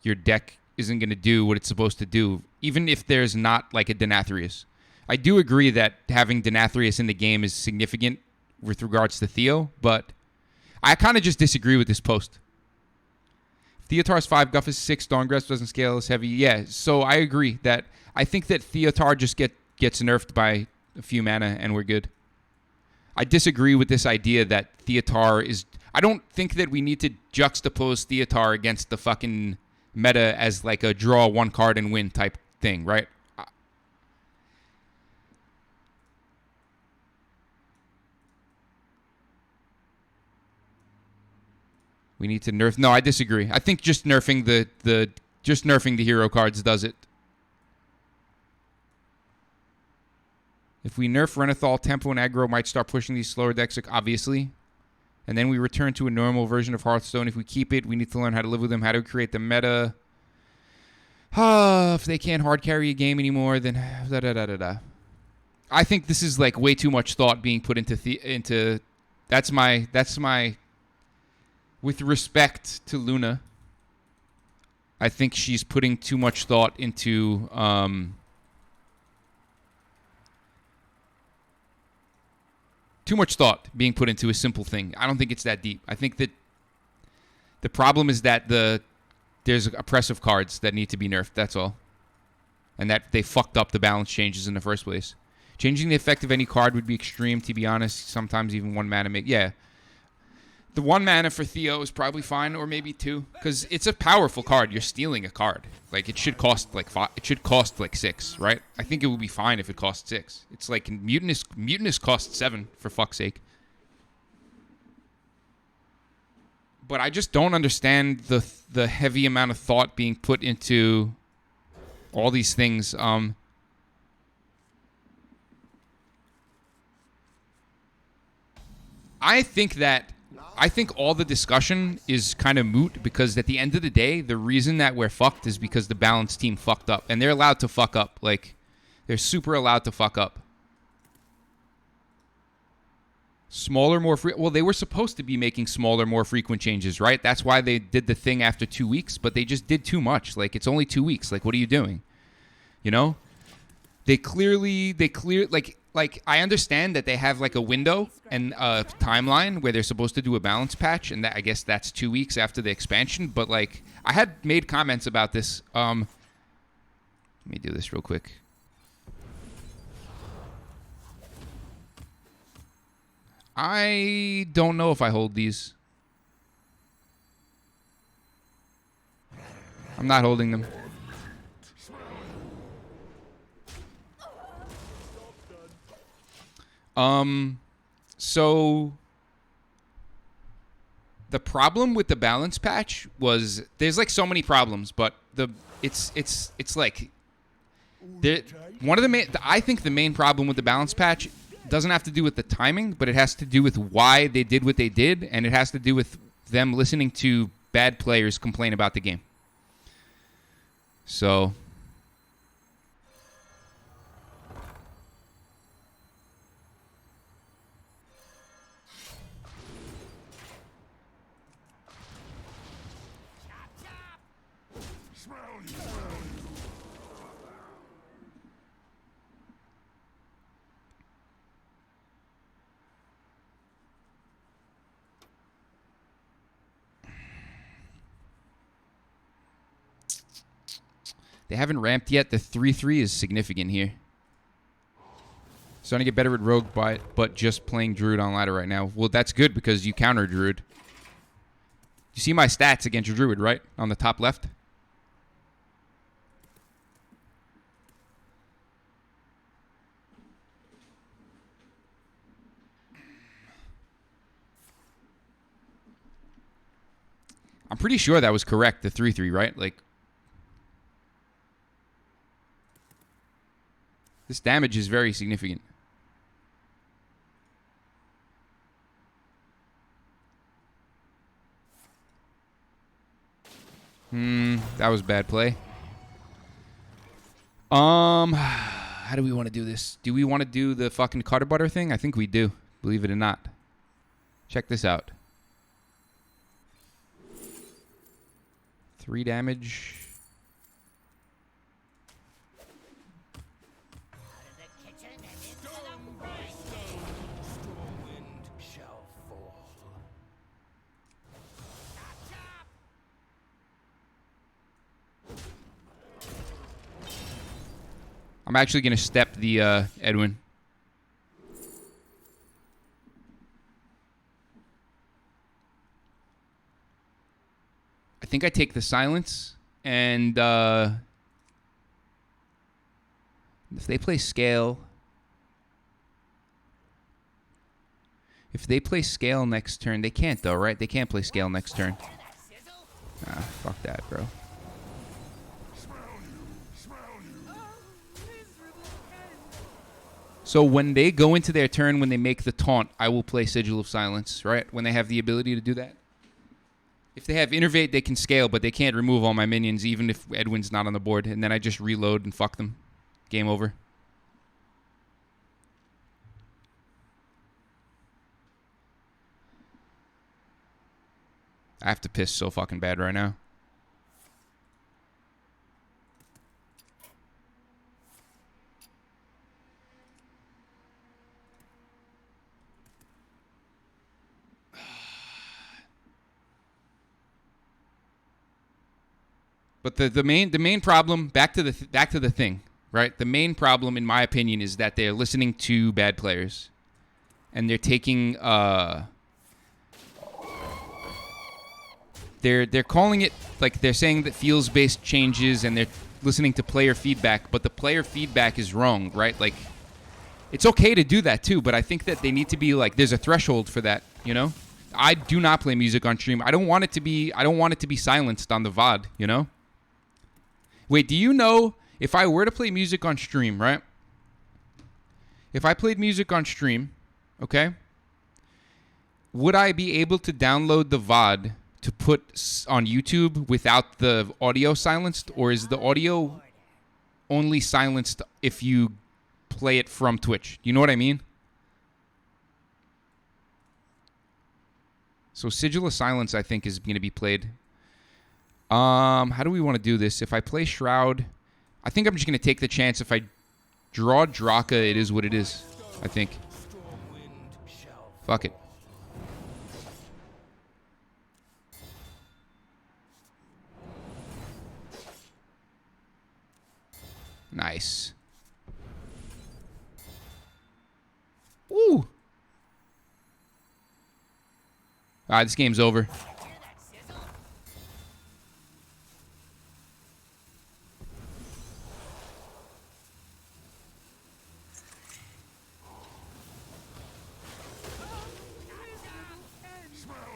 your deck isn't going to do what it's supposed to do, even if there's not a Denathrius. I do agree that having Denathrius in the game is significant with regards to Theo, but I kind of just disagree with this post. Theotar's 5, Guff is 6, Dawngrasp doesn't scale as heavy. Yeah, so I agree that I think that Theotar just gets nerfed by a few mana and we're good. I disagree with this idea that Theotar is... I don't think that we need to juxtapose Theotar against the fucking meta as a draw one card and win type thing, right? We need to nerf... No, I disagree. I think just nerfing the hero cards does it. If we nerf Renathal, Tempo and Aggro might start pushing these slower decks, obviously. And then we return to a normal version of Hearthstone. If we keep it, we need to learn how to live with them, how to create the meta. If they can't hard carry a game anymore, then da-da-da-da-da. I think this is way too much thought being put into... That's my... With respect to Luna, I think she's putting too much thought into too much thought being put into a simple thing. I don't think it's that deep. I think that the problem is that there's oppressive cards that need to be nerfed. That's all, and that they fucked up the balance changes in the first place. Changing the effect of any card would be extreme, to be honest. Sometimes even one mana yeah. The 1 mana for Theo is probably fine, or maybe 2, because it's a powerful card. You're stealing a card. it should cost 5. It should cost 6, right? I think it would be fine if it cost 6. It's Mutinous costs 7, for fuck's sake. But I just don't understand the heavy amount of thought being put into all these things. I think all the discussion is kind of moot, because at the end of the day, the reason that we're fucked is because the balanced team fucked up. And they're allowed to fuck up. They're super allowed to fuck up. Smaller, more well, they were supposed to be making smaller, more frequent changes, right? That's why they did the thing after 2 weeks, but they just did too much. It's only 2 weeks. What are you doing? You know? They clearly I understand that they have a window and a timeline where they're supposed to do a balance patch, and I guess that's 2 weeks after the expansion. But I had made comments about this. Let me do this real quick. I don't know if I hold these. I'm not holding them. So the problem with the balance patch was there's like so many problems, but it's like one of the main. I think the main problem with the balance patch doesn't have to do with the timing, but it has to do with why they did what they did, and it has to do with them listening to bad players complain about the game. So. They haven't ramped yet. The 3-3 is significant here. Starting to get better at Rogue, but just playing Druid on ladder right now. Well, that's good because you counter Druid. You see my stats against your Druid, right? On the top left. I'm pretty sure that was correct, the 3-3, right? Like, this damage is very significant. That was bad play. How do we want to do this? Do we want to do the fucking Carter Butter thing? I think we do, believe it or not. Check this out. 3 damage. Out of the kitchen and into the Stone by stone, Stormwind shall fall. chop chop. I'm actually going to step the Edwin. I think I take the silence, and if they play scale, next turn, they can't though, right? They can't play scale next turn. Ah, fuck that, bro. So when they go into their turn, when they make the taunt, I will play Sigil of Silence, right? When they have the ability to do that. If they have Innervate, they can scale, but they can't remove all my minions, even if Edwin's not on the board. And then I just reload and fuck them. Game over. I have to piss so fucking bad right now. But the main problem, back to the thing, right? The main problem, in my opinion, is that they're listening to bad players, and they're taking they're calling it, like, they're saying that feels based changes, and they're listening to player feedback, but the player feedback is wrong, right? Like, it's okay to do that too, but I think that they need to be like, there's a threshold for that, you know? I do not play music on stream. I don't want it to be silenced on the VOD, you know? Wait, do you know if I were to play music on stream, right? If I played music on stream, okay, would I be able to download the VOD to put on YouTube without the audio silenced? Or is the audio only silenced if you play it from Twitch? You know what I mean? So Sigil of Silence, I think, is going to be played. How do we want to do this? If I play Shroud, I think I'm just going to take the chance. If I draw Draka, it is what it is, I think. Fuck it. Nice. Woo! Alright, this game's over.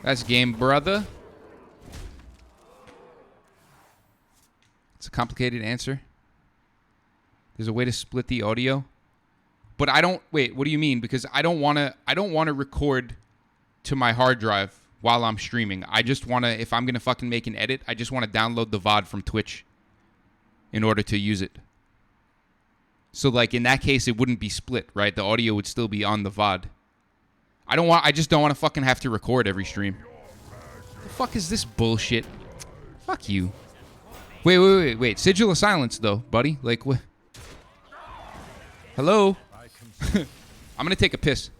That's game, brother. It's a complicated answer. There's a way to split the audio. But I don't wait, what do you mean? Because I don't wanna record to my hard drive while I'm streaming. I just wanna, if I'm gonna fucking make an edit, I just wanna download the VOD from Twitch in order to use it. So like in that case it wouldn't be split, right? The audio would still be on the VOD. I just don't want to fucking have to record every stream. The fuck is this bullshit? Fuck you. Wait. Sigil of silence though, buddy. Like what? Hello? I'm gonna take a piss.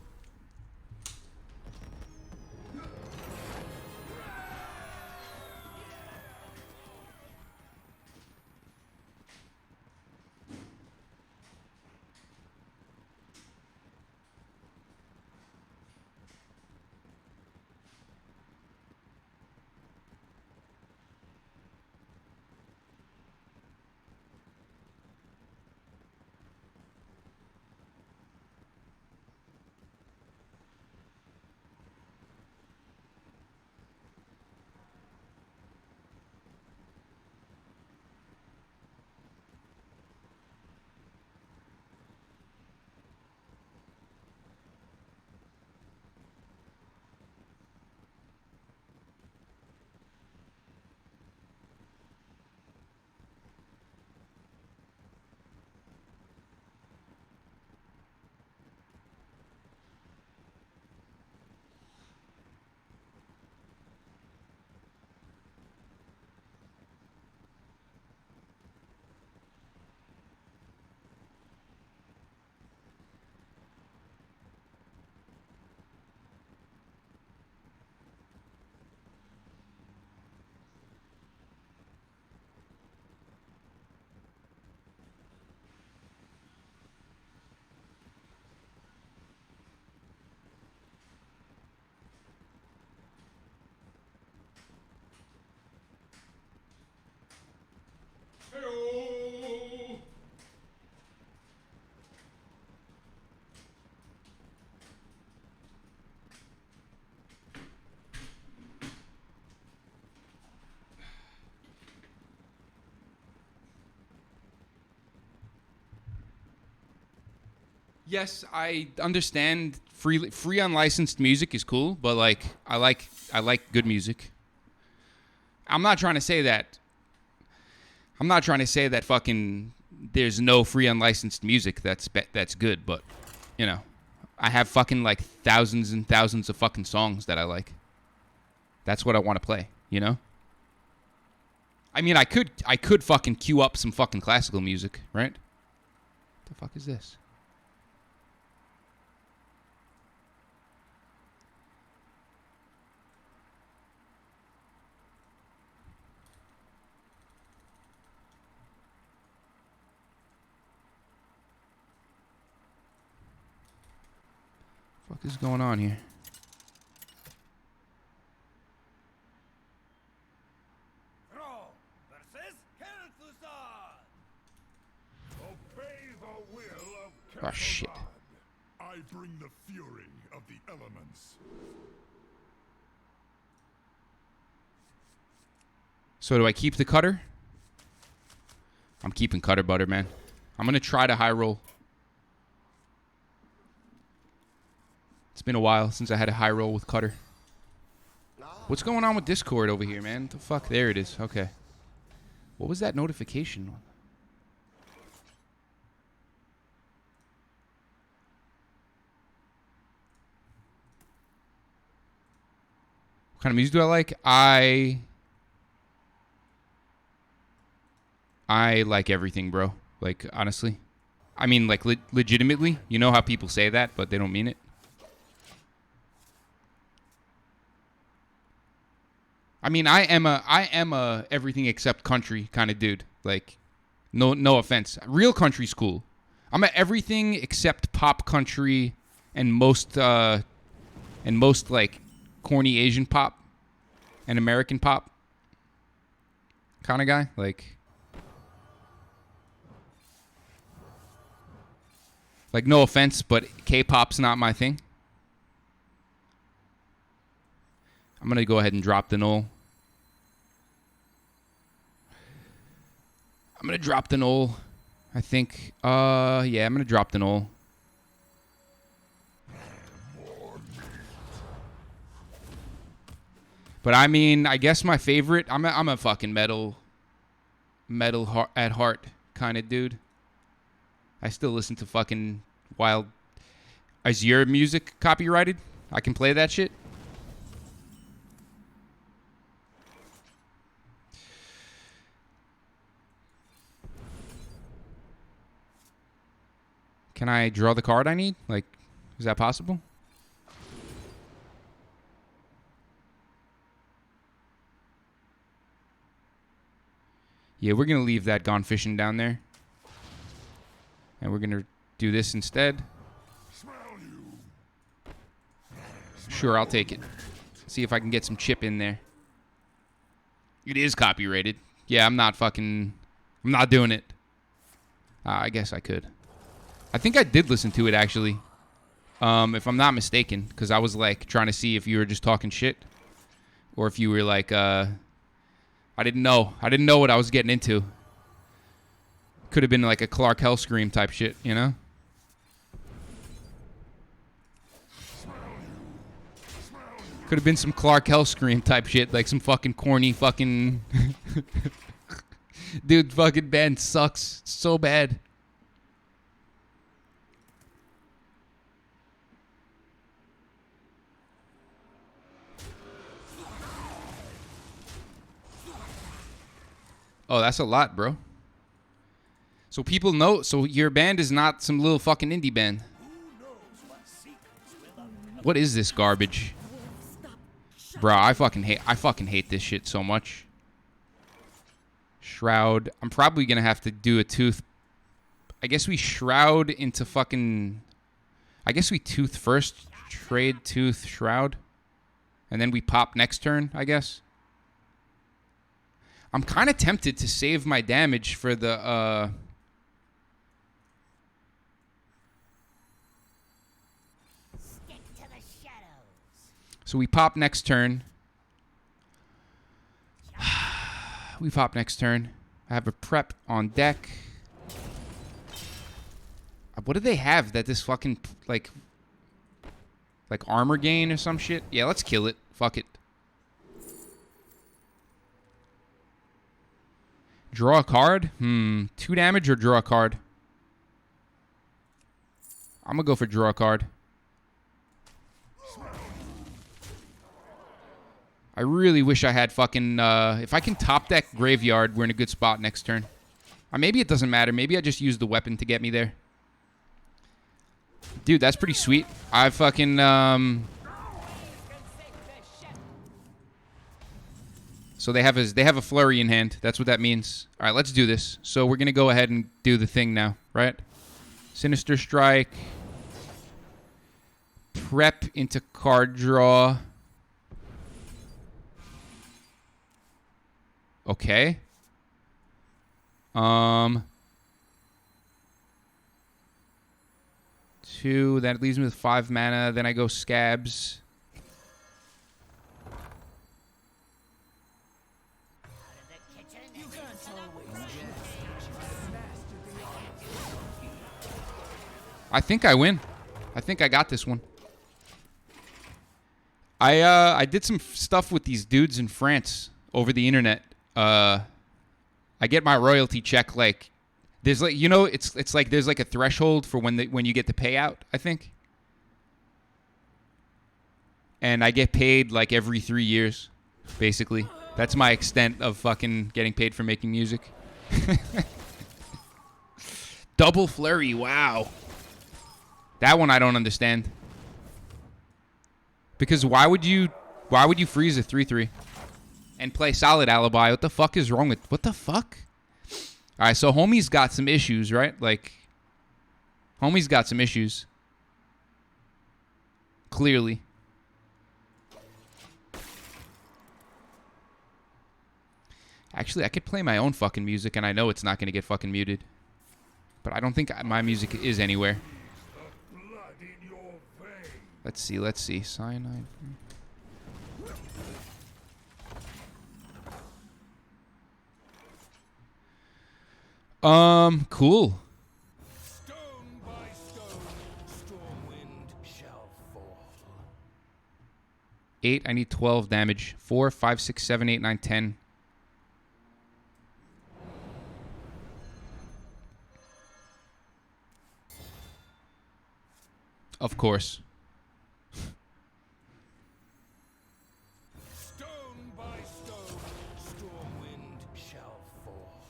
Yes, I understand free unlicensed music is cool, but like I like good music. I'm not trying to say that fucking there's no free unlicensed music that's good, but you know, I have fucking like thousands and thousands of fucking songs that I like. That's what I want to play, you know? I mean, I could fucking queue up some fucking classical music, right? What the fuck is this? What is going on here? Thrall versus Kel'Thuzad. Obey the will of Oh shit. I bring the fury of the elements. So do I keep the cutter? I'm keeping cutter butter, man. I'm gonna try to high roll. It's been a while since I had a high roll with cutter. What's going on with Discord over here, man? What the fuck? There it is. Okay. What was that notification? What kind of music do I like? I like everything, bro. Like, honestly. I mean, like, legitimately. You know how people say that, but they don't mean it. I mean, I am a everything except country kind of dude. Like, no offense. Real country's cool. I'm a everything except pop country and most like corny Asian pop and American pop kind of guy. Like, no offense, but K-pop's not my thing. I'm gonna go ahead and drop the null. I'm gonna drop the null. I think. Yeah, I'm gonna drop the null. But I mean, I guess my favorite. I'm a fucking metal at heart kind of dude. I still listen to fucking wild. Is your music copyrighted? I can play that shit. Can I draw the card I need? Like, is that possible? Yeah, we're going to leave that gone fishing down there. And we're going to do this instead. Sure, I'll take it. See if I can get some chip in there. It is copyrighted. Yeah, I'm not doing it. I guess I could. I think I did listen to it, actually. If I'm not mistaken. Because I was, like, trying to see if you were just talking shit. Or if you were, like, I didn't know. I didn't know what I was getting into. Could have been like a Clark Hellscream type shit, you know? Could have been some Clark Hellscream type shit, like some fucking corny fucking... Dude, fucking band sucks so bad. Oh, that's a lot, bro. So people know. So your band is not some little fucking indie band. What is this garbage? Bro, I fucking hate this shit so much. Shroud. I'm probably gonna have to do a tooth. I guess we shroud into fucking... I guess we tooth first. Trade tooth shroud. And then we pop next turn, I guess. I'm kind of tempted to save my damage for the, Stick to the shadows. So we pop next turn. We pop next turn. I have a prep on deck. What do they have that this fucking, like armor gain or some shit? Yeah, let's kill it. Fuck it. Draw a card? 2 damage or draw a card? I'm gonna go for draw a card. I really wish I had fucking... if I can top deck Graveyard, we're in a good spot next turn. Maybe it doesn't matter. Maybe I just use the weapon to get me there. Dude, that's pretty sweet. I fucking... So they have a flurry in hand. That's what that means. All right, let's do this. So we're going to go ahead and do the thing now, right? Sinister Strike. Prep into card draw. Okay. 2. That leaves me with 5 mana. Then I go Scabs. I think I win. I think I got this one. I did some stuff with these dudes in France over the internet. I get my royalty check like there's like it's like there's like a threshold for when you get the payout, I think. And I get paid like every 3 years, basically. That's my extent of fucking getting paid for making music. Double flurry, wow. That one I don't understand. Because why would you freeze a 3/3 and play solid alibi? What the fuck is wrong with what the fuck? All right, so homie's got some issues, right? Like homie's got some issues. Clearly. Actually, I could play my own fucking music and I know it's not going to get fucking muted. But I don't think my music is anywhere. Let's see. Cyanide. Cool. Stone by stone, Stormwind shall fall. 8. I need 12 damage. 4, 5, 6, 7, 8, 9, 10. Of course. Stone by stone, Stormwind shall fall.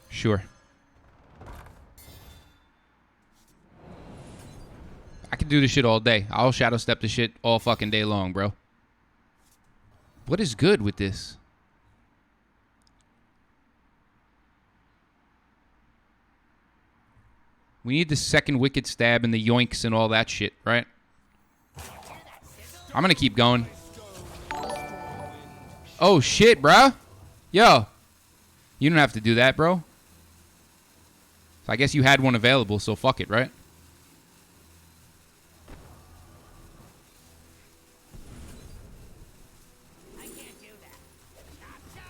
Sure. I can do this shit all day. I'll shadow step this shit all fucking day long, bro. What is good with this? We need the second wicked stab and the yoinks and all that shit, right? I'm gonna keep going. Oh shit, bro. Yo. You don't have to do that, bro. So I guess you had one available, so fuck it, right? I can't do that. Chop, chop.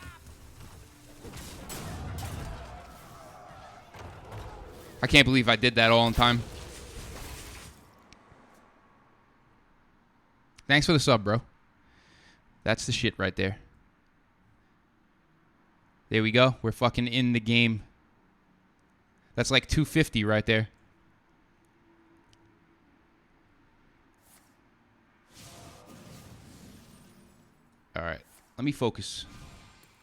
I can't believe I did that all in time. Thanks for the sub, bro. That's the shit right there. There we go. We're fucking in the game. That's like 250 right there. All right. Let me focus.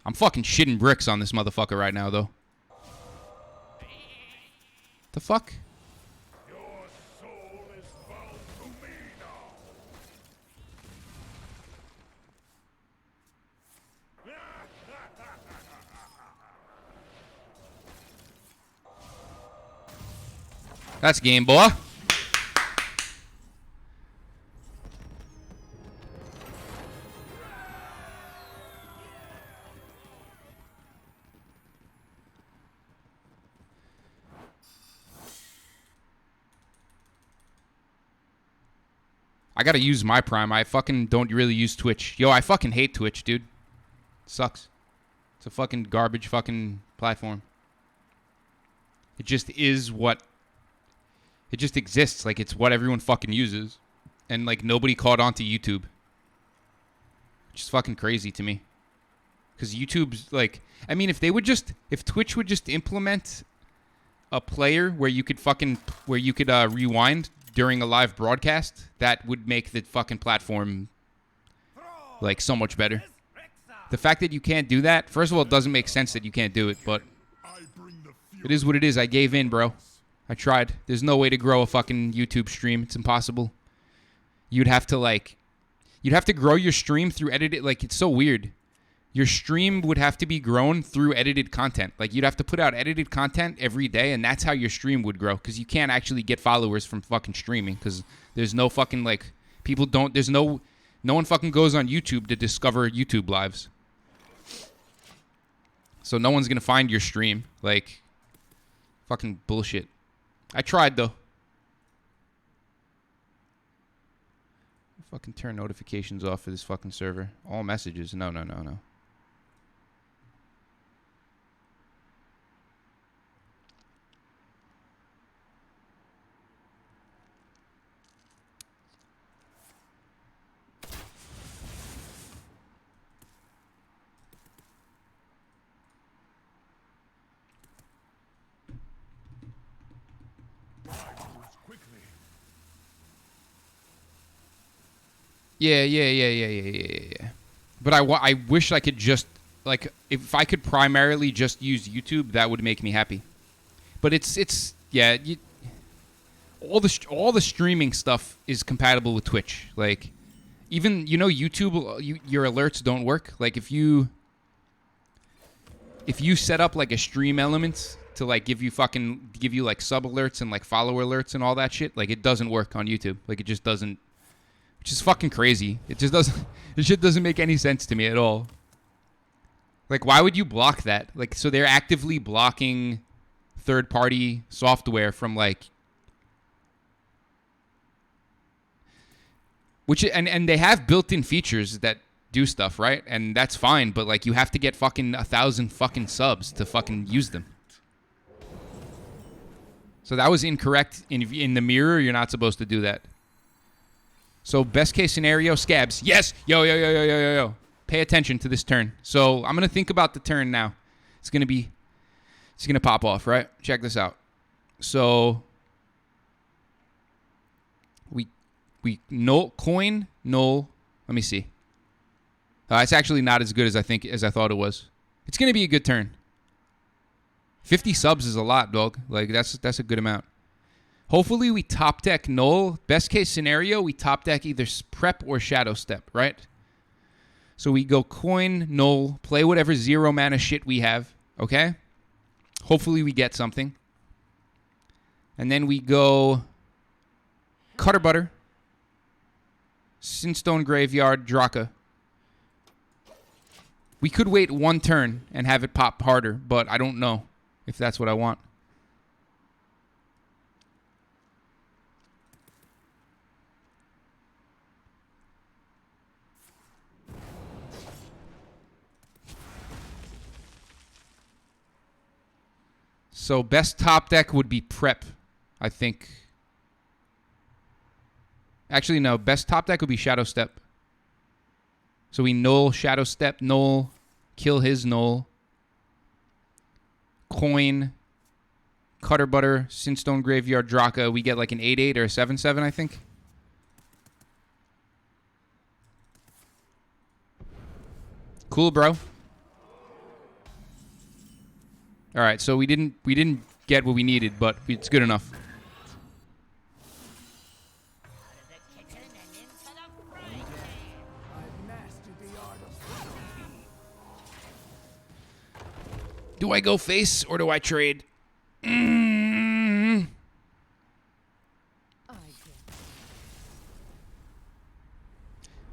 I'm fucking shitting bricks on this motherfucker right now, though. The fuck? Your soul is bound to me now. That's game, boy. I gotta use my Prime. I fucking don't really use Twitch. Yo, I fucking hate Twitch, dude. Sucks. It's a fucking garbage fucking platform. It just is what... It just exists. Like, it's what everyone fucking uses. And, like, nobody caught on to YouTube. Which is fucking crazy to me. Because YouTube's, like... I mean, if they would just... If Twitch would just implement a player where you could fucking... Where you could rewind during a live broadcast, that would make the fucking platform, like, so much better. The fact that you can't do that... First of all, it doesn't make sense that you can't do it, but... It is what it is. I gave in, bro. I tried. There's no way to grow a fucking YouTube stream. It's impossible. You'd have to, like... You'd have to grow your stream through edited... Like, it's so weird. Your stream would have to be grown through edited content. Like, you'd have to put out edited content every day, and that's how your stream would grow. Because you can't actually get followers from fucking streaming. Because there's no fucking, like... People don't... There's no... No one fucking goes on YouTube to discover YouTube lives. So no one's gonna find your stream. Like... Fucking bullshit. I tried, though. Fucking turn notifications off for this fucking server. All messages. No. Yeah. But I wish I could just, like, if I could primarily just use YouTube, that would make me happy. But it's yeah, all the streaming stuff is compatible with Twitch. Like, even, you know, YouTube, your alerts don't work. Like, if you set up, like, a stream element to, like, give you like sub alerts and, like, follower alerts and all that shit, like, it doesn't work on YouTube. Like, it just doesn't. Which is fucking crazy. It just doesn't... This shit doesn't make any sense to me at all. Like, why would you block that? Like, so they're actively blocking third-party software from, like... Which... And they have built-in features that do stuff, right? And that's fine, but, like, you have to get fucking 1,000 fucking subs to fucking use them. So that was incorrect. In the mirror, you're not supposed to do that. So best case scenario, scabs. Yes. Yo, yo, yo, yo, yo, yo, yo. Pay attention to this turn. So I'm going to think about the turn now. It's going to pop off, right? Check this out. So we null coin null. Let me see. It's actually not as good as I thought it was. It's gonna be a good turn. 50 subs is a lot, dog. Like that's a good amount. Hopefully we top deck null. Best case scenario, we top deck either prep or shadow step, right? So we go coin null, play whatever 0 mana shit we have. Okay. Hopefully we get something. And then we go Cutter Butter, Sinstone Graveyard, Draka. We could wait one turn and have it pop harder, but I don't know if that's what I want. So best top deck would be prep, I think. Actually, no. Best top deck would be Shadow Step. So we null Shadow Step, null, kill his null, coin, Cutter Butter, Sinstone Graveyard, Draka. We get like an 8/8 or a 7/7, I think. Cool, bro. All right, so we didn't get what we needed, but it's good enough. I've mastered the art of Do I go face or do I trade? I'm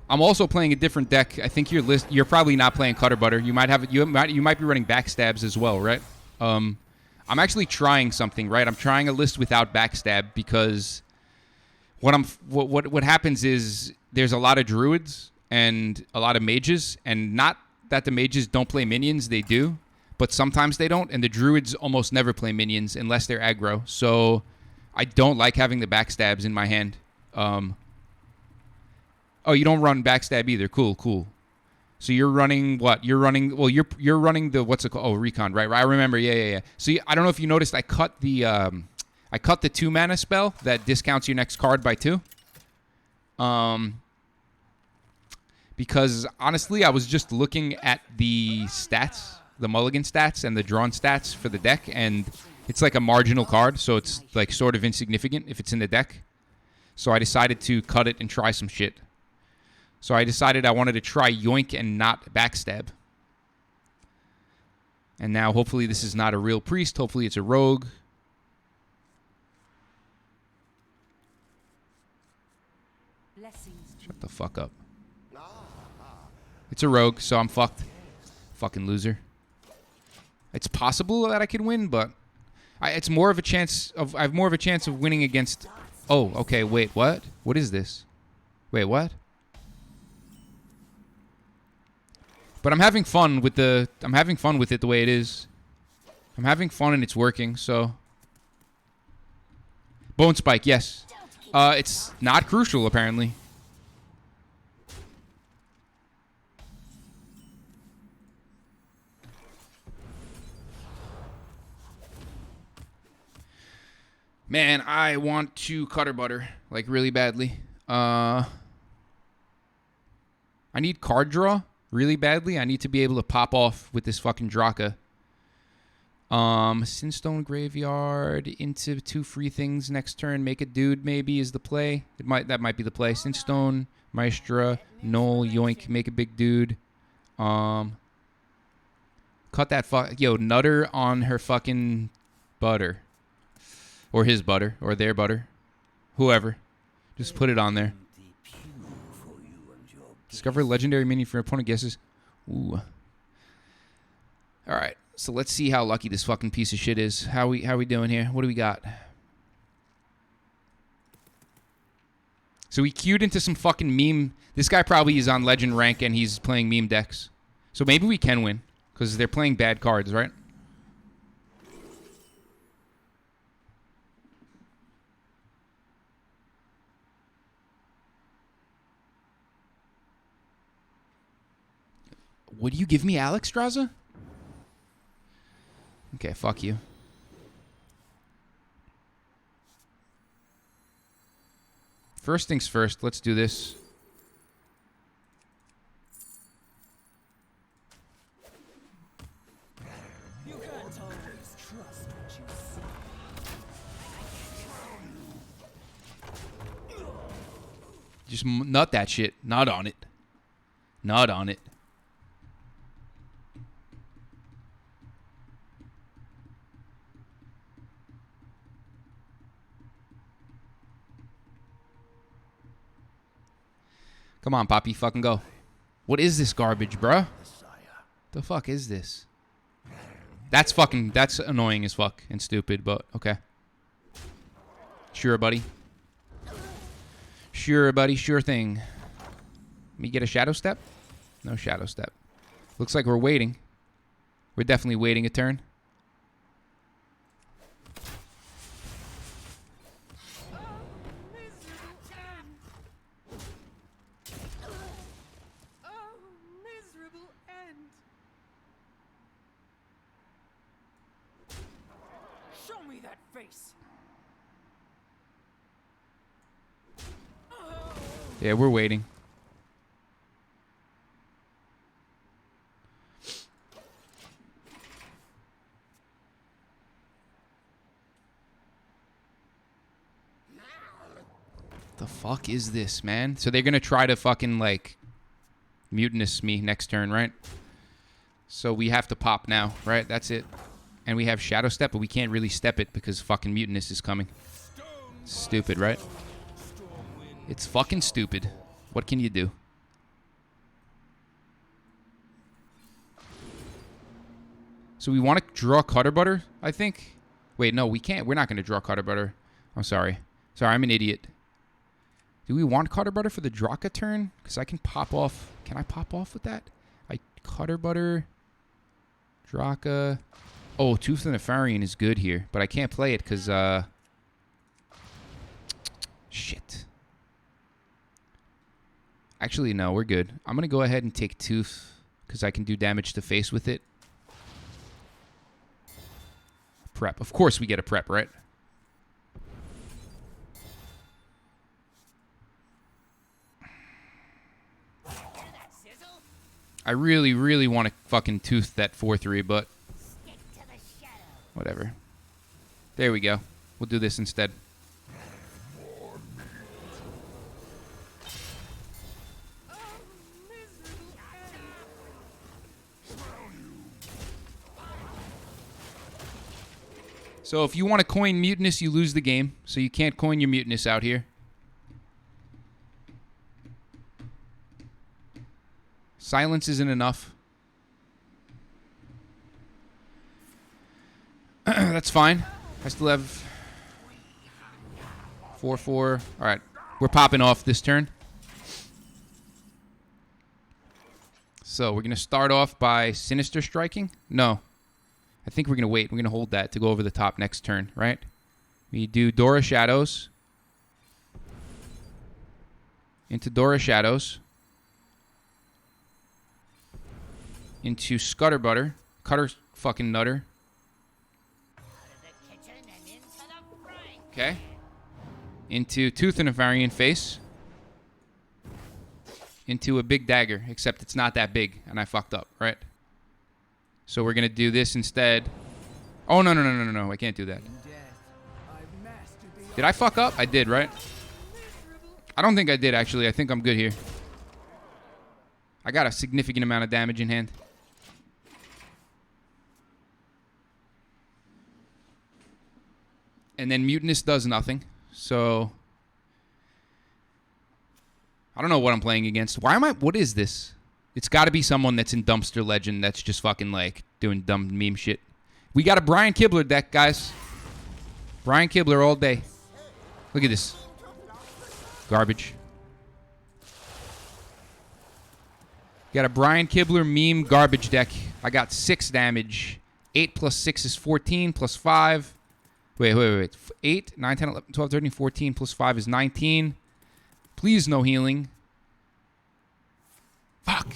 also playing a different deck. I think you're probably not playing Cutter Butter. You might be running backstabs as well, right? I'm actually trying something, right? I'm trying a list without backstab because what happens is there's a lot of druids and a lot of mages, and not that the mages don't play minions, they do, but sometimes they don't, and the druids almost never play minions unless they're aggro. So I don't like having the backstabs in my hand. Oh, you don't run backstab either. Cool. So you're running what? You're running the what's it called? Oh, recon, right? I remember. Yeah. So I don't know if you noticed, I cut the 2 mana spell that discounts your next card by 2. Because honestly, I was just looking at the stats, the mulligan stats and the drawn stats for the deck, and it's like a marginal card, so it's like sort of insignificant if it's in the deck. So I decided to cut it and try some shit. So I decided I wanted to try Yoink and not backstab. And now hopefully this is not a real priest. Hopefully it's a rogue. Shut the fuck up. It's a rogue, so I'm fucked. Fucking loser. It's possible that I could win, but I have more of a chance of winning against. Oh, okay. Wait, what? What is this? Wait, what? But I'm having fun with it the way it is. I'm having fun and it's working, so. Bone Spike, yes. It's not crucial, apparently. Man, I want to Cutter Butter, like, really badly. I need card draw really badly. I need to be able to pop off with this fucking Draka. Sinstone Graveyard into 2 free things next turn. Make a dude maybe is the play. That might be the play. Sinstone, Maestra, Null, Yoink, make a big dude. Cut that Nutter on her fucking butter. Or his butter. Or their butter. Whoever. Just put it on there. Discover a legendary minion for your opponent guesses. Ooh. Alright. So let's see how lucky this fucking piece of shit is. How we doing here? What do we got? So we queued into some fucking meme. This guy probably is on legend rank and he's playing meme decks. So maybe we can win. Because they're playing bad cards, right? Would you give me Alex Straza? Okay, fuck you. First things first, let's do this. You can't always trust what you see. Just nut that shit. Nut on it. Nut on it. Come on, Poppy, fucking go. What is this garbage, bruh? The fuck is this? That's annoying as fuck and stupid, but okay. Sure, buddy. Sure, buddy, sure thing. Me get a shadow step? No shadow step. Looks like we're waiting. We're definitely waiting a turn. Miserable end. Show me that face. Yeah, we're waiting. The fuck is this, man? So they're gonna try to fucking like mutinous me next turn, right? So we have to pop now, right? That's it. And we have shadow step, but we can't really step it because fucking mutinous is coming. Stupid, right? It's fucking stupid. What can you do? So we want to draw Cutter Butter, I think. Wait, no, we can't. We're not going to draw Cutter Butter. I'm sorry. Sorry, I'm an idiot. Do we want Cutter Butter for the Draka turn? Because I can pop off. Can I pop off with that? Cutter Butter. Draka. Oh, Tooth and Nefarian is good here. But I can't play it because, shit. Actually, no, we're good. I'm going to go ahead and take Tooth because I can do damage to face with it. Prep. Of course we get a prep, right? I really, really want to fucking Tooth that 4-3, but whatever. There we go. We'll do this instead. So if you want to coin Mutinous, you lose the game. So you can't coin your Mutinous out here. Silence isn't enough. That's fine. I still have 4-4. All right. We're popping off this turn. So we're going to start off by Sinister Striking. No. I think we're going to wait. We're going to hold that to go over the top next turn, right? We do Dora Shadows. Into Dora Shadows. Into Scutter Butter. Cutter fucking Nutter. Okay. Into Tooth and Nefarian Face. Into a big dagger, except it's not that big, and I fucked up, right? So we're going to do this instead. Oh, no. I can't do that. Did I fuck up? I did, right? I don't think I did, actually. I think I'm good here. I got a significant amount of damage in hand. And then Mutinous does nothing. So I don't know what I'm playing against. What is this? It's got to be someone that's in Dumpster Legend that's just fucking like doing dumb meme shit. We got a Brian Kibler deck, guys. Brian Kibler all day. Look at this. Garbage. Got a Brian Kibler meme garbage deck. I got 6 damage. 8 plus 6 is 14 plus 5. Wait. 8, 9, 10, 11, 12, 13, 14 plus 5 is 19. Please no healing. Fuck.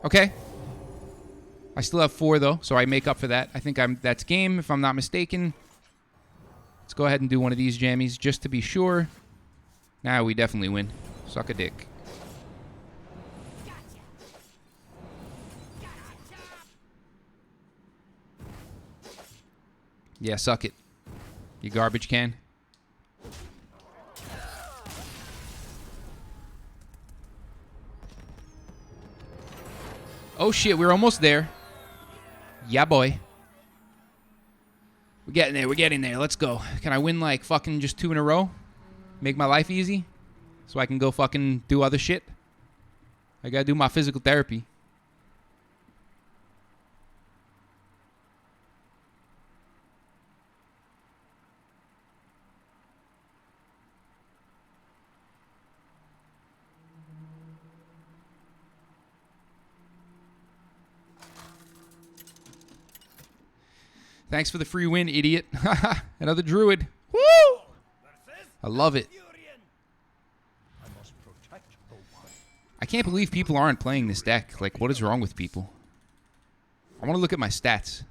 Okay. I still have 4 though, so I make up for that. I think that's game if I'm not mistaken. Let's go ahead and do one of these jammies just to be sure. Now we definitely win. Suck a dick. Yeah, suck it. You garbage can. Oh shit, we're almost there. Yeah, boy. We're getting there, we're getting there. Let's go. Can I win like fucking just 2 in a row? Make my life easy? So I can go fucking do other shit? I gotta do my physical therapy. Thanks for the free win, idiot. Another druid. Woo! I love it. I can't believe people aren't playing this deck. Like, what is wrong with people? I want to look at my stats.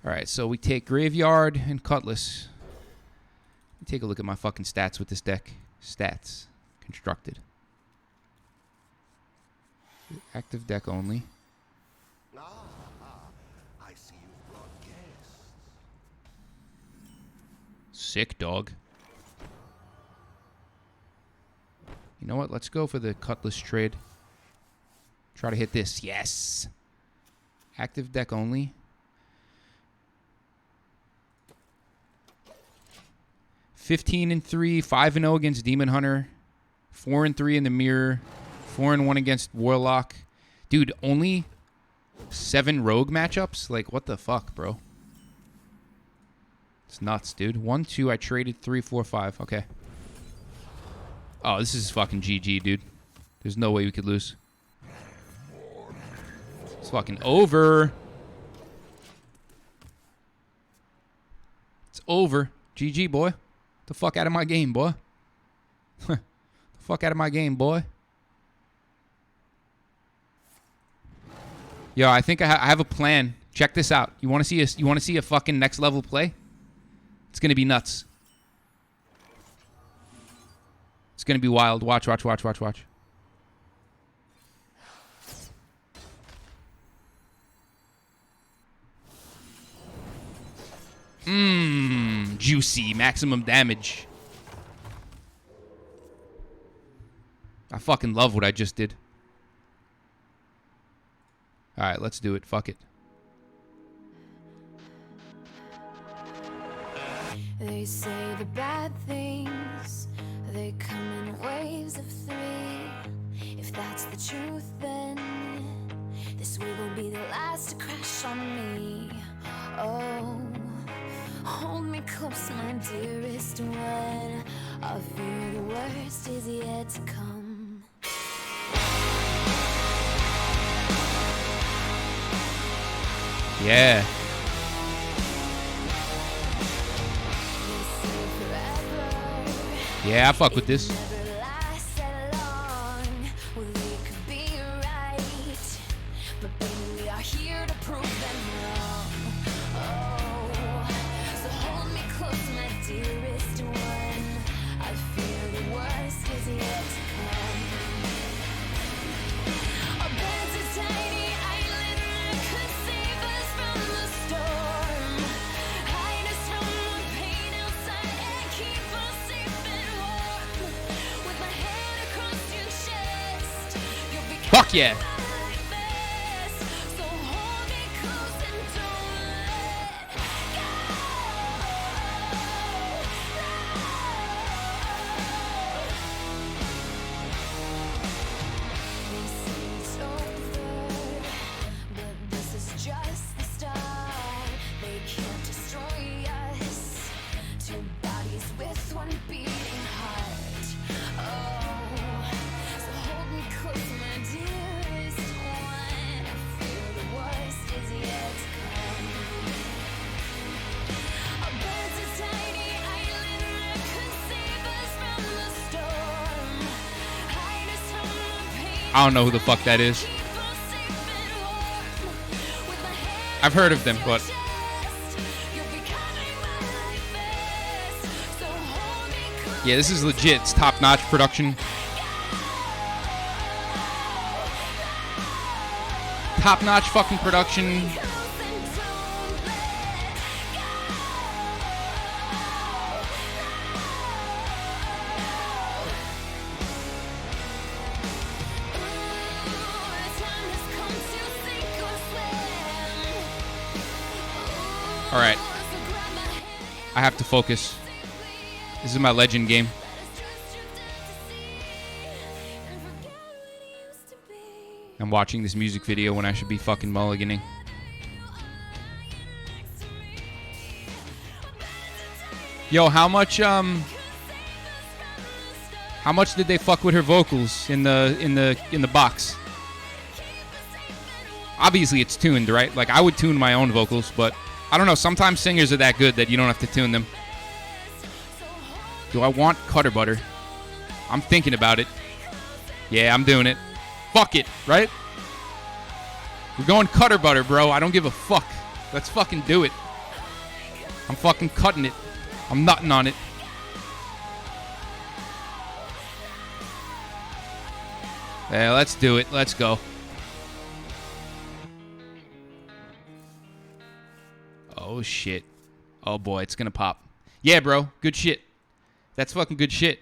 Alright, so we take Graveyard and Cutlass. Let me take a look at my fucking stats with this deck. Stats. Constructed. Active deck only. I see you've brought guests. Sick, dog. You know what? Let's go for the Cutlass trade. Try to hit this. Yes. Active deck only. 15-3, 5-0 against Demon Hunter, 4-3 in the Mirror, 4-1 against Warlock. Dude, only 7 Rogue matchups? Like, what the fuck, bro? It's nuts, dude. 1, 2, I traded 3, 4, 5. Okay. Oh, this is fucking GG, dude. There's no way we could lose. It's fucking over. It's over. GG, boy. The fuck out of my game, boy. The fuck out of my game, boy. Yo, I think I have a plan. Check this out. You want to see a fucking next level play? It's gonna be nuts. It's gonna be wild. Watch, watch, watch, watch, watch. Juicy. Maximum damage. I fucking love what I just did. Alright, let's do it. Fuck it. They say the bad things, they come in waves of 3. If that's the truth, then this wave will be the last to crash on me. Oh, hold me close, my dearest one. I fear the worst is yet to come. Yeah. Yeah, I fuck with this. Fuck yeah. I don't know who the fuck that is. I've heard of them, but yeah, this is legit. It's top-notch production. Top-notch fucking production. All right. I have to focus. This is my legend game. I'm watching this music video when I should be fucking mulliganing. Yo, how much did they fuck with her vocals in the box? Obviously it's tuned, right? Like I would tune my own vocals, but I don't know, sometimes singers are that good that you don't have to tune them. Do I want Cutter Butter? I'm thinking about it. Yeah, I'm doing it. Fuck it, right? We're going Cutter Butter, bro. I don't give a fuck. Let's fucking do it. I'm fucking cutting it. I'm nutting on it. Yeah, let's do it. Let's go. Oh, shit. Oh, boy, it's gonna pop. Yeah, bro. Good shit. That's fucking good shit.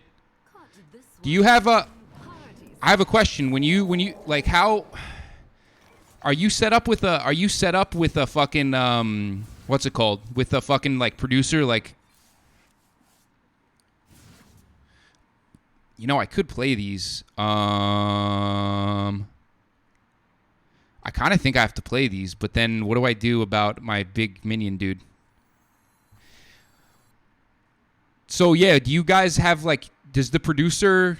Do you have a... I have a question. When you like, how... Are you set up with a fucking, what's it called? With a fucking, like, producer, like... You know, I could play these. I kind of think I have to play these, but then what do I do about my big minion dude? So yeah, do you guys have like, is the producer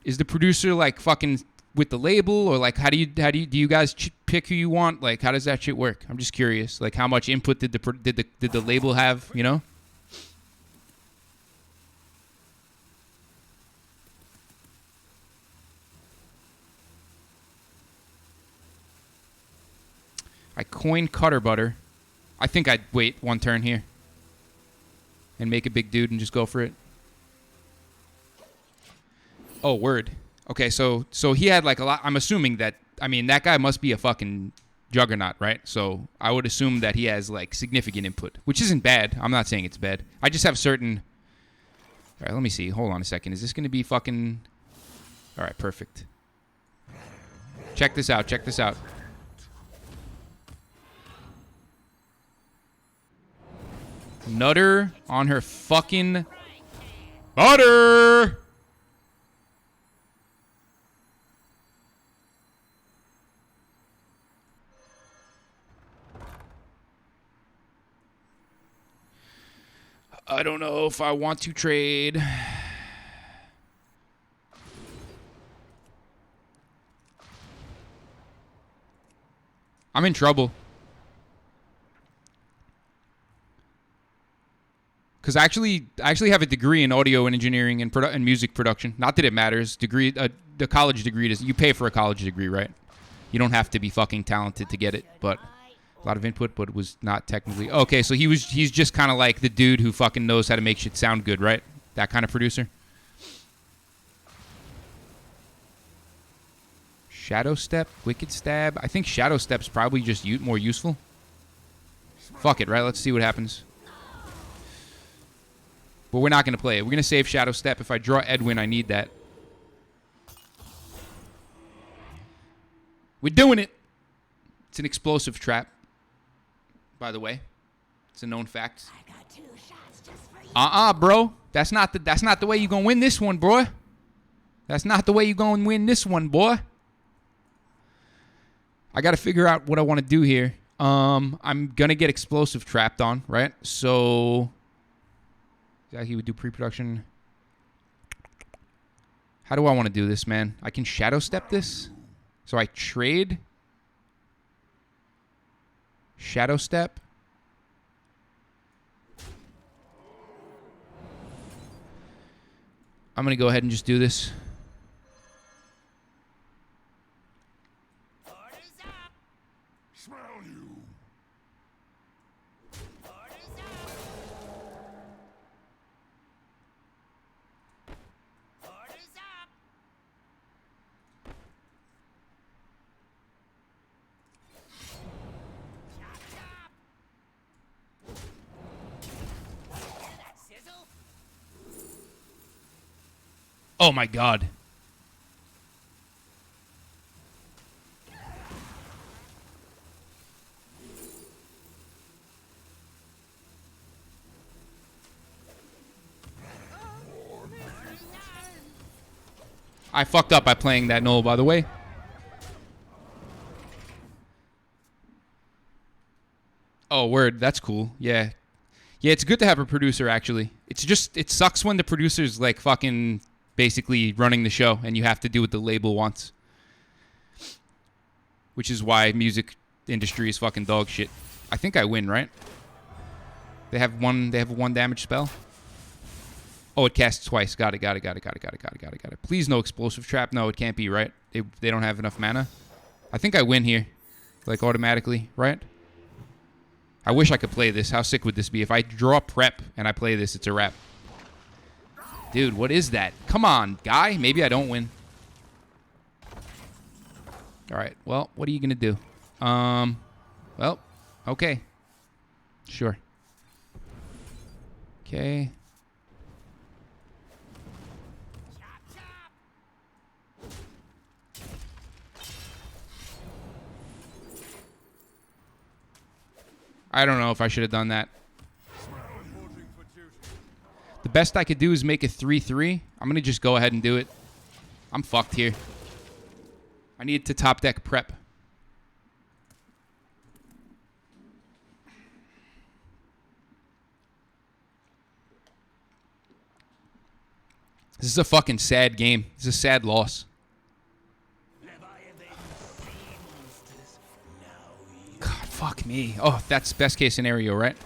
like fucking with the label, or like do you guys pick who you want? Like how does that shit work? I'm just curious. Like how much input did the label have? You know? I coin Cutter Butter. I think I'd wait one turn here and make a big dude and just go for it. Oh, word. Okay, so he had like a lot. I'm assuming that, I mean, that guy must be a fucking juggernaut, right? So I would assume that he has like significant input, which isn't bad. I'm not saying it's bad. I just have certain... All right, let me see. Hold on a second. Is this going to be fucking... All right, perfect. Check this out. Check this out. Nutter on her fucking butter. I don't know if I want to trade. I'm in trouble. Because I actually have a degree in audio and engineering and music production. Not that it matters. The college degree you pay for a college degree, right? You don't have to be fucking talented to get it, but a lot of input, but it was not technically. Okay, so he's just kind of like the dude who fucking knows how to make shit sound good, right? That kind of producer. Shadow Step, Wicked Stab. I think Shadow Step's probably just more useful. Fuck it, right? Let's see what happens. But we're not going to play it. We're going to save Shadow Step. If I draw Edwin, I need that. We're doing it. It's an explosive trap, by the way. It's a known fact. Bro. That's not the way you're going to win this one, boy. That's not the way you're going to win this one, boy. I got to figure out what I want to do here. I'm going to get explosive trapped on, right? So... He would do pre-production. How do I want to do this, man? I can Shadow Step this. So I trade. Shadow Step. I'm going to go ahead and just do this. Smell you. Oh my god. I fucked up by playing that null, by the way. Oh, word. That's cool. Yeah. Yeah, it's good to have a producer, actually. It's just, it sucks when the producer's, like, fucking basically running the show and you have to do what the label wants. Which is why music industry is fucking dog shit. I think I win, right? They have a 1 damage spell. Oh, it casts twice. Got it. Please no explosive trap. No, it can't be, right? They don't have enough mana. I think I win here. Like, automatically, right? I wish I could play this. How sick would this be? If I draw prep and I play this, it's a wrap. Dude, what is that? Come on, guy. Maybe I don't win. Alright, well, what are you going to do? Well, okay. Sure. Okay. I don't know if I should have done that. The best I could do is make a 3-3. I'm going to just go ahead and do it. I'm fucked here. I need to top deck prep. This is a fucking sad game. This is a sad loss. God, fuck me. Oh, that's best case scenario, right?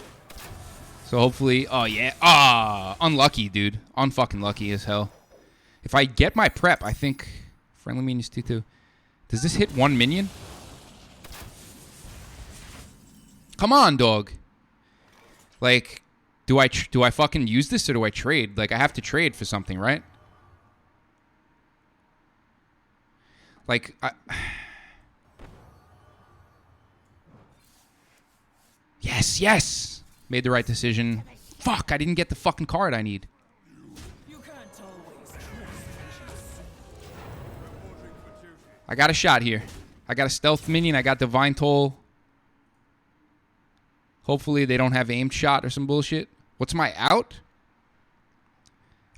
So hopefully... Oh, yeah. Ah, unlucky, dude. Unfucking lucky as hell. If I get my prep, I think... Friendly minions 2-2. Does this hit 1 minion? Come on, dog. Like, do I fucking use this or do I trade? Like, I have to trade for something, right? Like, Yes, yes! Made the right decision. Fuck, I didn't get the fucking card I need. I got a shot here. I got a stealth minion. I got Divine Toll. Hopefully they don't have aimed shot or some bullshit. What's my out?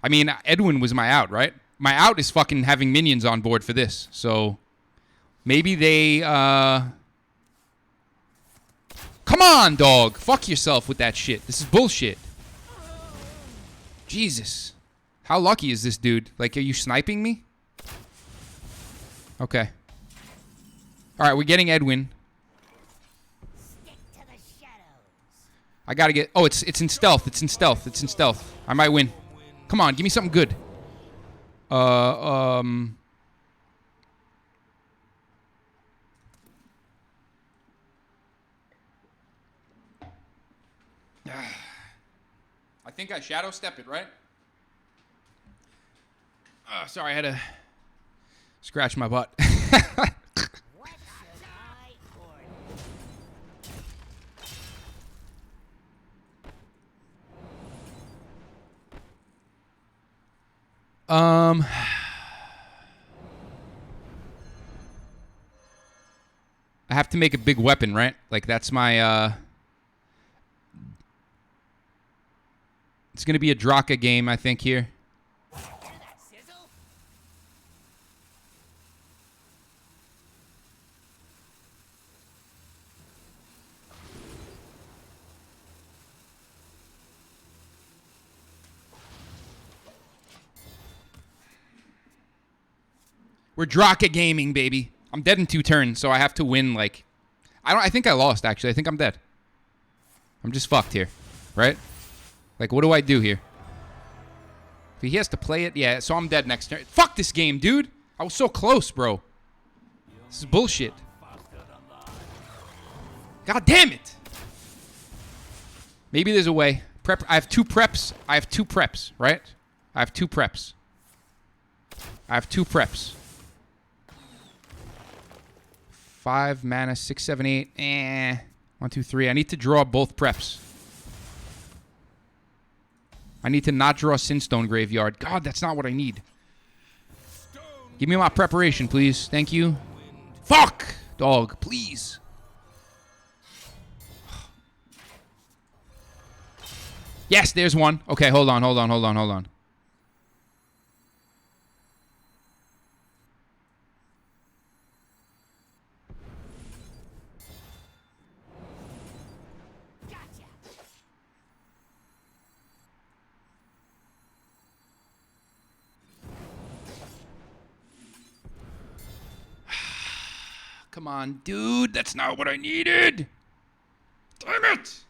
I mean, Edwin was my out, right? My out is fucking having minions on board for this. So maybe they... Come on, dog. Fuck yourself with that shit. This is bullshit. Jesus. How lucky is this dude? Like, are you sniping me? Okay. Alright, we're getting Edwin. Stick to the shadows. I gotta get... Oh, it's in stealth. It's in stealth. It's in stealth. I might win. Come on, give me something good. I think I shadow step it, right? Sorry, I had to scratch my butt. What should I order? I have to make a big weapon, right? Like, that's my, It's going to be a Draka game, I think, here. Hear that sizzle? We're Draka gaming, baby. I'm dead in 2 turns, so I have to win, like... I think I lost, actually. I think I'm dead. I'm just fucked here, right? Like, what do I do here? If he has to play it, yeah, so I'm dead next turn. Fuck this game, dude! I was so close, bro. This is bullshit. God damn it! Maybe there's a way. Prep. I have 2 preps. I have 2 preps, right? I have 2 preps. I have 2 preps. 5 mana, 6, 7, 8. 1, 2, 3. I need to draw both preps. I need to not draw Sinstone Graveyard. God, that's not what I need. Give me my preparation, please. Thank you. Fuck! Dog, please. Yes, there's one. Okay, hold on. Come on, dude. That's not what I needed. Damn it.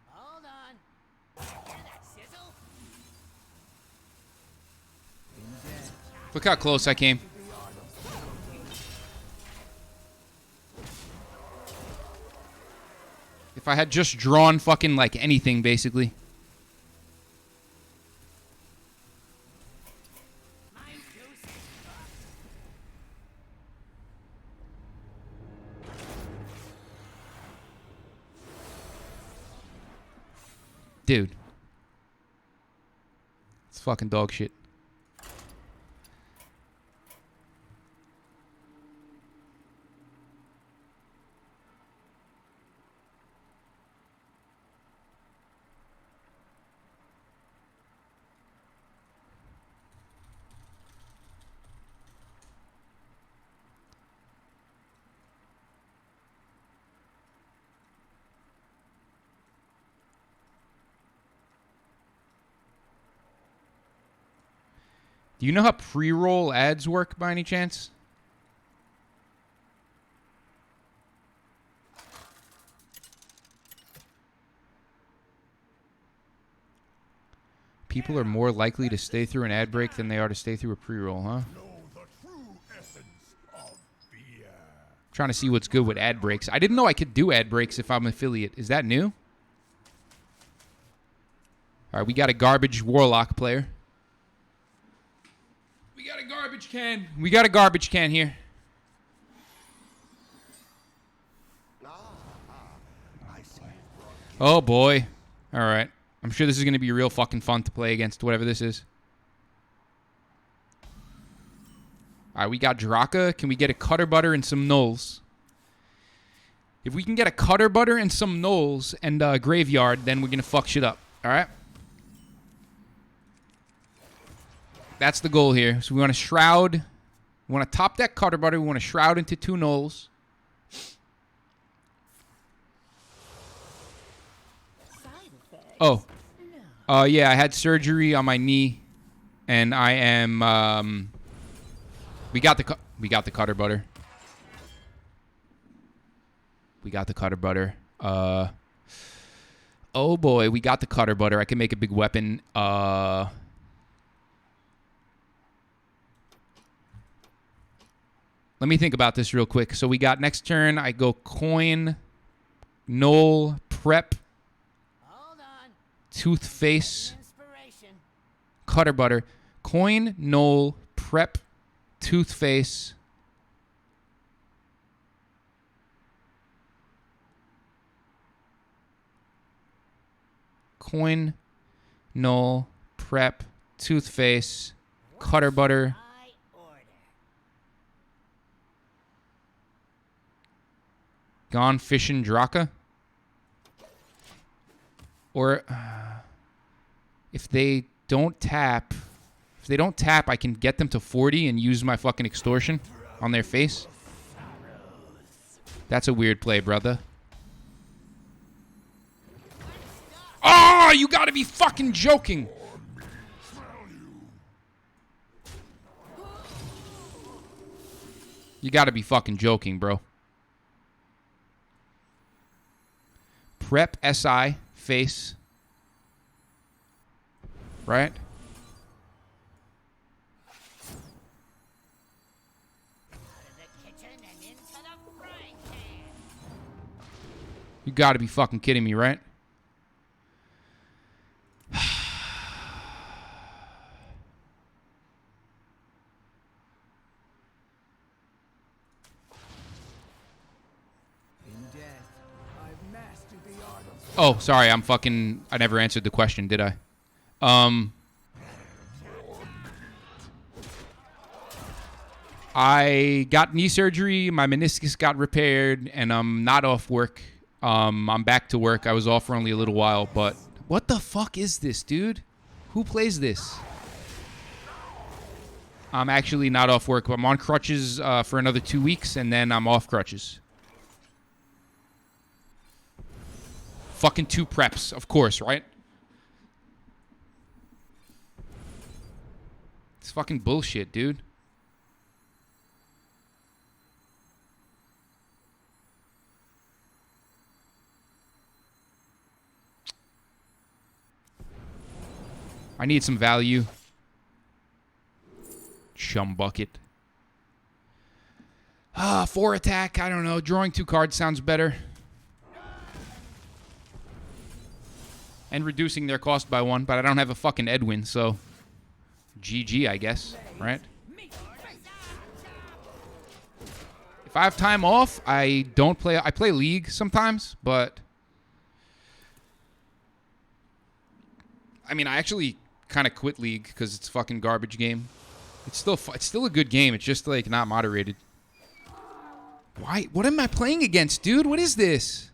Hold on. Hear that sizzle? Look how close I came. If I had just drawn fucking like anything, basically. Dude. It's fucking dog shit. Do you know how pre-roll ads work by any chance? People are more likely to stay through an ad break than they are to stay through a pre-roll, huh? Trying to see what's good with ad breaks. I didn't know I could do ad breaks if I'm an affiliate. Is that new? All right, we got a garbage warlock player. We got a garbage can. We got a garbage can here. Oh, boy. All right. I'm sure this is going to be real fucking fun to play against whatever this is. All right, we got Draka. Can we get a Cutter Butter and some Knolls? If we can get a Cutter Butter and some Knolls and a Graveyard, then we're going to fuck shit up. All right? That's the goal here. So we want to shroud. We want to top deck Cutter Butter. We want to shroud into 2 Knolls. Oh. Yeah, I had surgery on my knee. And I am... We got the Cutter Butter. We got the Cutter Butter. Oh, boy. We got the Cutter Butter. I can make a big weapon. Let me think about this real quick. So we got next turn, I go coin, Knoll, prep, Hold on. Toothface, Inspiration. Cutter Butter. Coin, Knoll, prep, Toothface. Coin, Knoll, prep, Toothface, Cutter Butter. My order. Gone Fishing Draka. Or if they don't tap, I can get them to 40 and use my fucking extortion on their face. That's a weird play, brother. Oh, you gotta be fucking joking. You gotta be fucking joking, bro. Prep SI face. Right? Out of the kitchen and into the frying pan. You gotta be fucking kidding me, right? Oh, sorry. I never answered the question, did I? I got knee surgery. My meniscus got repaired, and I'm not off work. I'm back to work. I was off for only a little while, but what the fuck is this, dude? Who plays this? I'm actually not off work. I'm on crutches for another 2 weeks, and then I'm off crutches. Fucking 2 preps, of course, right? It's fucking bullshit, dude. I need some value. Chum bucket. 4 attack. I don't know. Drawing 2 cards sounds better. And reducing their cost by 1, but I don't have a fucking Edwin, so GG, I guess, right? If I have time off, I don't play. I play League sometimes, but I mean, I actually kind of quit League because it's a fucking garbage game. It's still a good game. It's just like not moderated. Why? What am I playing against, dude? What is this?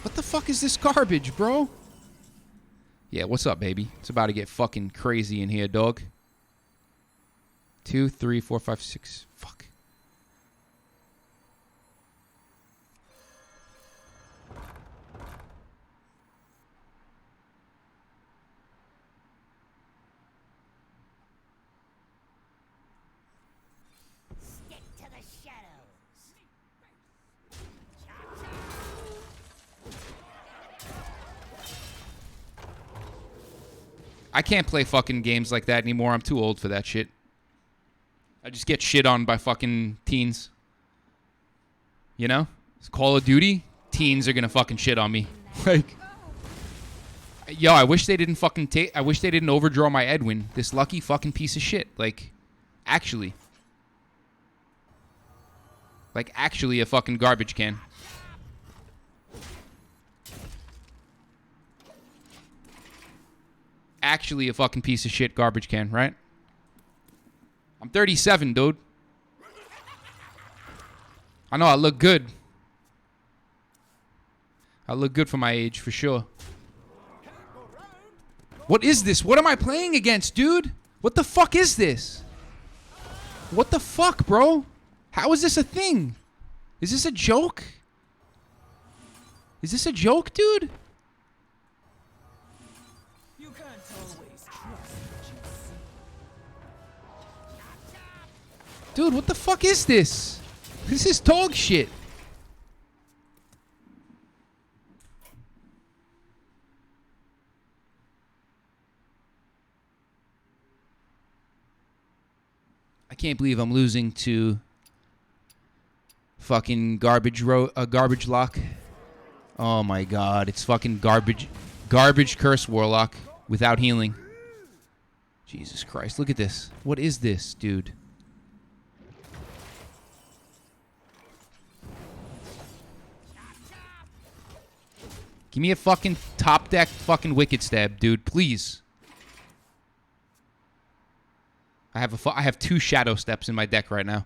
What the fuck is this garbage, bro? Yeah, what's up, baby? It's about to get fucking crazy in here, dog. 2, 3, 4, 5, 6. Fuck. Stick to the shadows. I can't play fucking games like that anymore. I'm too old for that shit. I just get shit on by fucking teens. You know? It's Call of Duty. Teens are gonna fucking shit on me. Like, yo, I wish they didn't fucking I wish they didn't overdraw my Edwin. This lucky fucking piece of shit. Like, actually a fucking garbage can. Actually a fucking piece of shit garbage can, right? I'm 37, dude. I know I look good. I look good for my age, for sure. What is this? What am I playing against, dude? What the fuck is this? What the fuck, bro? How is this a thing? Is this a joke? Is this a joke, dude? You can't always trust what you see. Dude, what the fuck is this? This is dog shit. I can't believe I'm losing to fucking garbage lock. Oh my god, it's fucking garbage curse warlock without healing. Jesus Christ, look at this. What is this, dude? Give me a fucking top deck fucking wicked stab, dude, please. I have 2 shadow steps in my deck right now.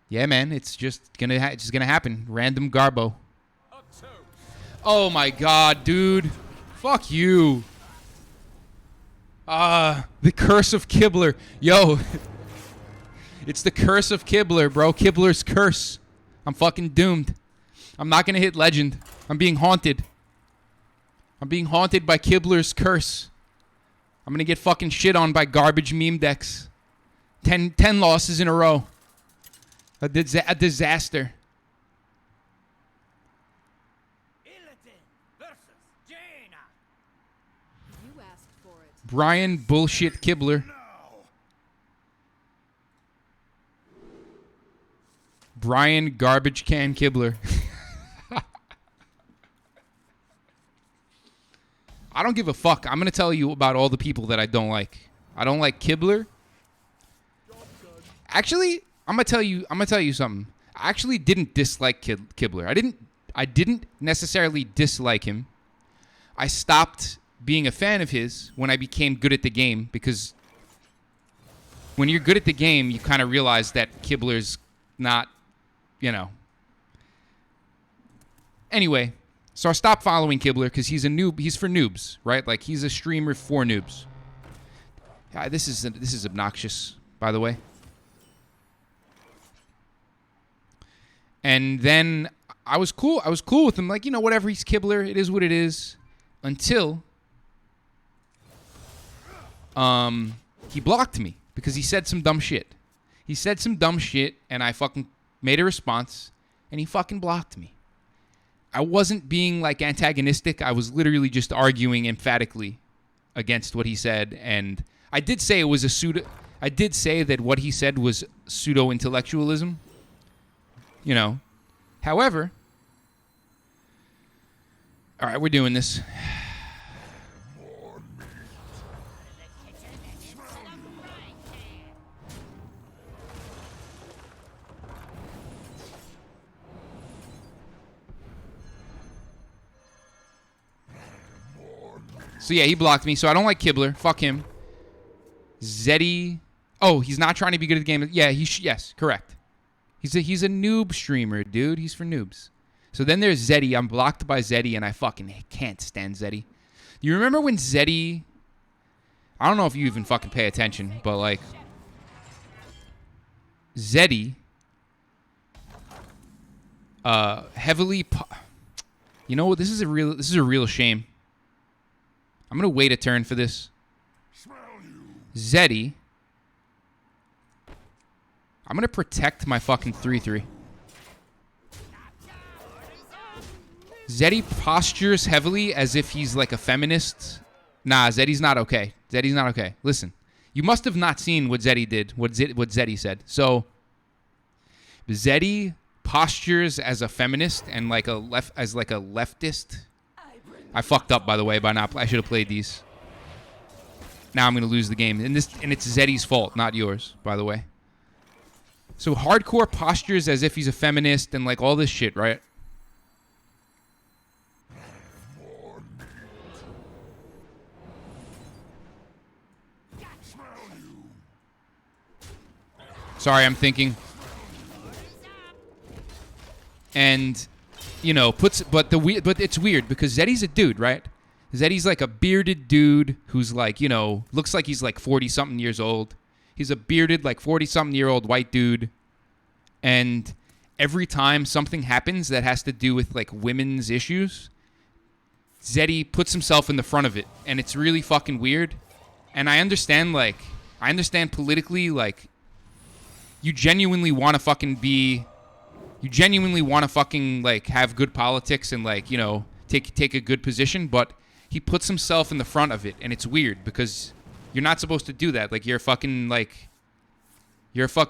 Yeah, man, it's just gonna happen. Random Garbo. Oh my god, dude. Fuck you. The curse of Kibler. Yo. It's the curse of Kibler, bro. Kibler's curse. I'm fucking doomed. I'm not gonna hit legend. I'm being haunted. I'm being haunted by Kibler's curse. I'm gonna get fucking shit on by garbage meme decks. 10 losses in a row. A disaster. You asked for it. Brian bullshit Kibler. Brian garbage can Kibler. I don't give a fuck. I'm going to tell you about all the people that I don't like. I don't like Kibler. Actually, I'm going to tell you something. I actually didn't dislike Kibler. I didn't necessarily dislike him. I stopped being a fan of his when I became good at the game, because when you're good at the game, you kind of realize that Kibler's not, you know. Anyway, so I stopped following Kibler because he's a noob. He's for noobs, right? Like, he's a streamer for noobs. This is obnoxious, by the way. And then I was cool with him. Like, you know, whatever, he's Kibler. It is what it is. Until he blocked me because he said some dumb shit. He said some dumb shit, and I fucking made a response, and he fucking blocked me. I wasn't being, like, antagonistic. I was literally just arguing emphatically against what he said, and I did say it was I did say that what he said was pseudo-intellectualism. You know. However, all right, we're doing this. So yeah, he blocked me. So I don't like Kibler. Fuck him. Zeddy. Oh, he's not trying to be good at the game. Yeah, yes, correct. He's a noob streamer, dude. He's for noobs. So then there's Zeddy. I'm blocked by Zeddy, and I fucking can't stand Zeddy. You remember when Zeddy... I don't know if you even fucking pay attention, but, like... Zeddy... heavily... You know what? This is a real shame. I'm going to wait a turn for this. Zeddy... I'm going to protect my fucking 3-3. Zeddy postures heavily as if he's like a feminist. Nah, Zeddy's not okay. Zeddy's not okay. Listen, you must have not seen what Zeddy did, what Zeddy said. So, Zeddy postures as a feminist and like a leftist. I fucked up, by the way, by not. I should have played these. Now I'm going to lose the game. And it's Zeddy's fault, not yours, by the way. So hardcore postures as if he's a feminist and like all this shit, right? Sorry, I'm thinking. And, you know, but it's weird because Zeddy's a dude, right? Zeddy's like a bearded dude who's like, you know, looks like he's like 40-something years old. He's a bearded, like 40-something-year-old white dude. And every time something happens that has to do with like women's issues, Zeddy puts himself in the front of it. And it's really fucking weird. And I understand politically, like, you genuinely want to fucking like have good politics and like, you know, take a good position, but he puts himself in the front of it, and it's weird because you're not supposed to do that. Like, you're a fucking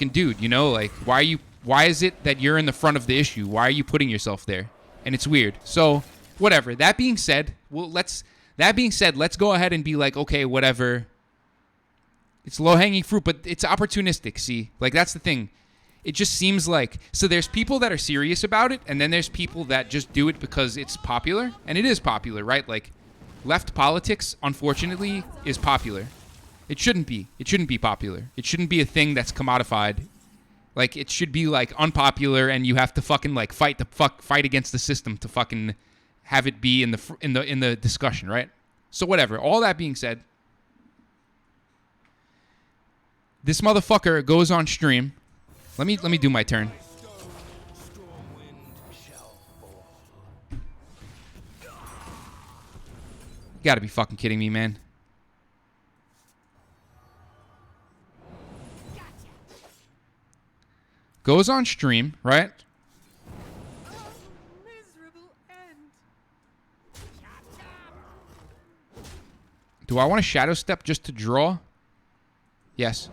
dude, you know? Like, why is it that you're in the front of the issue? Why are you putting yourself there? And it's weird. So, whatever. That being said, let's go ahead and be like, okay, whatever. It's low-hanging fruit, but it's opportunistic, see? Like, that's the thing. It just seems like... So there's people that are serious about it, and then there's people that just do it because it's popular. And it is popular, right? Like, left politics, unfortunately, is popular. It shouldn't be. It shouldn't be popular. It shouldn't be a thing that's commodified. Like, it should be, like, unpopular, and you have to fucking, like, fight against the system to fucking have it be in the discussion, right? So whatever. All that being said... This motherfucker goes on stream. Let me do my turn. You gotta be fucking kidding me, man. Goes on stream, right? Miserable end. Do I want to shadow step just to draw? Yes.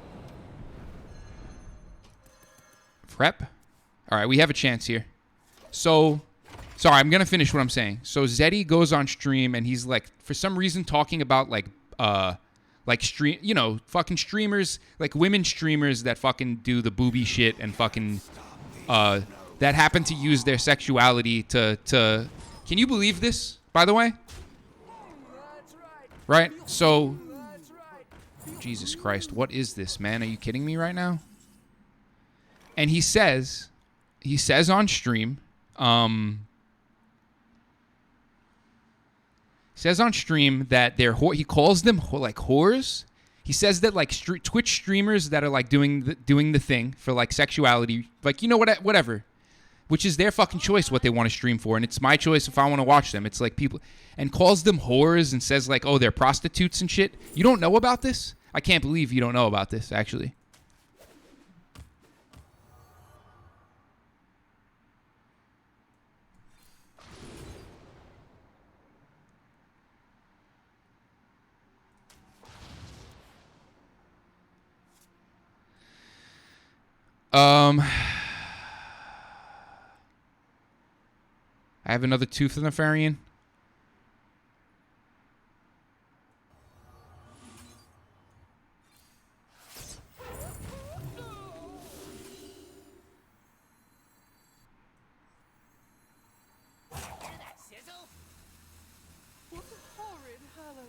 Prep. All right, we have a chance here. So, sorry, I'm going to finish what I'm saying. So, Zeddy goes on stream, and he's, like, for some reason talking about, like stream, you know, fucking streamers, like women streamers that fucking do the booby shit and fucking, that happen to use their sexuality to can you believe this, by the way? Right? So Jesus Christ, what is this, man? Are you kidding me right now? And he says on stream, that he calls them like whores. He says that like Twitch streamers that are like doing the thing for like sexuality, like, you know, whatever, which is their fucking choice what they want to stream for, and it's my choice if I want to watch them. It's like people, and calls them whores and says like, oh, they're prostitutes and shit. You don't know about this? I can't believe you don't know about this, actually. I have another Tooth of the Nefarian. Hear that sizzle? What a horrid hollow.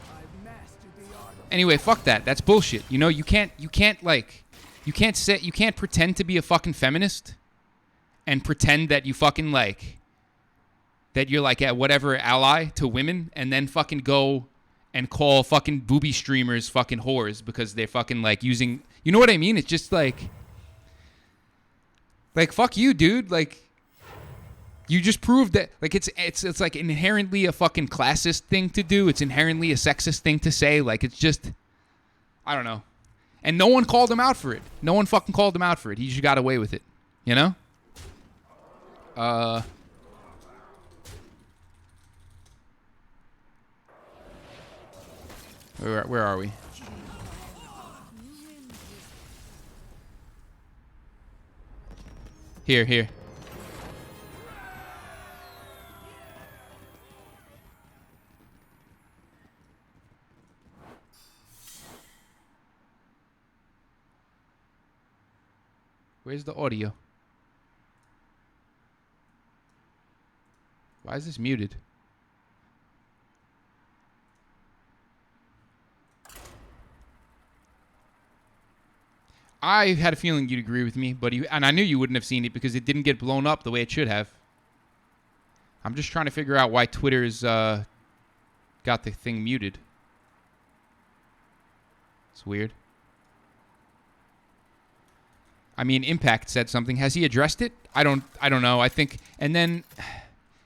I've mastered the art of Anyway, fuck that. That's bullshit. You know, you can't pretend to be a fucking feminist and pretend that you fucking like that you're like a whatever ally to women and then fucking go and call fucking booby streamers fucking whores because they're fucking like using, you know what I mean? It's just like fuck you, dude. Like, you just proved that, like, it's like inherently a fucking classist thing to do. It's inherently a sexist thing to say. Like, it's just, I don't know. And no one called him out for it. No one fucking called him out for it. He just got away with it. You know? Where are we? Here. Where's the audio? Why is this muted? I had a feeling you'd agree with me, and I knew you wouldn't have seen it because it didn't get blown up the way it should have. I'm just trying to figure out why Twitter's got the thing muted. It's weird. I mean, Impact said something. Has he addressed it? I don't know. I think, and then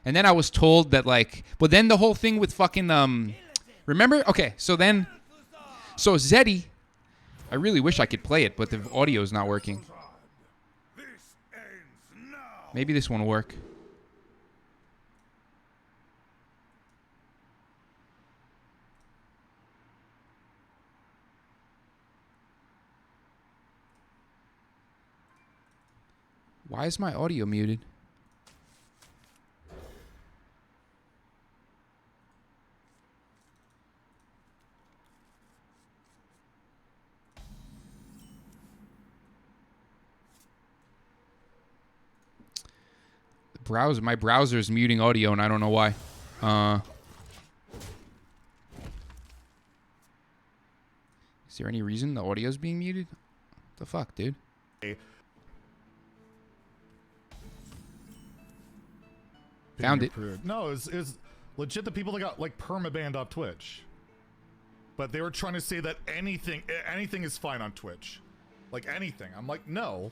I was told that, like, but then the whole thing with fucking remember? Okay, so Zeddy, I really wish I could play it, but the audio is not working. Maybe this one will work. Why is my audio muted? My browser is muting audio, and I don't know why. Is there any reason the audio is being muted? What the fuck, dude? Found it. No, it's legit the people that got like permabanned off Twitch. But they were trying to say that anything is fine on Twitch. Like anything. I'm like, no.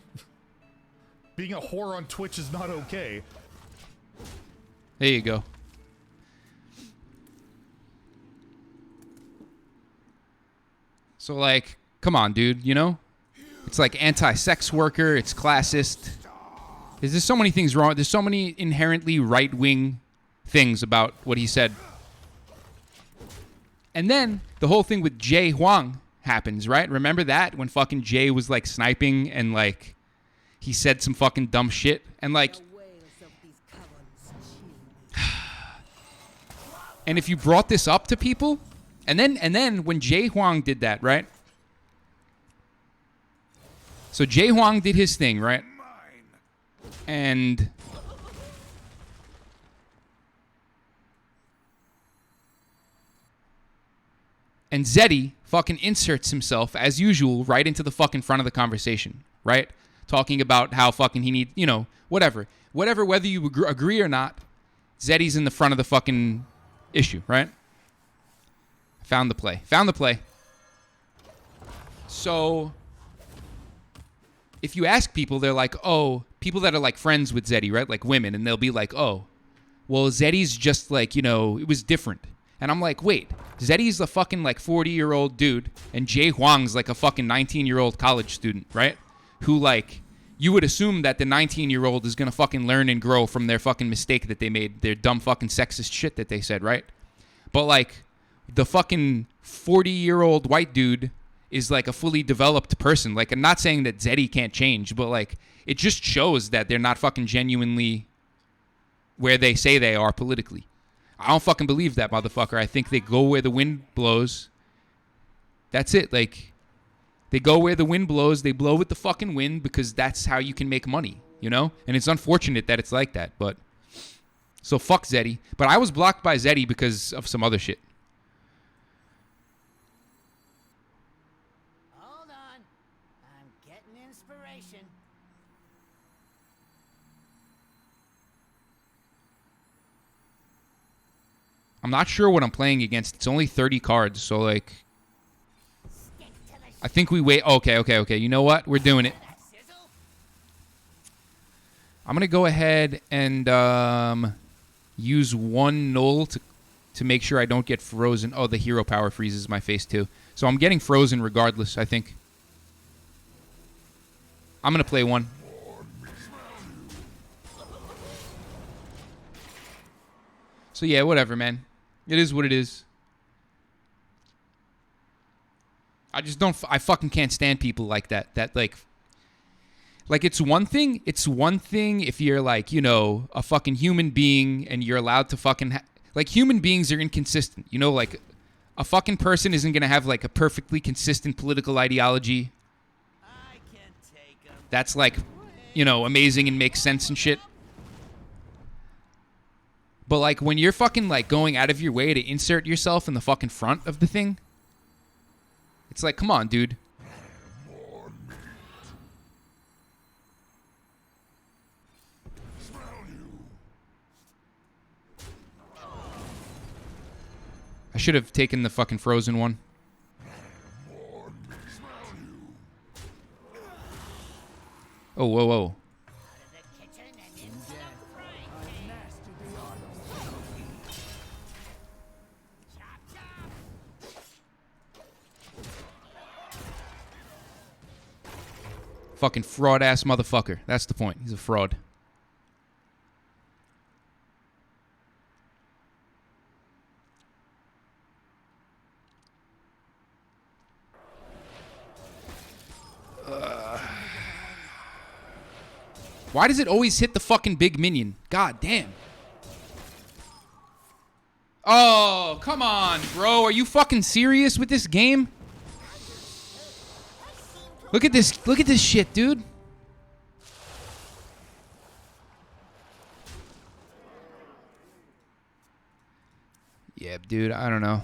Being a whore on Twitch is not okay. There you go. So, like, come on, dude, you know? It's like anti-sex worker, it's classist. There's so many things wrong. There's so many inherently right-wing things about what he said. And then the whole thing with Jay Huang happens, right? Remember that? When fucking Jay was, like, sniping and, like, he said some fucking dumb shit. And like, and if you brought this up to people, and then when Jay Huang did that, right? So Jay Huang did his thing, right? And Zeddy fucking inserts himself, as usual, right into the fucking front of the conversation, right? Talking about how fucking he need, you know, whatever, whether you agree or not, Zeddy's in the front of the fucking issue, right? Found the play. So, if you ask people, they're like, oh, people that are like friends with Zeddy, right? Like women, and they'll be like, oh, well, Zeddy's just like, you know, it was different. And I'm like, wait, Zeddy's a fucking like 40-year-old dude, and Jay Huang's like a fucking 19-year-old college student, right? Who like, you would assume that the 19-year-old is gonna fucking learn and grow from their fucking mistake that they made, their dumb fucking sexist shit that they said, right? But like, the fucking 40-year-old white dude is like a fully developed person. Like, I'm not saying that Zeddy can't change, but like, it just shows that they're not fucking genuinely where they say they are politically. I don't fucking believe that, motherfucker. I think they go where the wind blows. That's it. Like, they go where the wind blows. They blow with the fucking wind because that's how you can make money, you know? And it's unfortunate that it's like that, but... So fuck Zeddy. But I was blocked by Zeddy because of some other shit. Hold on. I'm getting inspiration. I'm not sure what I'm playing against. It's only 30 cards, so like... I think we wait... Okay. You know what? We're doing it. I'm going to go ahead and use one null to make sure I don't get frozen. Oh, the hero power freezes my face too. So I'm getting frozen regardless, I think. I'm going to play one. So yeah, whatever, man. It is what it is. I just don't... I fucking can't stand people like that. That, like, it's one thing if you're, like, you know, a fucking human being and you're allowed to fucking... like, human beings are inconsistent. You know, like, a fucking person isn't going to have, like, a perfectly consistent political ideology. That's, like, you know, amazing and makes sense and shit. But, like, when you're fucking, like, going out of your way to insert yourself in the fucking front of the thing, it's like, come on, dude. I should have taken the fucking frozen one. Oh, whoa. Fucking fraud-ass motherfucker. That's the point. He's a fraud. Why does it always hit the fucking big minion? God damn. Oh, come on, bro. Are you fucking serious with this game? Look at this shit, dude. Yeah, dude, I don't know.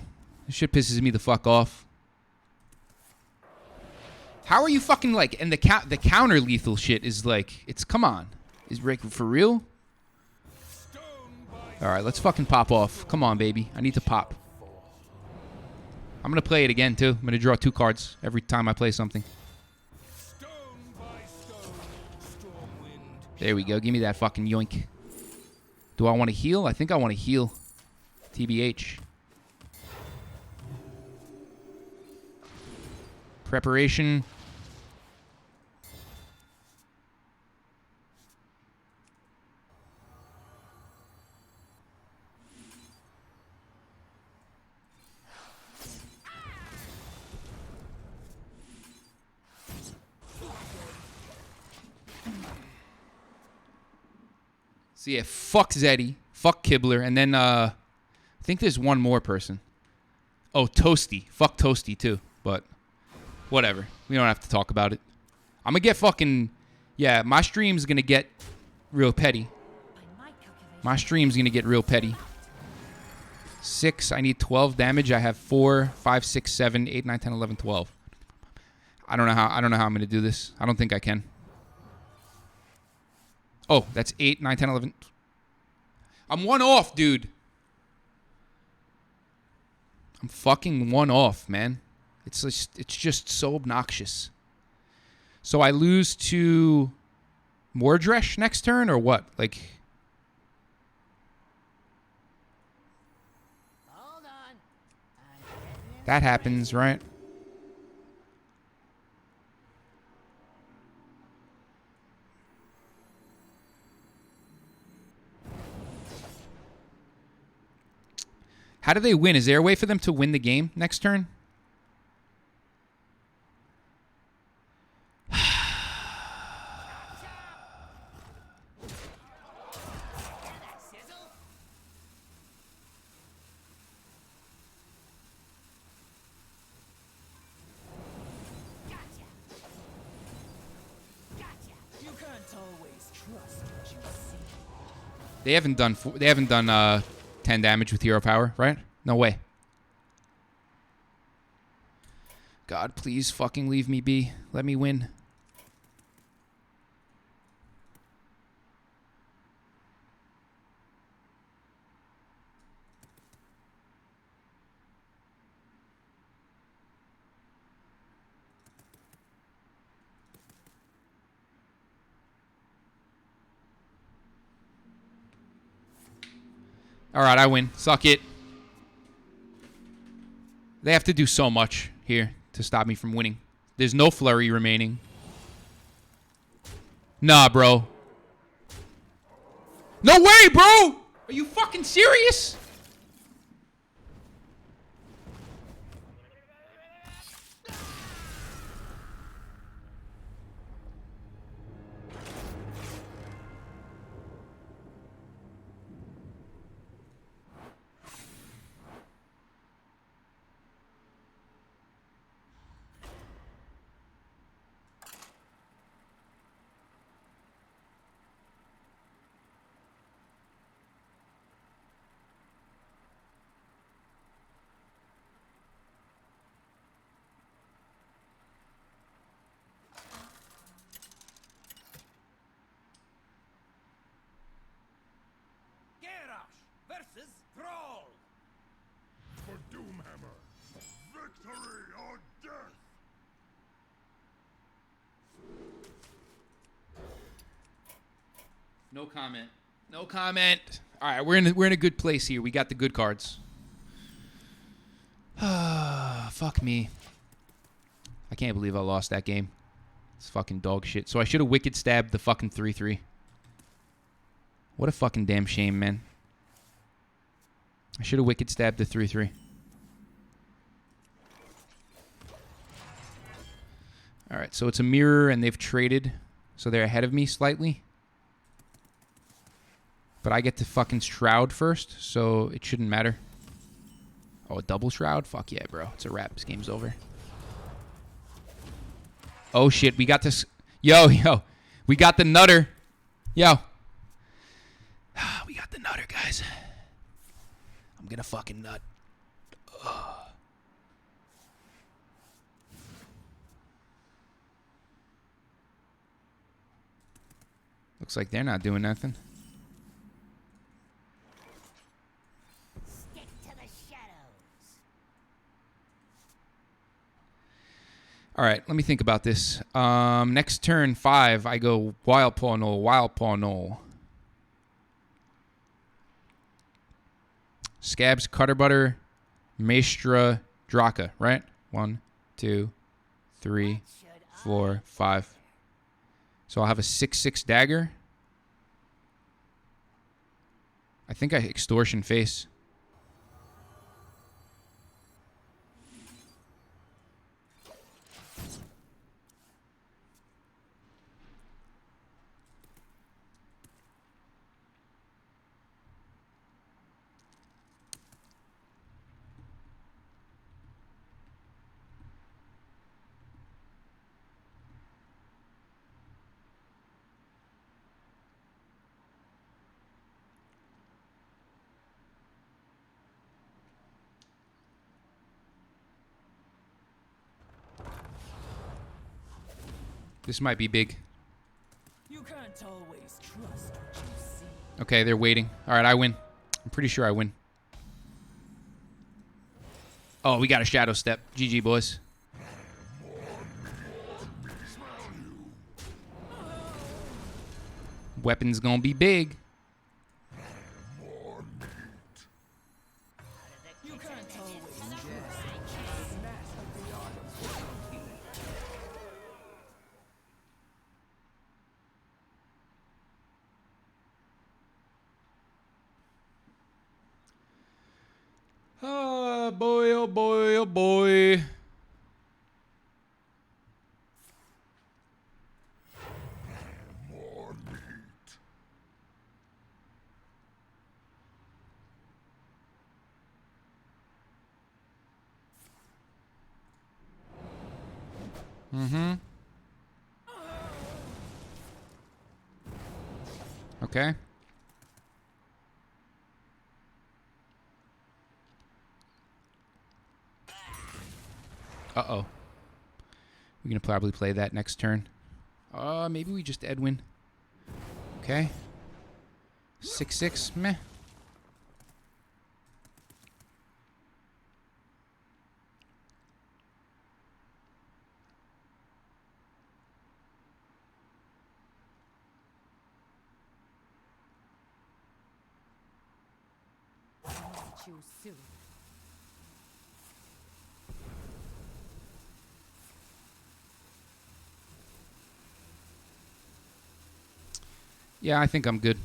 This shit pisses me the fuck off. How are you fucking like, and the counter lethal shit is like, it's, come on. Is Rick for real? Alright, let's fucking pop off. Come on, baby. I need to pop. I'm gonna play it again, too. I'm gonna draw 2 cards every time I play something. There we go. Give me that fucking yoink. Do I want to heal? I think I want to heal. TBH. Preparation. So yeah, fuck Zeddy, fuck Kibler, and then I think there's one more person. Oh, Toasty. Fuck Toasty too, but whatever. We don't have to talk about it. I'm gonna get fucking, yeah, my stream's gonna get real petty. My stream's gonna get real petty. 6, I need 12 damage. I have 4, 5, 6, 7, 8, 9, 10, 11, 12. I don't know how I'm gonna do this. I don't think I can. Oh, that's 8, 9, 10, 11. I'm 1 off, dude. I'm fucking 1 off, man. It's just so obnoxious. So I lose to Mordresh next turn or what? Like, Hold on. that happens, right? How do they win? Is there a way for them to win the game next turn? You can't always trust what you see. They haven't done 10 damage with hero power, right? No way. God, please fucking leave me be. Let me win. All right, I win. Suck it. They have to do so much here to stop me from winning. There's no flurry remaining. Nah, bro. No way, bro! Are you fucking serious? Garrosh versus Thrall. For Doomhammer, victory or death. No comment. No comment. All right, we're in a good place here. We got the good cards. Fuck me. I can't believe I lost that game. It's fucking dog shit. So I should have wicked stabbed the fucking 3/3. What a fucking damn shame, man. I should have wicked stabbed the 3/3. All right, so it's a mirror and they've traded. So they're ahead of me slightly. But I get to fucking shroud first, so it shouldn't matter. Oh, a double shroud? Fuck yeah, bro. It's a wrap. This game's over. Oh, shit. We got this. Yo. We got the nutter. Yo. We got the nutter, guys. I'm gonna fucking nut. Ugh. Looks like they're not doing nothing. Stick to the shadows. All right, let me think about this. Next turn 5, I go Wild Paw Knoll. Scabs, Cutter Butter, Maestra, Draka, right? 1, 2, 3, 4, 5. So I'll have a 6/6 dagger. I think I Extortion Face. This might be big. You can't always trust what you see. Okay, they're waiting. All right, I win. I'm pretty sure I win. Oh, we got a shadow step. GG, boys. Weapon's gonna be big. You can't always trust the master of the art of killing. Oh boy, oh boy, oh boy. Mm-hmm. Okay. Uh-oh. We're gonna probably play that next turn. Maybe we just Edwin. Okay. 6/6, meh. Choose soon. Yeah, I think I'm good.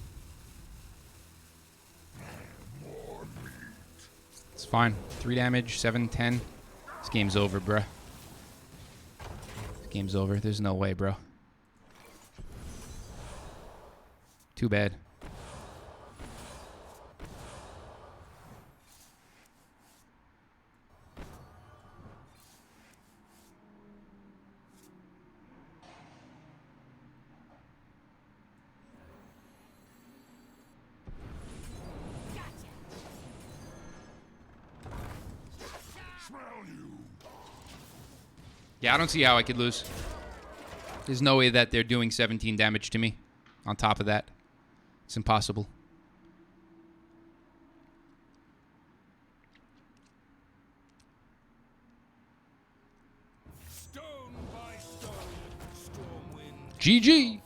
It's fine. 3 damage, 7, 10. This game's over, bruh. This game's over. There's no way, bro. Too bad. Yeah, I don't see how I could lose. There's no way that they're doing 17 damage to me. On top of that, it's impossible. Stone by stone, Stormwind GG!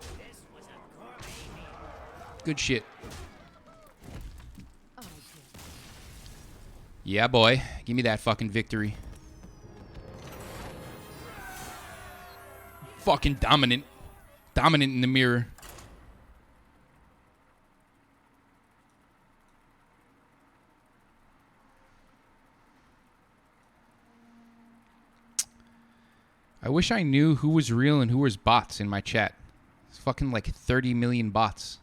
fall. This was a gourmet meal. Good shit. Oh, dear. Yeah, boy. Give me that fucking victory. Fucking dominant. Dominant in the mirror. I wish I knew who was real and who was bots in my chat. It's fucking like 30 million bots.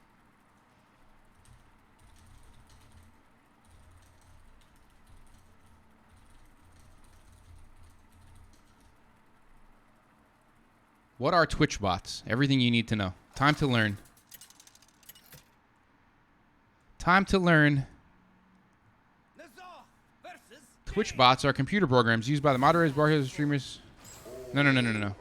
What are Twitch bots? Everything you need to know. Time to learn. Time to learn. Twitch bots are computer programs used by the moderators, barheads, streamers. No.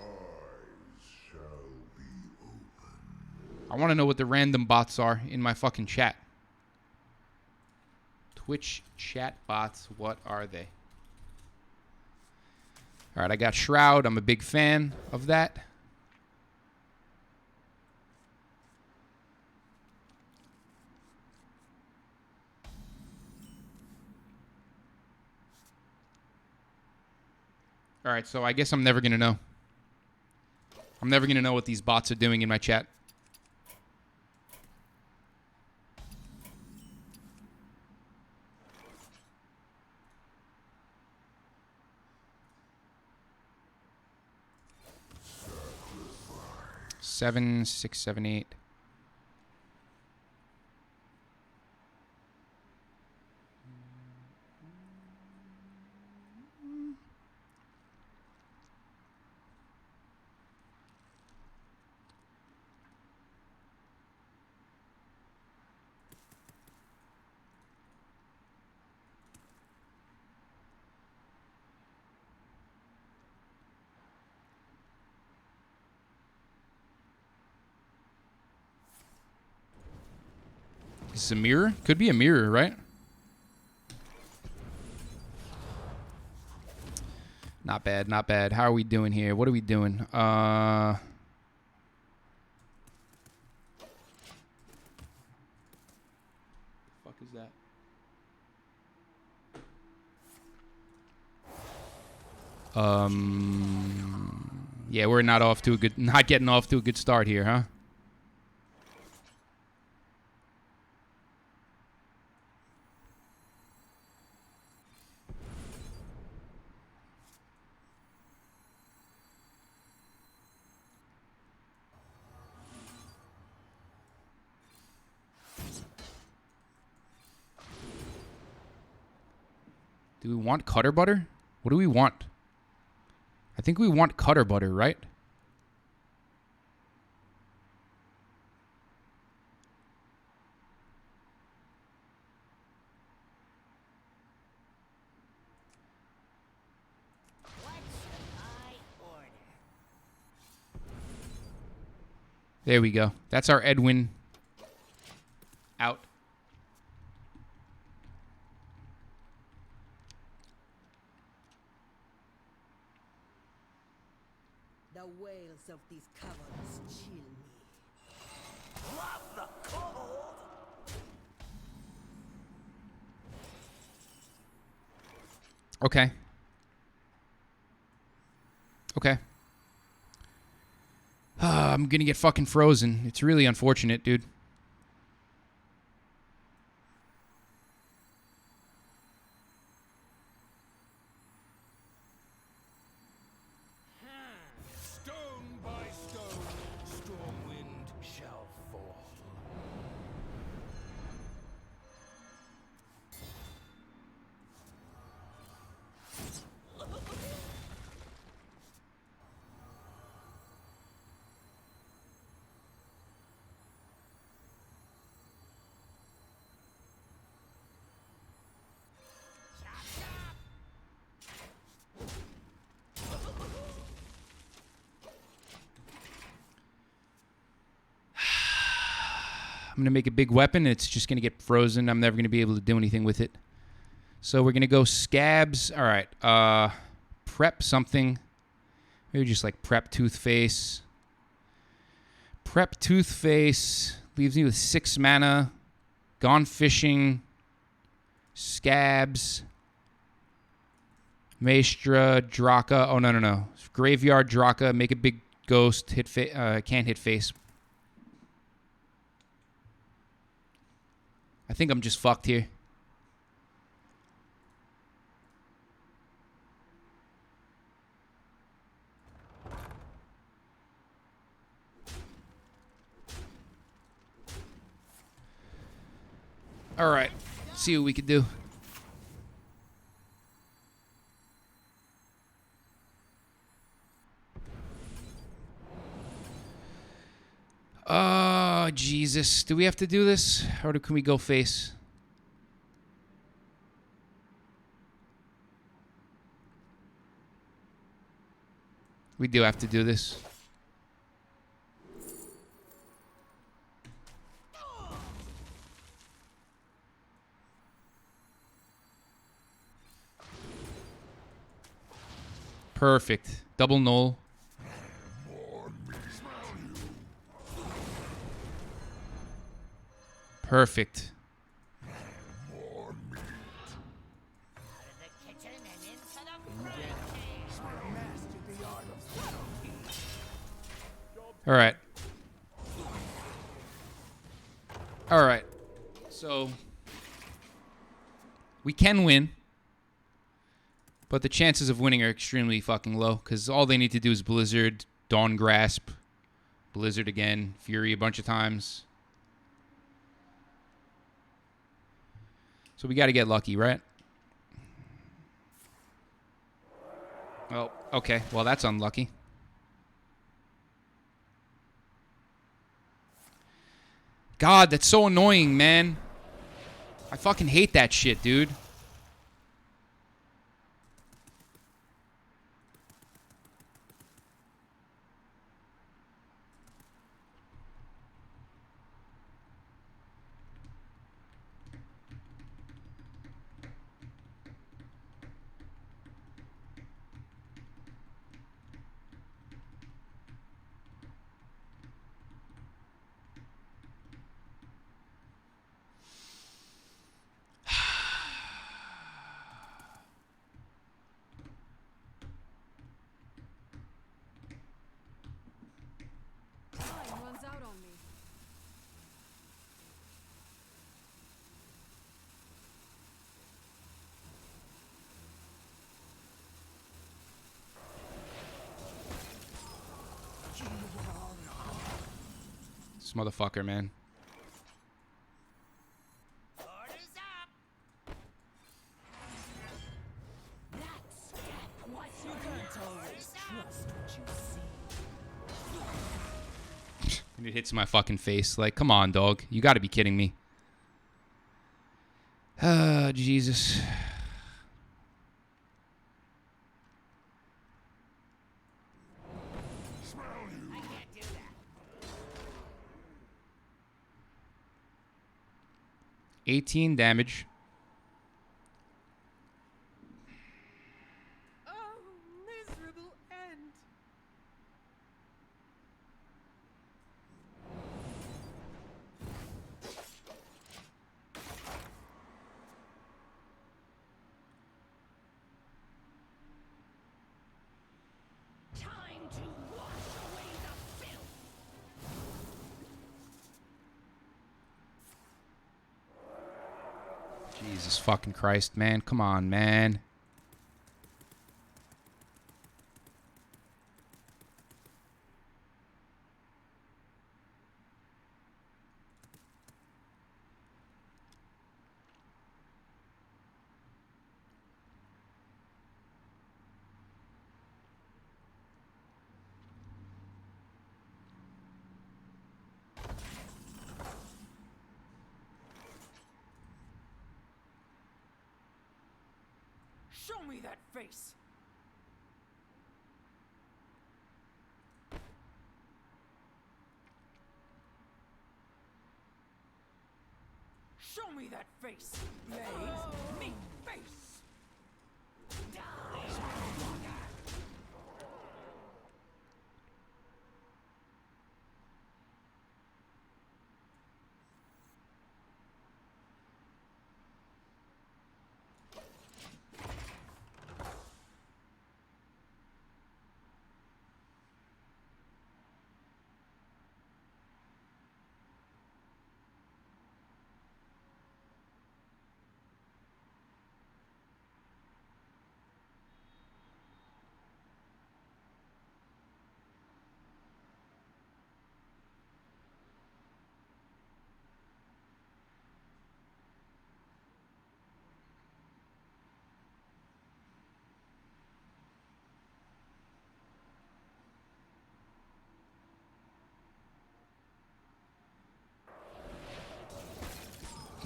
I want to know what the random bots are in my fucking chat. Twitch chat bots, what are they? All right, I got Shroud. I'm a big fan of that. All right, so I guess I'm never going to know. I'm never going to know what these bots are doing in my chat. Seven, 6, 7, 8. Is this a mirror? Could be a mirror, right? Not bad, not bad. How are we doing here? What are we doing? Fuck is that? Yeah, we're not getting off to a good start here, huh? Do we want cutter butter? What do we want? I think we want cutter butter, right? What should I order? There we go. That's our Edwin out. The wails of these caverns chill me. Okay. Okay. I'm gonna get fucking frozen. It's really unfortunate, dude. Stone by stone, Stormwind shall fall. I'm gonna make a big weapon. It's just gonna get frozen. I'm never gonna be able to do anything with it. So we're gonna go scabs. All right. Prep something. Maybe just like prep toothface. Prep toothface leaves me with 6 mana. Gone fishing. Scabs. Maestra, Draka. Oh no. Graveyard Draka. Make a big ghost. Can't hit face. I think I'm just fucked here. All right. See what we can do. Oh, Jesus. Do we have to do this? Or can we go face? We do have to do this. Perfect. Double null. Perfect. Out of the kitchen and into the frying pan. Master the art of All right. All right. So we can win, but the chances of winning are extremely fucking low because all they need to do is Blizzard, Dawn Grasp, Blizzard again, Fury a bunch of times. So we got to get lucky, right? Oh, okay. Well, that's unlucky. God, that's so annoying, man. I fucking hate that shit, dude. This motherfucker, man. Orders up. That step was you can't always trust what you see. And it hits my fucking face. Like, come on, dog. You gotta be kidding me. Ah, Jesus. I can't do that. 18 damage. Oh, miserable end. Time to wash away the filth. Jesus fucking Christ, man. Come on, man. Show me that face. Show me that face. Blades, meet face.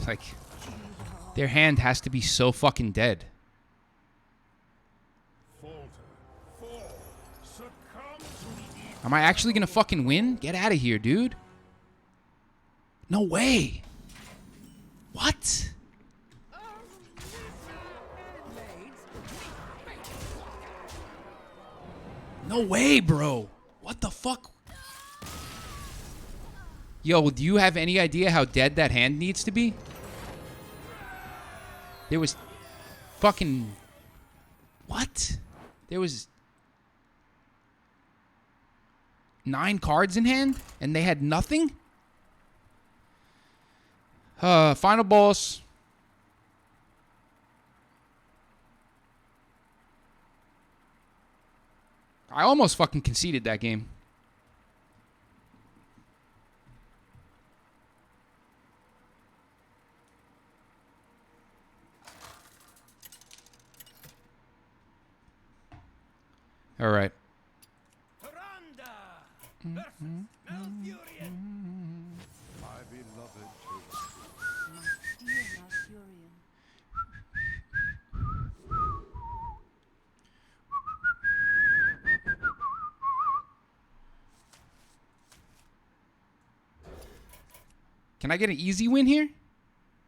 Like, their hand has to be so fucking dead. Am I actually gonna fucking win? Get out of here, dude. No way. What? No way, bro. What the fuck? Yo, do you have any idea how dead that hand needs to be? There was fucking... What? There was 9 cards in hand and they had nothing? Final boss. I almost fucking conceded that game. All right. Miranda versus Malfurion. My beloved My dear Malfurion. Can I get an easy win here?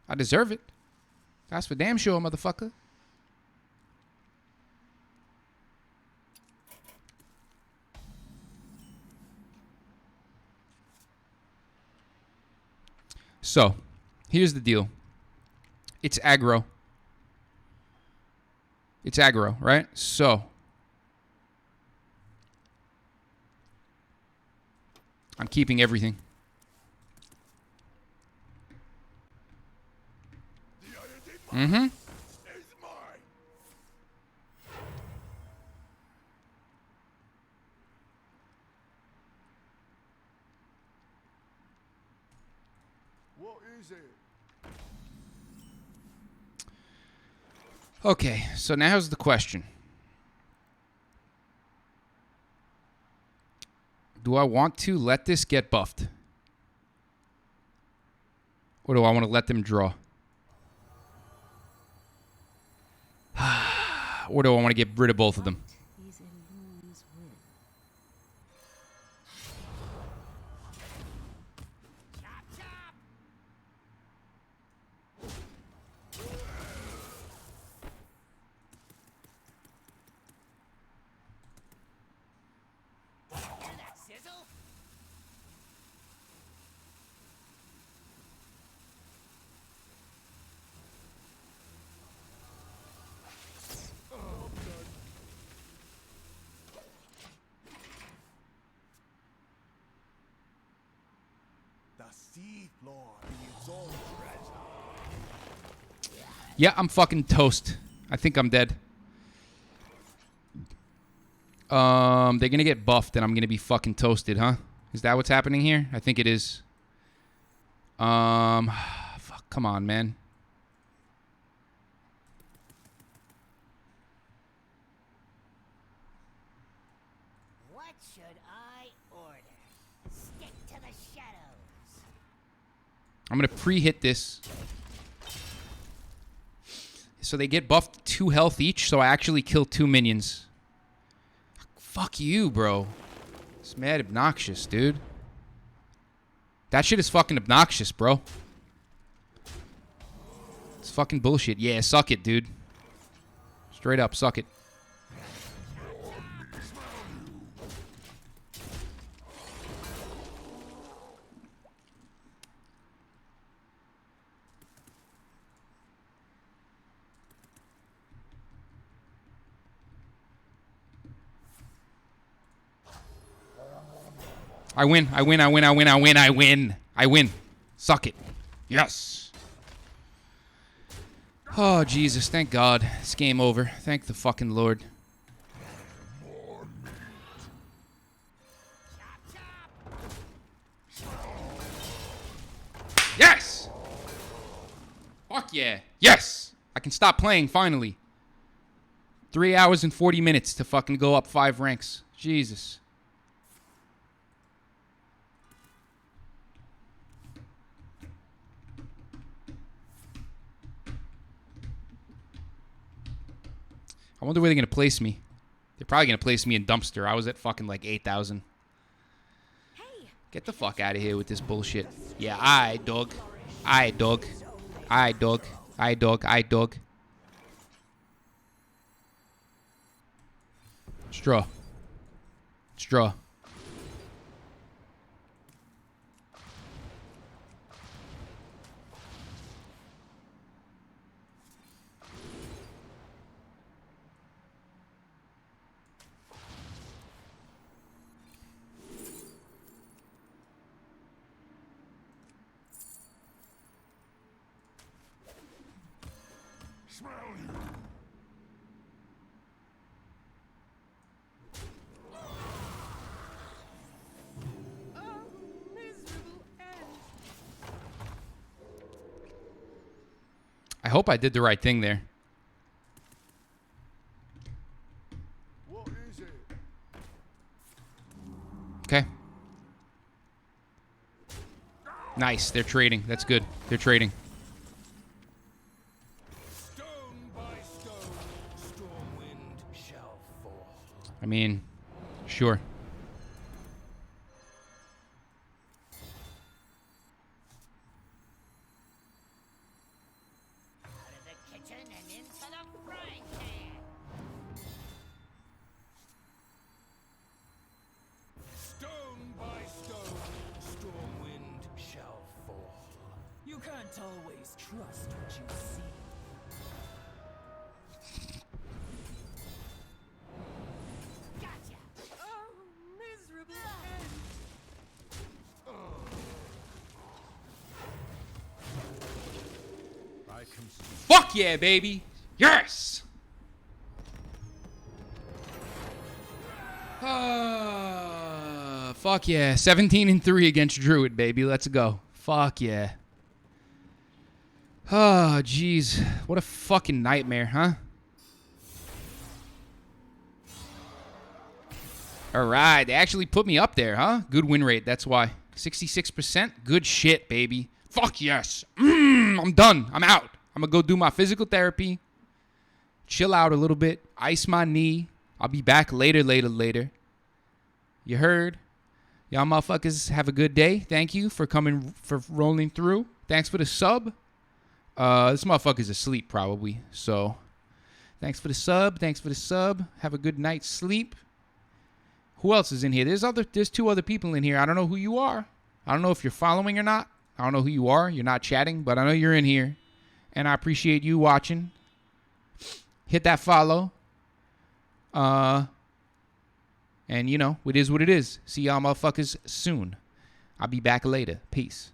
I deserve it. That's for damn sure, motherfucker. So, here's the deal. It's aggro. It's aggro, right? So, I'm keeping everything. Mm-hmm. Okay, so now's the question. Do I want to let this get buffed? Or do I want to let them draw? Or do I want to get rid of both of them? Is Elun's will. The Sea Lord needs all treasure. Yeah, I'm fucking toast. I think I'm dead. They're gonna get buffed and I'm gonna be fucking toasted, huh? Is that what's happening here? I think it is. Fuck, come on, man. What should I order? Stick to the shadows. I'm gonna pre-hit this. So they get buffed 2 health each, so I actually kill 2 minions. Fuck you, bro. It's mad obnoxious, dude. That shit is fucking obnoxious, bro. It's fucking bullshit. Yeah, suck it, dude. Straight up, suck it. I win. I win. I win. I win. I win. I win. I win. Suck it. Yes. Oh, Jesus. Thank God. It's game over. Thank the fucking Lord. Yes! Fuck yeah. Yes! I can stop playing finally. 3 hours and 40 minutes to fucking go up 5 ranks. Jesus. I wonder where they're going to place me. They're probably going to place me in dumpster. I was at fucking like 8,000. Get the fuck out of here with this bullshit. Yeah, I dog. I dog. I dog. I dog. I dog. Straw. Straw. Smell you. Oh, miserable end. I hope I did the right thing there. What is it? Okay. Nice. They're trading. That's good. They're trading. Stone by stone, storm wind shall fall. I mean, sure. Out of the kitchen and into the frying pan. Stone by stone, storm wind shall fall. You can't always trust what you see. Gotcha. Oh, miserable end. I can see. Fuck yeah, baby. Yes. Fuck yeah. 17-3 against Druid, baby. Let's go. Fuck yeah. Oh, jeez. What a fucking nightmare, huh? All right. They actually put me up there, huh? Good win rate. That's why. 66%. Good shit, baby. Fuck yes. I'm done. I'm out. I'm going to go do my physical therapy. Chill out a little bit. Ice my knee. I'll be back later. You heard? Y'all motherfuckers have a good day. Thank you for rolling through. Thanks for the sub. This motherfucker's asleep probably. So, thanks for the sub. Have a good night's sleep. Who else is in here? There's 2 other people in here. I don't know who you are. I don't know if you're following or not. I don't know who you are. You're not chatting, but I know you're in here. And I appreciate you watching. Hit that follow. And you know, it is what it is. See y'all motherfuckers soon. I'll be back later. Peace.